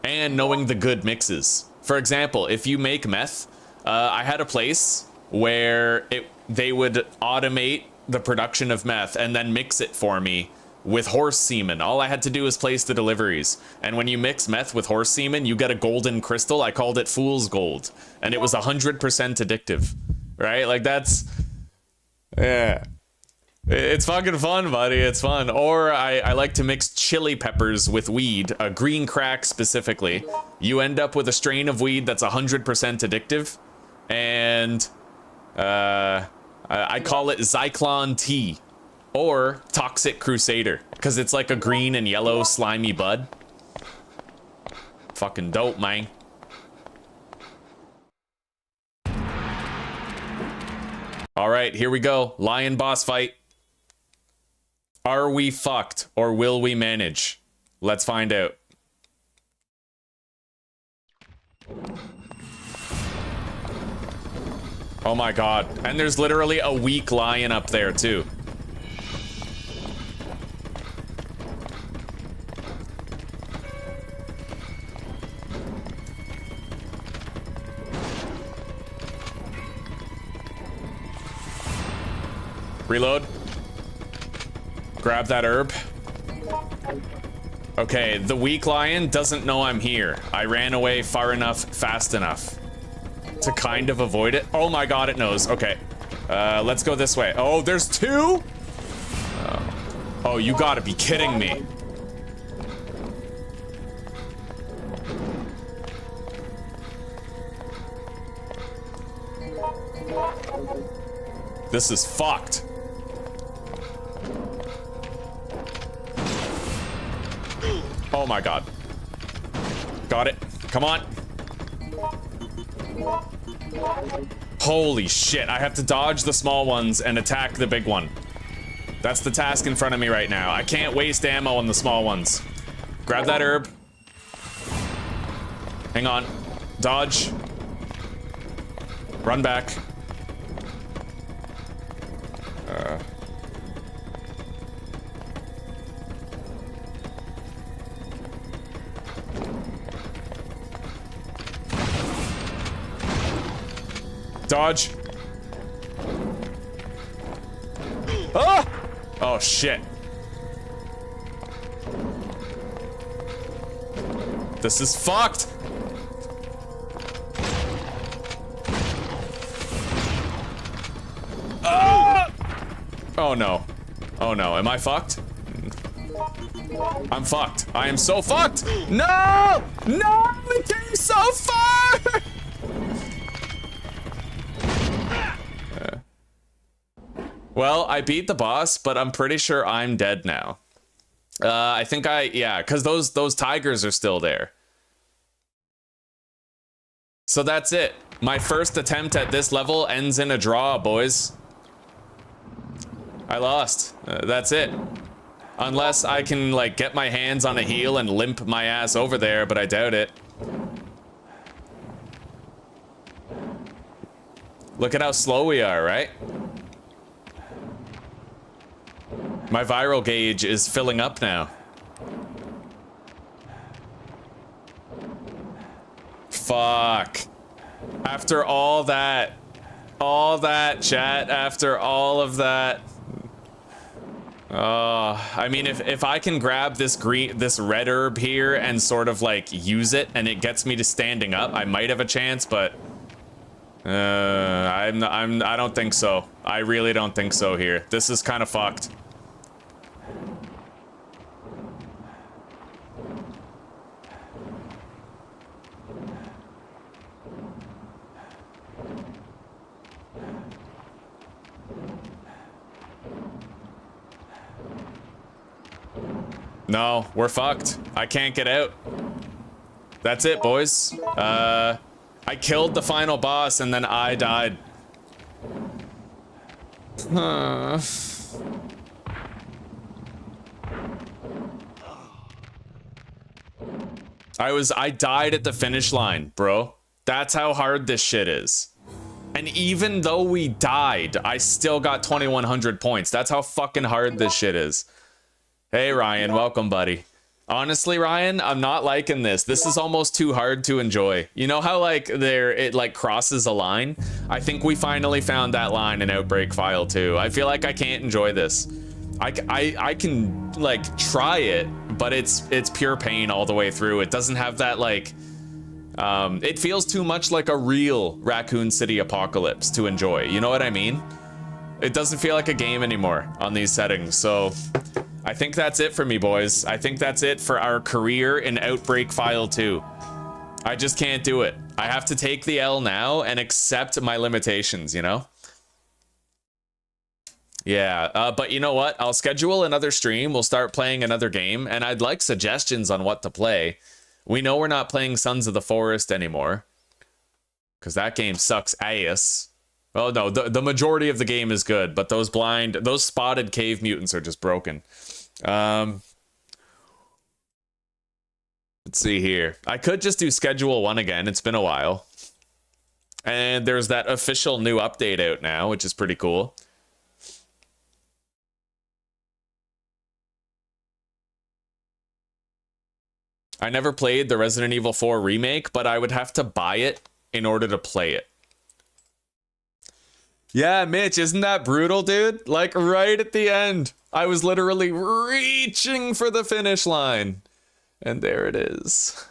And knowing the good mixes. For example, if you make meth, I had a place where they would automate the production of meth and then mix it for me with horse semen. All I had to do was place the deliveries. And when you mix meth with horse semen, you get a golden crystal. I called it fool's gold. And it was 100% addictive, right? Like that's, yeah. It's fucking fun, buddy. It's fun. Or I like to mix chili peppers with weed, green crack specifically. You end up with a strain of weed that's 100% addictive. And, I call it Zyklon T or Toxic Crusader because it's like a green and yellow slimy bud. Fucking dope, man. All right, here we go. Lion boss fight. Are we fucked or will we manage? Let's find out. Oh my god. And there's literally a weak lion up there too. Reload. Grab that herb. Okay, the weak lion doesn't know I'm here. I ran away far enough, fast enough to kind of avoid it. Oh my god, it knows. Okay. Let's go this way. Oh, there's 2? Oh, you gotta be kidding me. This is fucked. Oh my god. Got it. Come on. Holy shit, I have to dodge the small ones and attack the big one. That's the task in front of me right now. I can't waste ammo on the small ones. Grab that herb. Hang on. Dodge. Run back. Dodge. Ah! Oh, shit. This is fucked. Ah! Oh, no. Oh, no. Am I fucked? I'm fucked. I am so fucked. No! No! We came so far! Well, I beat the boss, but I'm pretty sure I'm dead now. I think yeah, because those tigers are still there. So that's it. My first attempt at this level ends in a draw, boys. I lost. That's it. Unless I can, like, get my hands on a heel and limp my ass over there, but I doubt it. Look at how slow we are, right? My viral gauge is filling up now. Fuck. After all that chat, after all of that. I mean, if I can grab this red herb here and sort of like use it and it gets me to standing up, I might have a chance, but I don't think so. I really don't think so here. This is kind of fucked. No, we're fucked. I can't get out. That's it, boys. I killed the final boss and then I died. I died at the finish line, bro. That's how hard this shit is. And even though we died, I still got 2,100 points. That's how fucking hard this shit is. Hey, Ryan, welcome, buddy. Honestly, Ryan, I'm not liking this. This is almost too hard to enjoy. You know how, like, it, like, crosses a line? I think we finally found that line in Outbreak File 2. I feel like I can't enjoy this. I can, like, try it, but it's pure pain all the way through. It doesn't have that, like... it feels too much like a real Raccoon City apocalypse to enjoy. You know what I mean? It doesn't feel like a game anymore on these settings, so... I think that's it for me, boys. I think that's it for our career in Outbreak File 2. I just can't do it. I have to take the L now and accept my limitations, you know? Yeah, but you know what? I'll schedule another stream. We'll start playing another game, and I'd like suggestions on what to play. We know we're not playing Sons of the Forest anymore, because that game sucks ass. Oh no, the majority of the game is good, but those spotted cave mutants are just broken. Let's see here. I could just do Schedule 1 again. It's been a while. And there's that official new update out now, which is pretty cool. I never played the Resident Evil 4 remake, but I would have to buy it in order to play it. Yeah, Mitch, isn't that brutal, dude? Like, right at the end, I was literally reaching for the finish line. And there it is.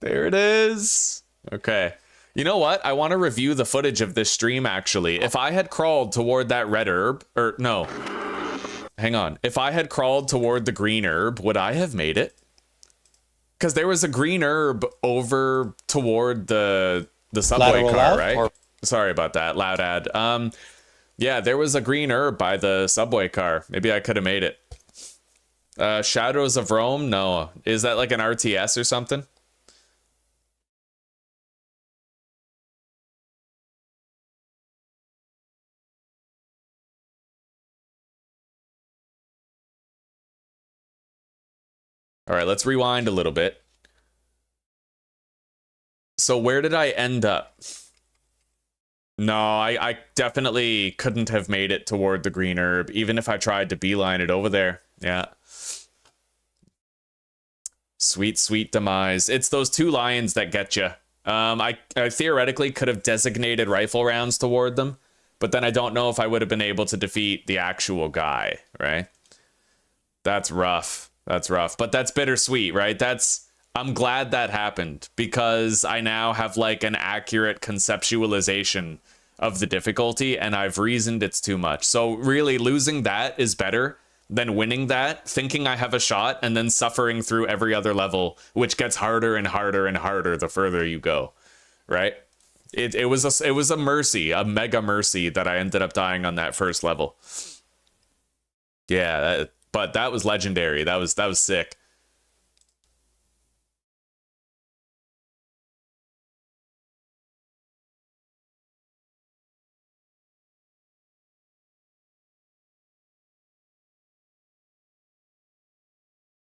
There it is. Okay. You know what? I want to review the footage of this stream, actually. If I had crawled toward that red herb, or no. Hang on. If I had crawled toward the green herb, would I have made it? Because there was a green herb over toward the subway car, right? Sorry about that, loud ad. Yeah, there was a green herb by the subway car. Maybe I could have made it. Shadows of Rome? No. Is that like an RTS or something? All right, let's rewind a little bit. So where did I end up? No, I definitely couldn't have made it toward the green herb, even if I tried to beeline it over there. Yeah. Sweet, sweet demise. It's those two lions that get you. I theoretically could have designated rifle rounds toward them, but then I don't know if I would have been able to defeat the actual guy, right? That's rough. That's rough. But that's bittersweet, right? I'm glad that happened, because I now have like an accurate conceptualization of the difficulty, and I've reasoned it's too much. So really, losing that is better than winning that, thinking I have a shot, and then suffering through every other level, which gets harder and harder and harder the further you go, right? It was a mercy, a mega mercy, that I ended up dying on that first level. Yeah, but that was legendary. That was sick.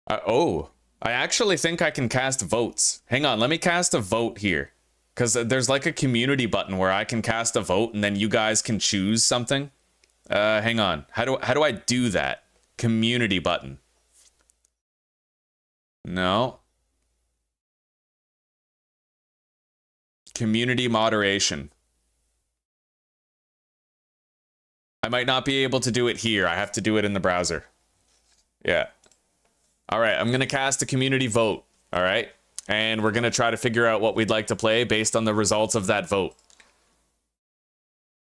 Oh, I actually think I can cast votes. Hang on, let me cast a vote here. Because there's like a community button where I can cast a vote and then you guys can choose something. Hang on. How do I do that? Community button. No. Community moderation. I might not be able to do it here. I have to do it in the browser. Yeah. All right, I'm going to cast a community vote. All right. And we're going to try to figure out what we'd like to play based on the results of that vote.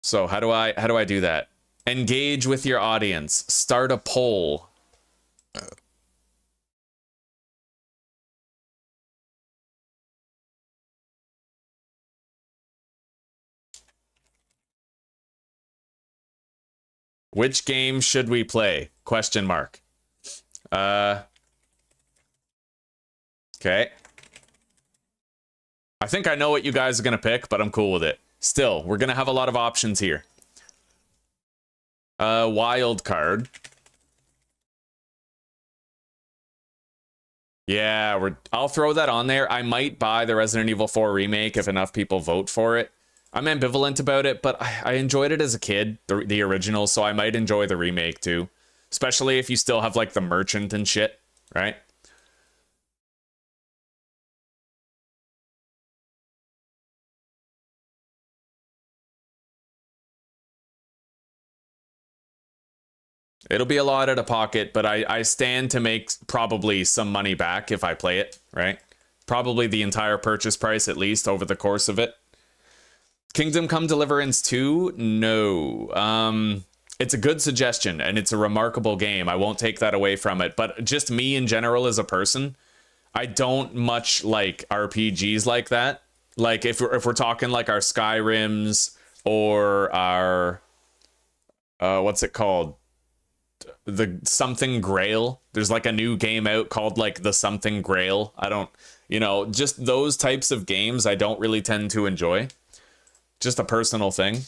So how do I do that? Engage with your audience. Start a poll. Which game should we play? Question mark. Okay. I think I know what you guys are going to pick, but I'm cool with it. Still, we're going to have a lot of options here. Wild card. Yeah, I'll throw that on there. I might buy the Resident Evil 4 remake if enough people vote for it. I'm ambivalent about it, but I enjoyed it as a kid, the original, so I might enjoy the remake too. Especially if you still have like the merchant and shit, right? It'll be a lot out of pocket, but I stand to make probably some money back if I play it, right? Probably the entire purchase price at least over the course of it. Kingdom Come Deliverance 2? No. It's a good suggestion, and it's a remarkable game. I won't take that away from it, but just me in general as a person, I don't much like RPGs like that. Like, if we're talking like our Skyrims or our... what's it called? The Something Grail. There's like a new game out called like the Something Grail. I don't... You know, just those types of games I don't really tend to enjoy. Just a personal thing.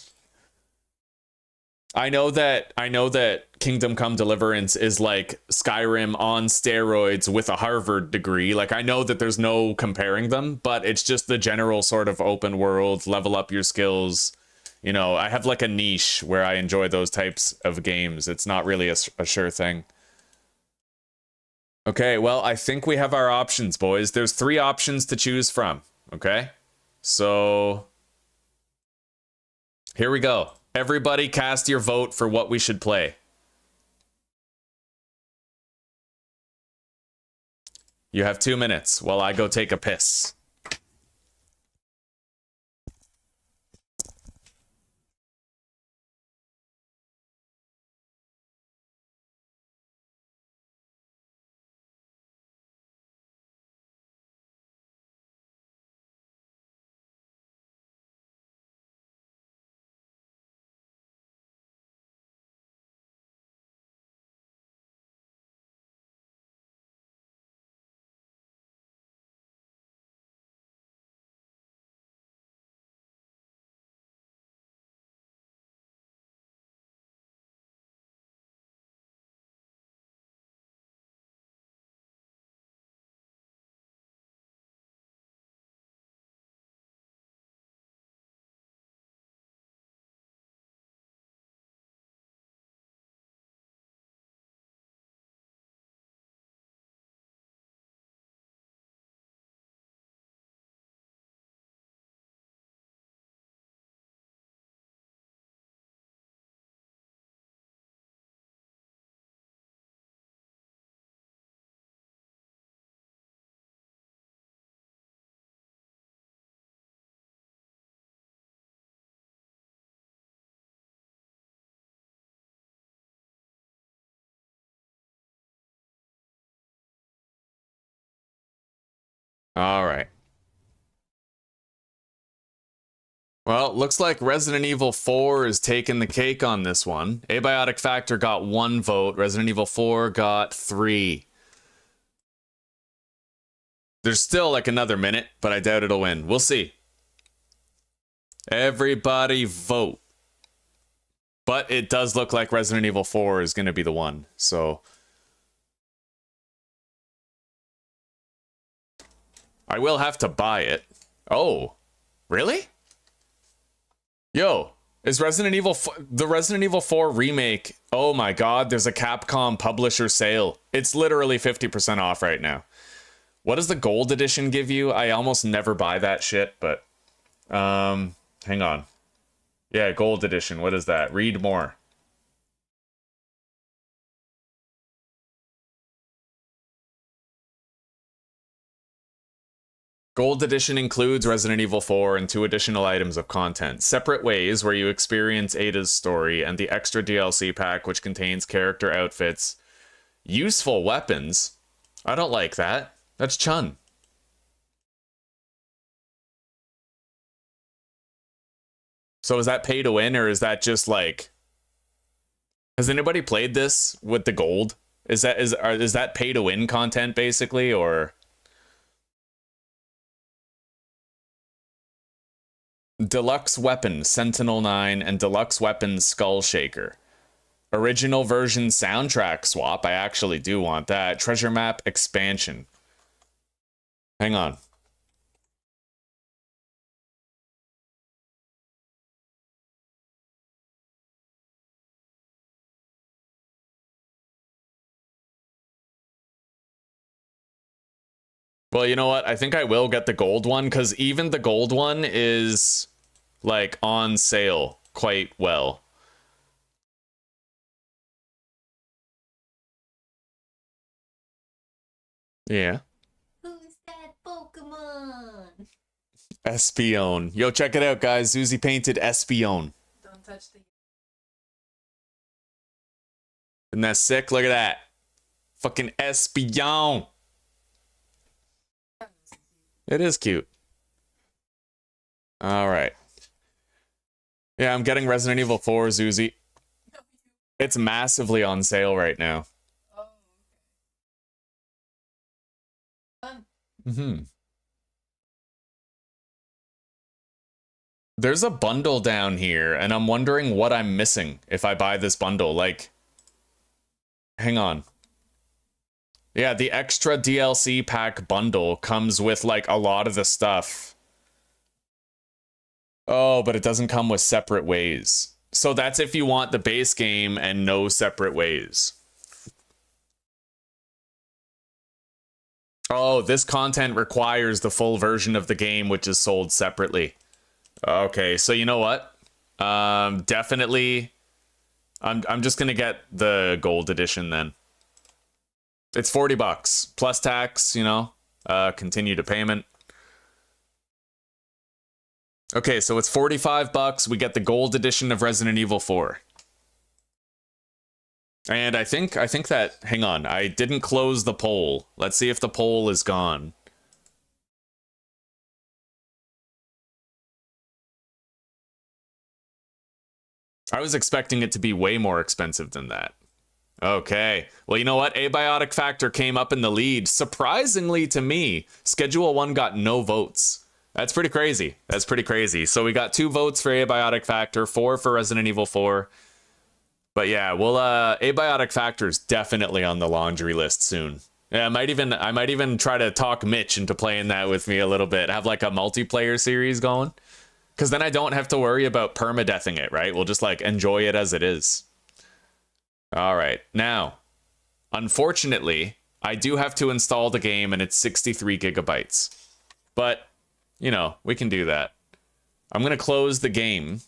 I know that Kingdom Come Deliverance is like Skyrim on steroids with a Harvard degree. Like, I know that there's no comparing them, but it's just the general sort of open world, level up your skills. You know, I have like a niche where I enjoy those types of games. It's not really a sure thing. Okay, well, I think we have our options, boys. There's 3 options to choose from, okay? So, here we go. Everybody cast your vote for what we should play. You have 2 minutes while I go take a piss. All right. Well, looks like Resident Evil 4 is taking the cake on this one. Abiotic Factor got 1 vote. Resident Evil 4 got 3. There's still like another minute, but I doubt it'll win. We'll see. Everybody vote. But it does look like Resident Evil 4 is going to be the one, so... I will have to buy it. Oh. Really? Yo, is the Resident Evil 4 remake? Oh my god, there's a Capcom publisher sale. It's literally 50% off right now. What does the gold edition give you? I almost never buy that shit, but hang on. Yeah, gold edition. What is that? Read more. Gold edition includes Resident Evil 4 and 2 additional items of content. Separate Ways, where you experience Ada's story, and the extra DLC pack, which contains character outfits. Useful weapons? I don't like that. That's Chun. So is that pay to win, or is that just like... Has anybody played this with the gold? Is that pay to win content, basically, or... Deluxe Weapon, Sentinel 9, and Deluxe Weapon, Skull Shaker. Original version soundtrack swap, I actually do want that. Treasure Map expansion. Hang on. Well, you know what? I think I will get the gold one, because even the gold one is, like, on sale quite well. Yeah. Who's that Pokemon? Espion. Yo, check it out, guys. Zuzi painted Espion. Don't touch the... Isn't that sick? Look at that. Fucking Espion. It is cute. All right. Yeah, I'm getting Resident Evil 4, Zuzi. It's massively on sale right now. Oh, okay. Mm-hmm. There's a bundle down here, and I'm wondering what I'm missing if I buy this bundle. Like, hang on. Yeah, the extra DLC pack bundle comes with, like, a lot of the stuff. Oh, but it doesn't come with Separate Ways. So that's if you want the base game and no Separate Ways. Oh, this content requires the full version of the game, which is sold separately. Okay, so you know what? Definitely, I'm just gonna get the gold edition then. It's $40 plus tax, you know. Continue to payment. Okay, so it's $45. We get the gold edition of Resident Evil 4. And I think that, hang on, I didn't close the poll. Let's see if the poll is gone. I was expecting it to be way more expensive than that. Okay. Well, you know what? Abiotic Factor came up in the lead. Surprisingly to me, Schedule 1 got no votes. That's pretty crazy. That's pretty crazy. So we got 2 votes for Abiotic Factor, 4 for Resident Evil 4. But yeah, well, Abiotic Factor's definitely on the laundry list soon. Yeah, I might even try to talk Mitch into playing that with me a little bit. Have like a multiplayer series going. Because then I don't have to worry about permadeathing it, right? We'll just like enjoy it as it is. All right. Now, unfortunately, I do have to install the game and it's 63 gigabytes. But, you know, we can do that. I'm going to close the game,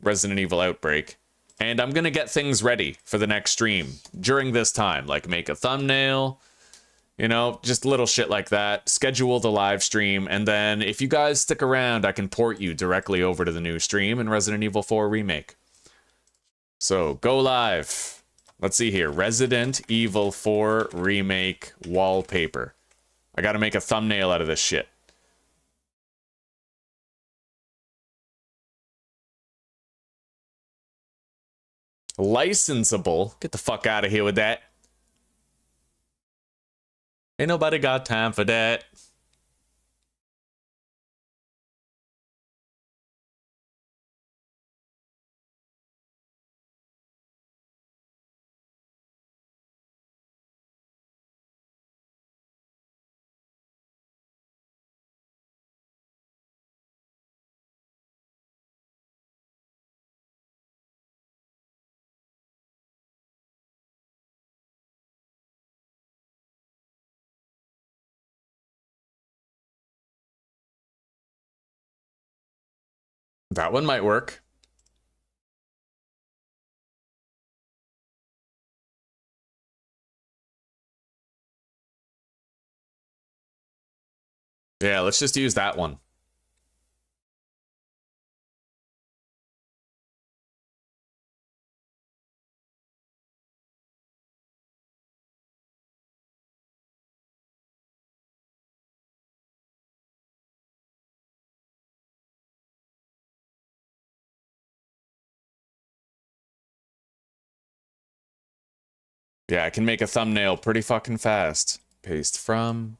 Resident Evil Outbreak, and I'm going to get things ready for the next stream during this time, like make a thumbnail, you know, just little shit like that, schedule the live stream, and then if you guys stick around, I can port you directly over to the new stream in Resident Evil 4 Remake. So, go live. Let's see here. Resident Evil 4 Remake wallpaper. I gotta make a thumbnail out of this shit. Licensable. Get the fuck out of here with that. Ain't nobody got time for that. That one might work. Yeah, let's just use that one. Yeah, I can make a thumbnail pretty fucking fast. Paste from.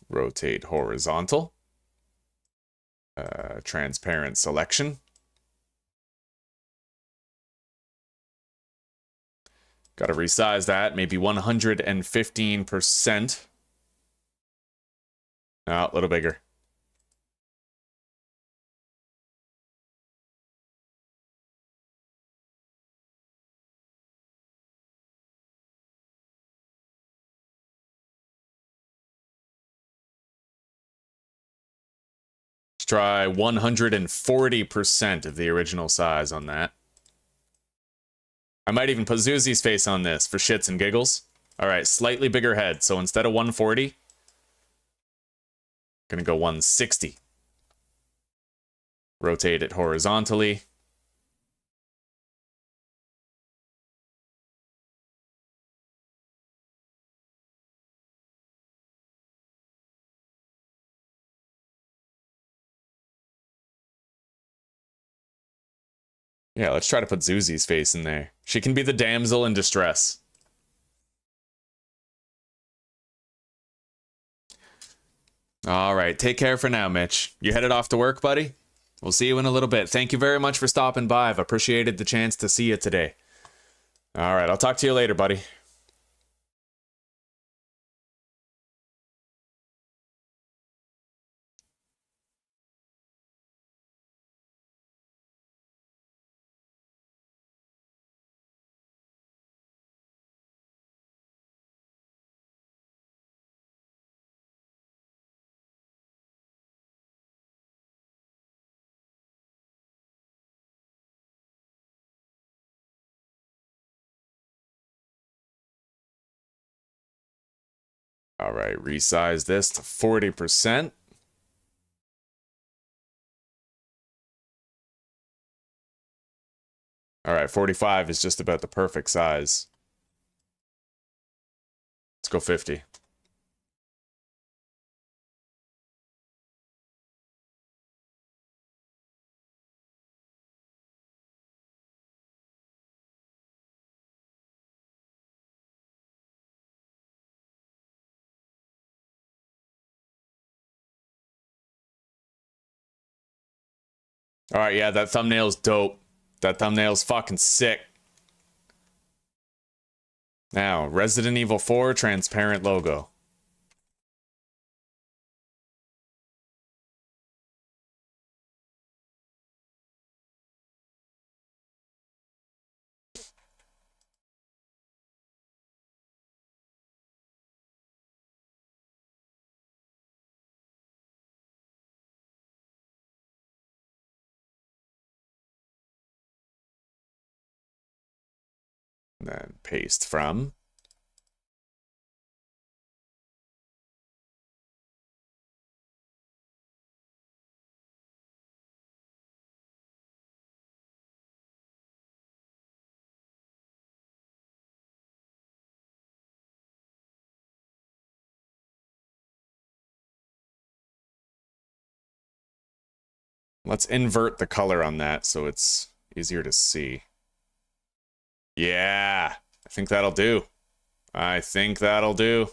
Rotate horizontal. Transparent selection. Got to resize that, maybe 115%. No, a little bigger. Let's try 140% of the original size on that. I might even put Zuzi's face on this for shits and giggles. All right, slightly bigger head. So instead of 140, gonna go 160. Rotate it horizontally. Yeah, let's try to put Zuzi's face in there. She can be the damsel in distress. All right, take care for now, Mitch. You headed off to work, buddy? We'll see you in a little bit. Thank you very much for stopping by. I've appreciated the chance to see you today. All right, I'll talk to you later, buddy. All right, resize this to 40%. All right, 45 is just about the perfect size. Let's go 50. All right, yeah, that thumbnail's dope. That thumbnail's fucking sick. Now, Resident Evil 4 transparent logo. And then paste from. Let's invert the color on that so it's easier to see. Yeah, I think that'll do. I think that'll do.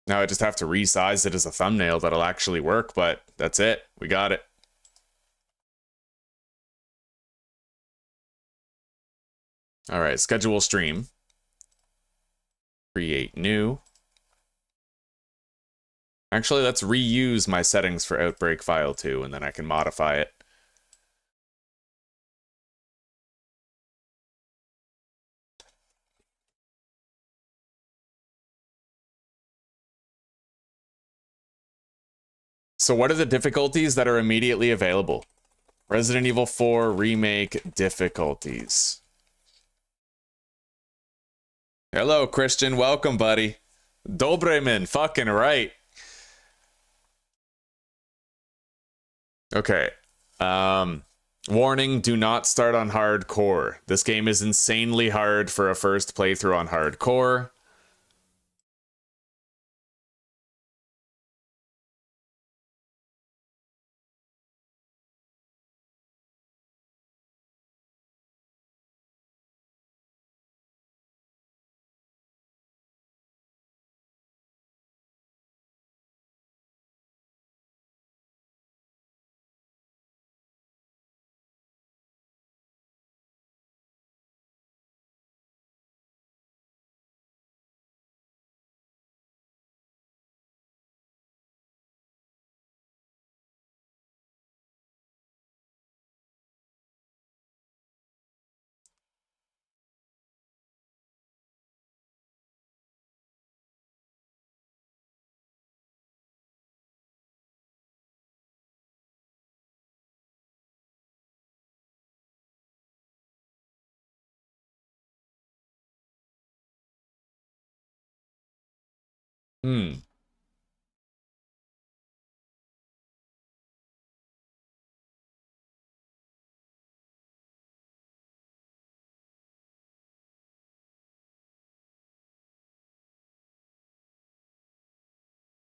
Now I just have to resize it as a thumbnail that'll actually work, but that's it. We got it. All right, schedule stream. Create new. Actually, let's reuse my settings for Outbreak file 2, and then I can modify it. So what are the difficulties that are immediately available? Resident Evil 4 Remake difficulties. Hello, Christian. Welcome, buddy. Dobreman, fucking right. Okay. Warning, do not start on hardcore. This game is insanely hard for a first playthrough on hardcore.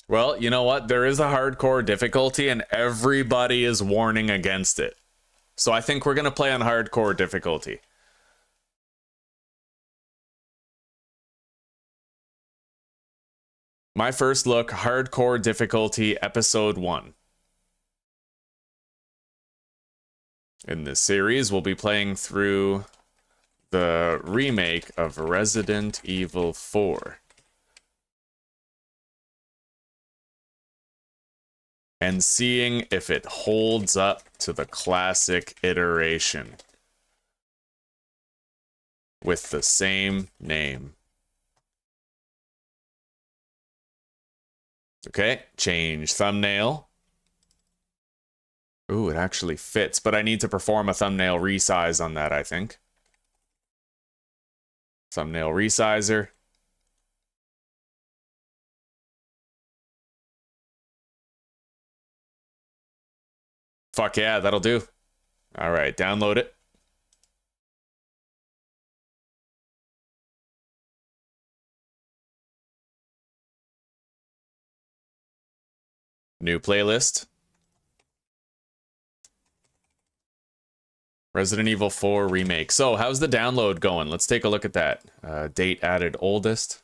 Well, you know what? There is a hardcore difficulty and everybody is warning against it. So I think we're going to play on hardcore difficulty. My first look, hardcore difficulty, episode 1. In this series, we'll be playing through the remake of Resident Evil 4. And seeing if it holds up to the classic iteration with the same name. Okay, change thumbnail. Ooh, it actually fits, but I need to perform a thumbnail resize on that, I think. Thumbnail resizer. Fuck yeah, that'll do. All right, download it. New playlist. Resident Evil 4 Remake. So, how's the download going? Let's take a look at that. Date added oldest.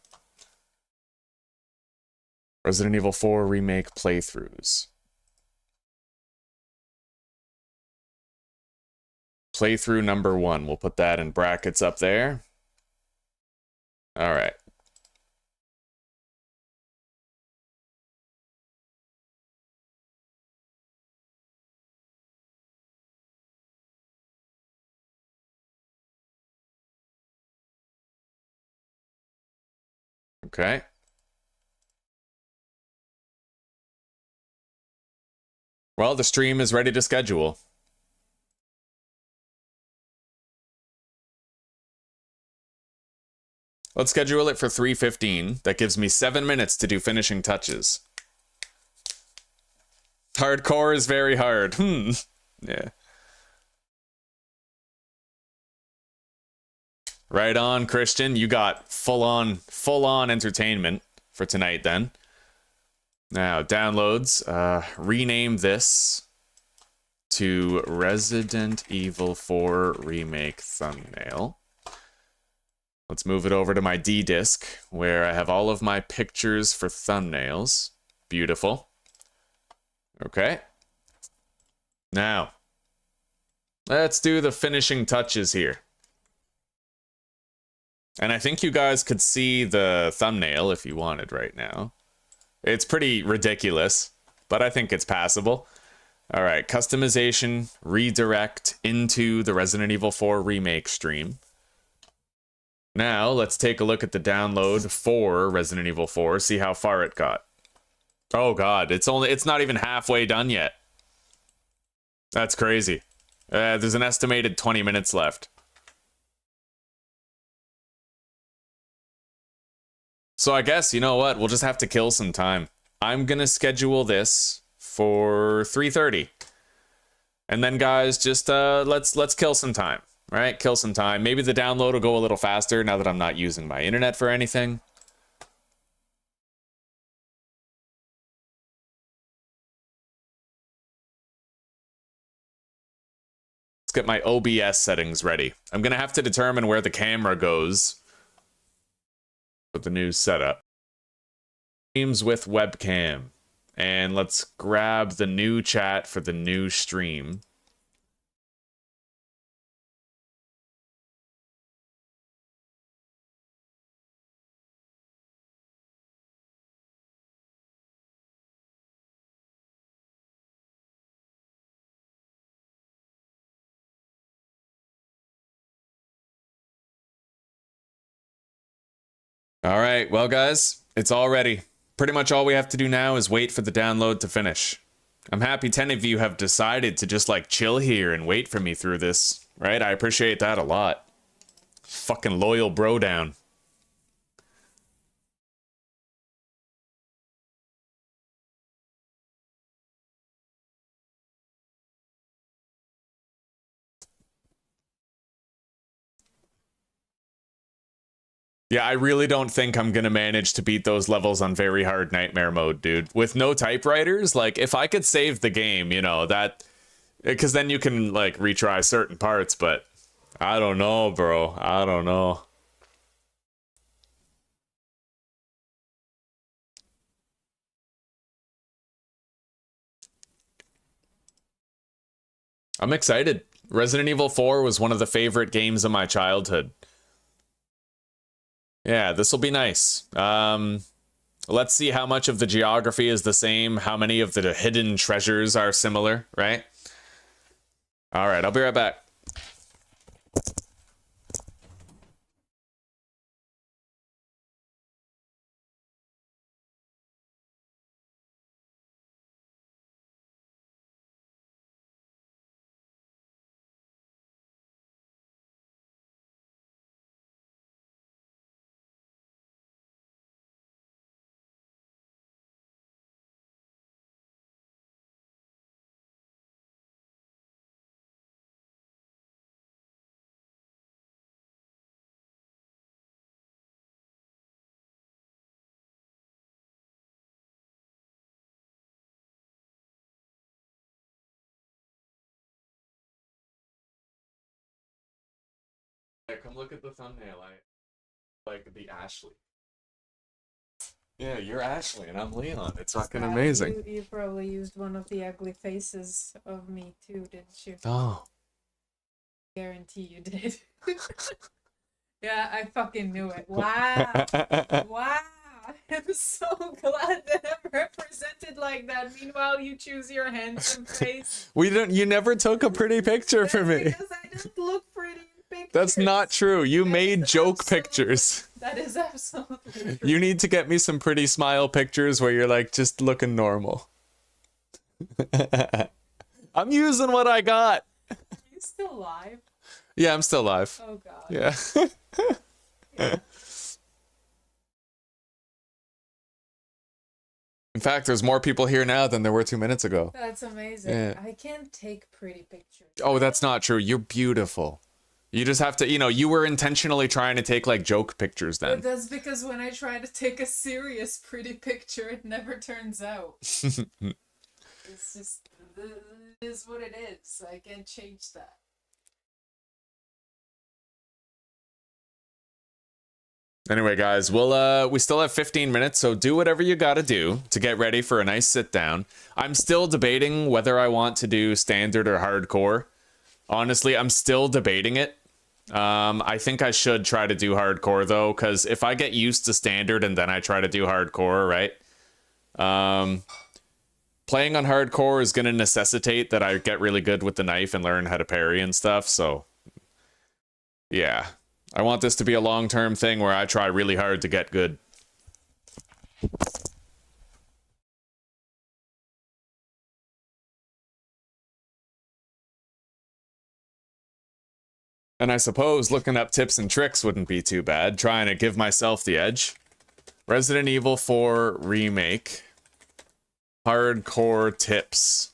Resident Evil 4 Remake playthroughs. Playthrough number 1. We'll put that in brackets up there. All right. Okay. Well, the stream is ready to schedule. Let's schedule it for 3:15. That gives me 7 minutes to do finishing touches. Hardcore is very hard. Yeah. Right on, Christian. You got full on entertainment for tonight then. Now, downloads. Rename this to Resident Evil 4 Remake thumbnail. Let's move it over to my D disk, where I have all of my pictures for thumbnails. Beautiful. Okay. Now, let's do the finishing touches here. And I think you guys could see the thumbnail if you wanted right now. It's pretty ridiculous, but I think it's passable. All right, customization, redirect into the Resident Evil 4 remake stream. Now, let's take a look at the download for Resident Evil 4, see how far it got. Oh god, it's not even halfway done yet. That's crazy. There's an estimated 20 minutes left. So I guess, you know what, we'll just have to kill some time. I'm gonna schedule this for 3:30. And then guys, just let's kill some time. Right? Kill some time. Maybe the download will go a little faster now that I'm not using my internet for anything. Let's get my OBS settings ready. I'm gonna have to determine where the camera goes with the new setup. Streams with webcam. And let's grab the new chat for the new stream. All right, well guys, it's all ready. Pretty much all we have to do now is wait for the download to finish. I'm happy 10 of you have decided to just like chill here and wait for me through this, right? I appreciate that a lot. Fucking loyal bro down. Yeah, I really don't think I'm gonna manage to beat those levels on very hard nightmare mode, dude. With no typewriters, like, if I could save the game, you know, that... Because then you can, like, retry certain parts, but... I don't know, bro. I don't know. I'm excited. Resident Evil 4 was one of the favorite games of my childhood. Yeah, this will be nice. Let's see how much of the geography is the same, how many of the hidden treasures are similar, right? All right, I'll be right back. Yeah, come look at the thumbnail. I like the Ashley. Yeah, you're Ashley and I'm Leon. It's fucking amazing. You probably used one of the ugly faces of me too, didn't you? Oh. Guarantee you did. Yeah, I fucking knew it. Wow. Wow. I'm so glad that I'm represented like that. Meanwhile, you choose your handsome face. You never took a pretty picture for me. Because I don't look pretty in pictures. That's not true. You made joke pictures. That is absolutely true. You need to get me some pretty smile pictures where you're like just looking normal. I'm using what I got. Are you still live? Yeah, I'm still live. Oh god. Yeah. Yeah. In fact, there's more people here now than there were 2 minutes ago. That's amazing. Yeah. I can't take pretty pictures. Oh, that's not true. You're beautiful. You just have to, you were intentionally trying to take like joke pictures then. But that's because when I try to take a serious pretty picture, it never turns out. It's just, it is what it is. I can't change that. Anyway, guys, we still have 15 minutes, so do whatever you gotta do to get ready for a nice sit down. I'm still debating whether I want to do standard or hardcore. Honestly, I'm still debating it. I think I should try to do hardcore though, because if I get used to standard and then I try to do hardcore, right? Playing on hardcore is going to necessitate that I get really good with the knife and learn how to parry and stuff, so yeah. I want this to be a long-term thing where I try really hard to get good. And I suppose looking up tips and tricks wouldn't be too bad, trying to give myself the edge. Resident Evil 4 Remake. Hardcore tips.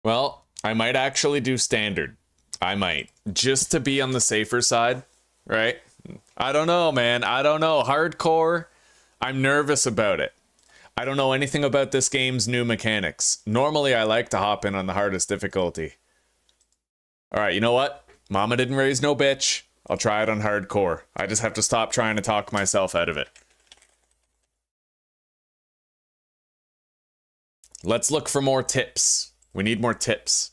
Well, I might actually do standard. I might. Just to be on the safer side, right? I don't know, man. I don't know. Hardcore, I'm nervous about it. I don't know anything about this game's new mechanics. Normally, I like to hop in on the hardest difficulty. Alright, you know what? Mama didn't raise no bitch. I'll try it on hardcore. I just have to stop trying to talk myself out of it. Let's look for more tips. We need more tips.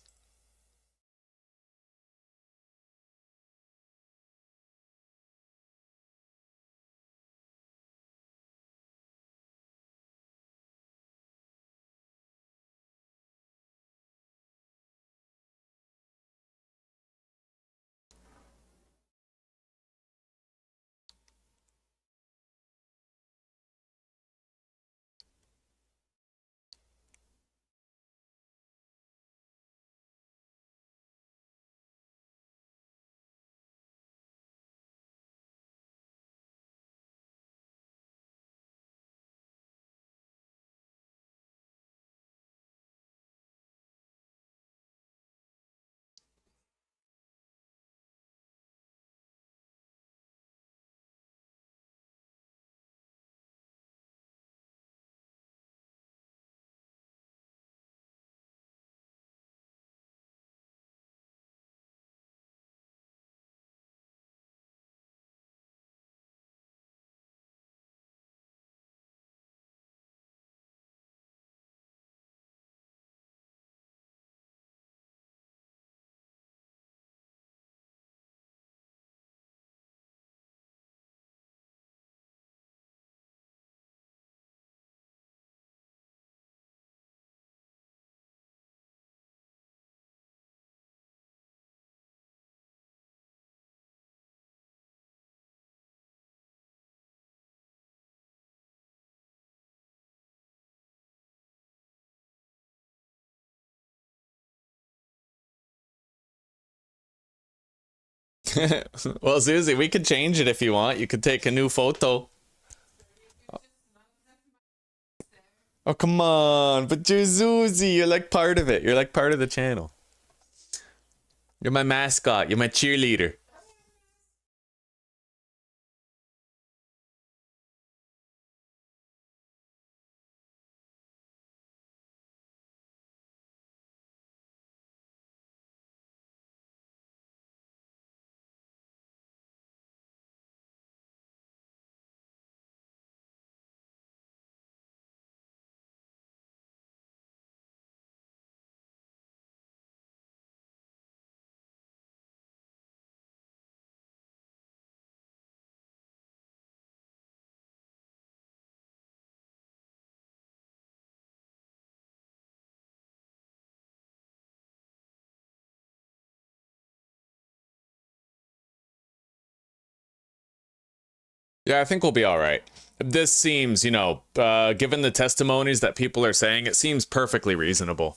Well, Susie, we could change it if you want. You could take a new photo. Oh, come on. But you're Susie. You're like part of it. You're like part of the channel. You're my mascot. You're my cheerleader. Yeah, I think we'll be all right. This seems, you know, given the testimonies that people are saying, it seems perfectly reasonable.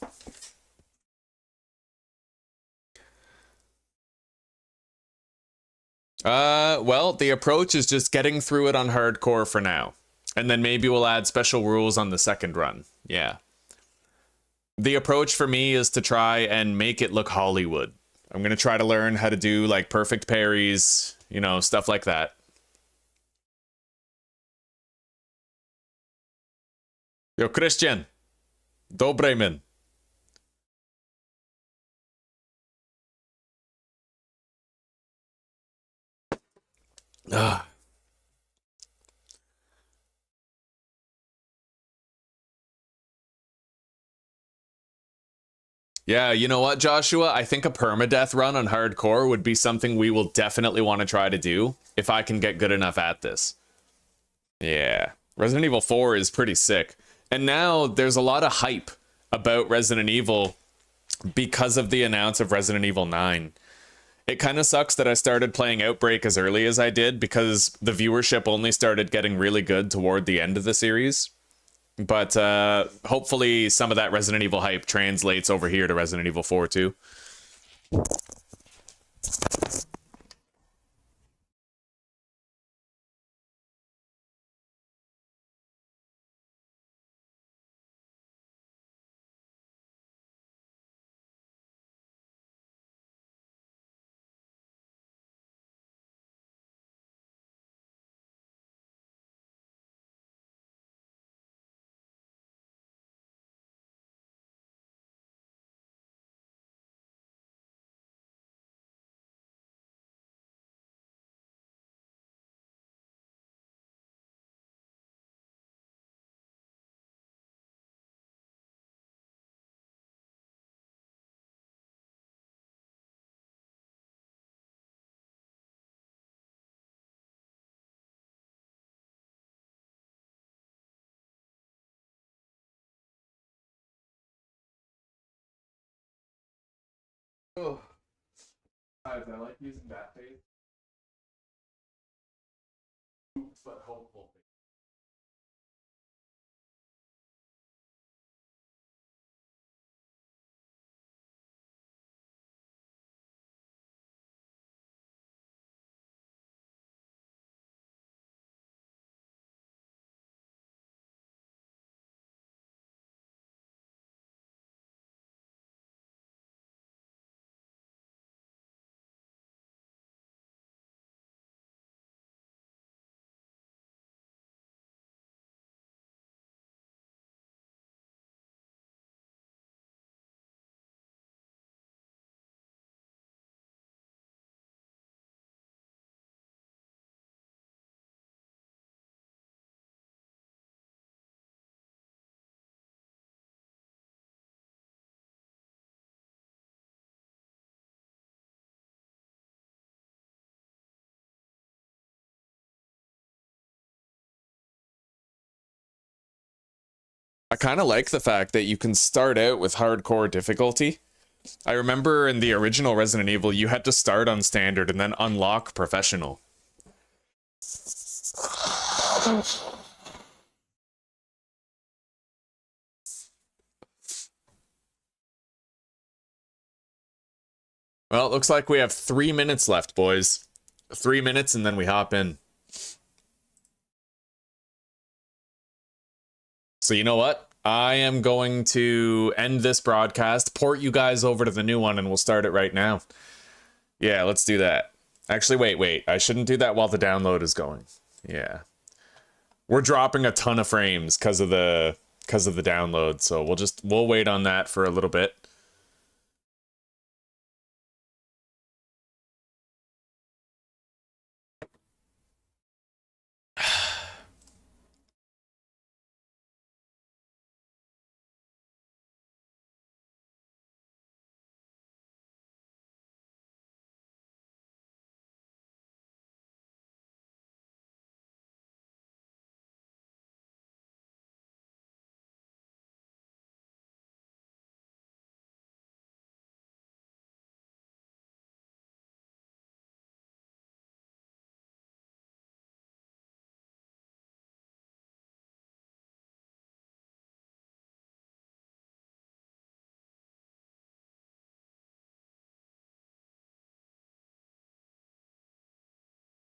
Well, the approach is just getting through it on hardcore for now. And then maybe we'll add special rules on the second run. Yeah. The approach for me is to try and make it look Hollywood. I'm going to try to learn how to do, like, perfect parries, you know, stuff like that. Yo, Christian. Dobry men. Ah. Yeah, you know what, Joshua? I think a permadeath run on hardcore would be something we will definitely want to try to do if I can get good enough at this. Yeah. Resident Evil 4 is pretty sick. And now there's a lot of hype about Resident Evil because of the announce of Resident Evil 9. It kind of sucks that I started playing Outbreak as early as I did because the viewership only started getting really good toward the end of the series. But hopefully some of that Resident Evil hype translates over here to Resident Evil 4 too. Oh, I like using that face. But hopeful. I kind of like the fact that you can start out with hardcore difficulty. I remember in the original Resident Evil, you had to start on standard and then unlock professional. Well, it looks like we have 3 minutes left, boys. 3 minutes and then we hop in. So you know what? I am going to end this broadcast, port you guys over to the new one, and we'll start it right now. Yeah, let's do that. Actually, wait. I shouldn't do that while the download is going. Yeah. We're dropping a ton of frames because of the download, so we'll wait on that for a little bit.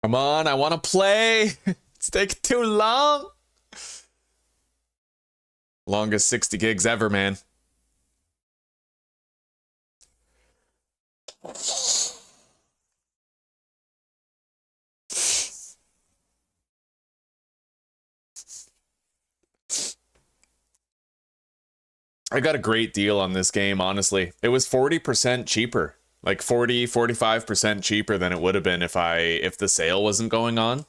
Come on, I want to play. It's taking too long. Longest 60 gigs ever, man. I got a great deal on this game, honestly. It was 40% cheaper. Like 45% cheaper than it would have been if the sale wasn't going on.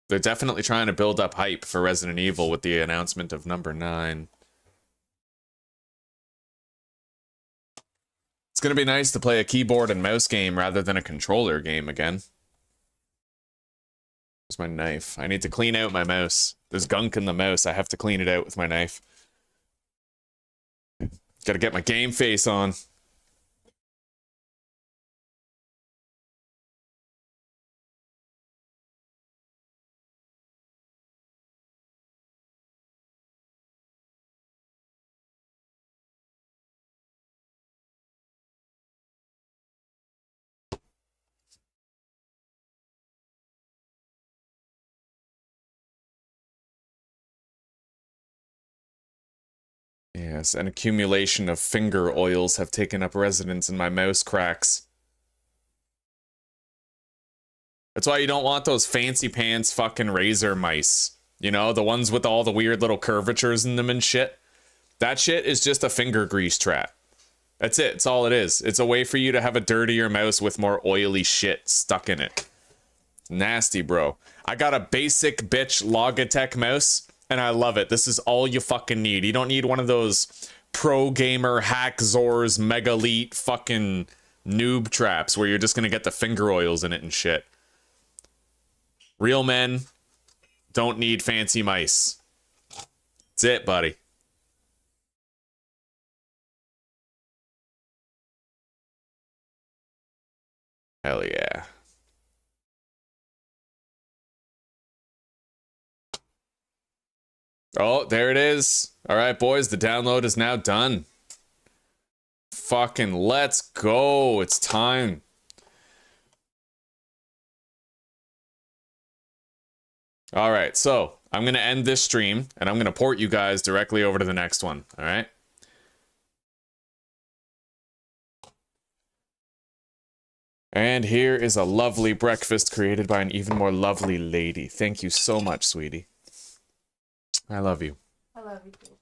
They're definitely trying to build up hype for Resident Evil with the announcement of number 9. It's going to be nice to play a keyboard and mouse game rather than a controller game again. Where's my knife? I need to clean out my mouse. There's gunk in the mouse. I have to clean it out with my knife. Got to get my game face on. Yes, an accumulation of finger oils have taken up residence in my mouse cracks. That's why you don't want those fancy pants fucking Razer mice. You know, the ones with all the weird little curvatures in them and shit. That shit is just a finger grease trap. That's it. It's all it is. It's a way for you to have a dirtier mouse with more oily shit stuck in it. Nasty, bro. I got a basic bitch Logitech mouse. And I love it. This is all you fucking need. You don't need one of those pro gamer hack Zors megalite fucking noob traps where you're just gonna get the finger oils in it and shit. Real men don't need fancy mice. That's it, buddy. Hell yeah. Oh, there it is. All right, boys, the download is now done. Fucking let's go. It's time. All right, so I'm going to end this stream, and I'm going to port you guys directly over to the next one, all right? And here is a lovely breakfast created by an even more lovely lady. Thank you so much, sweetie. I love you. I love you too.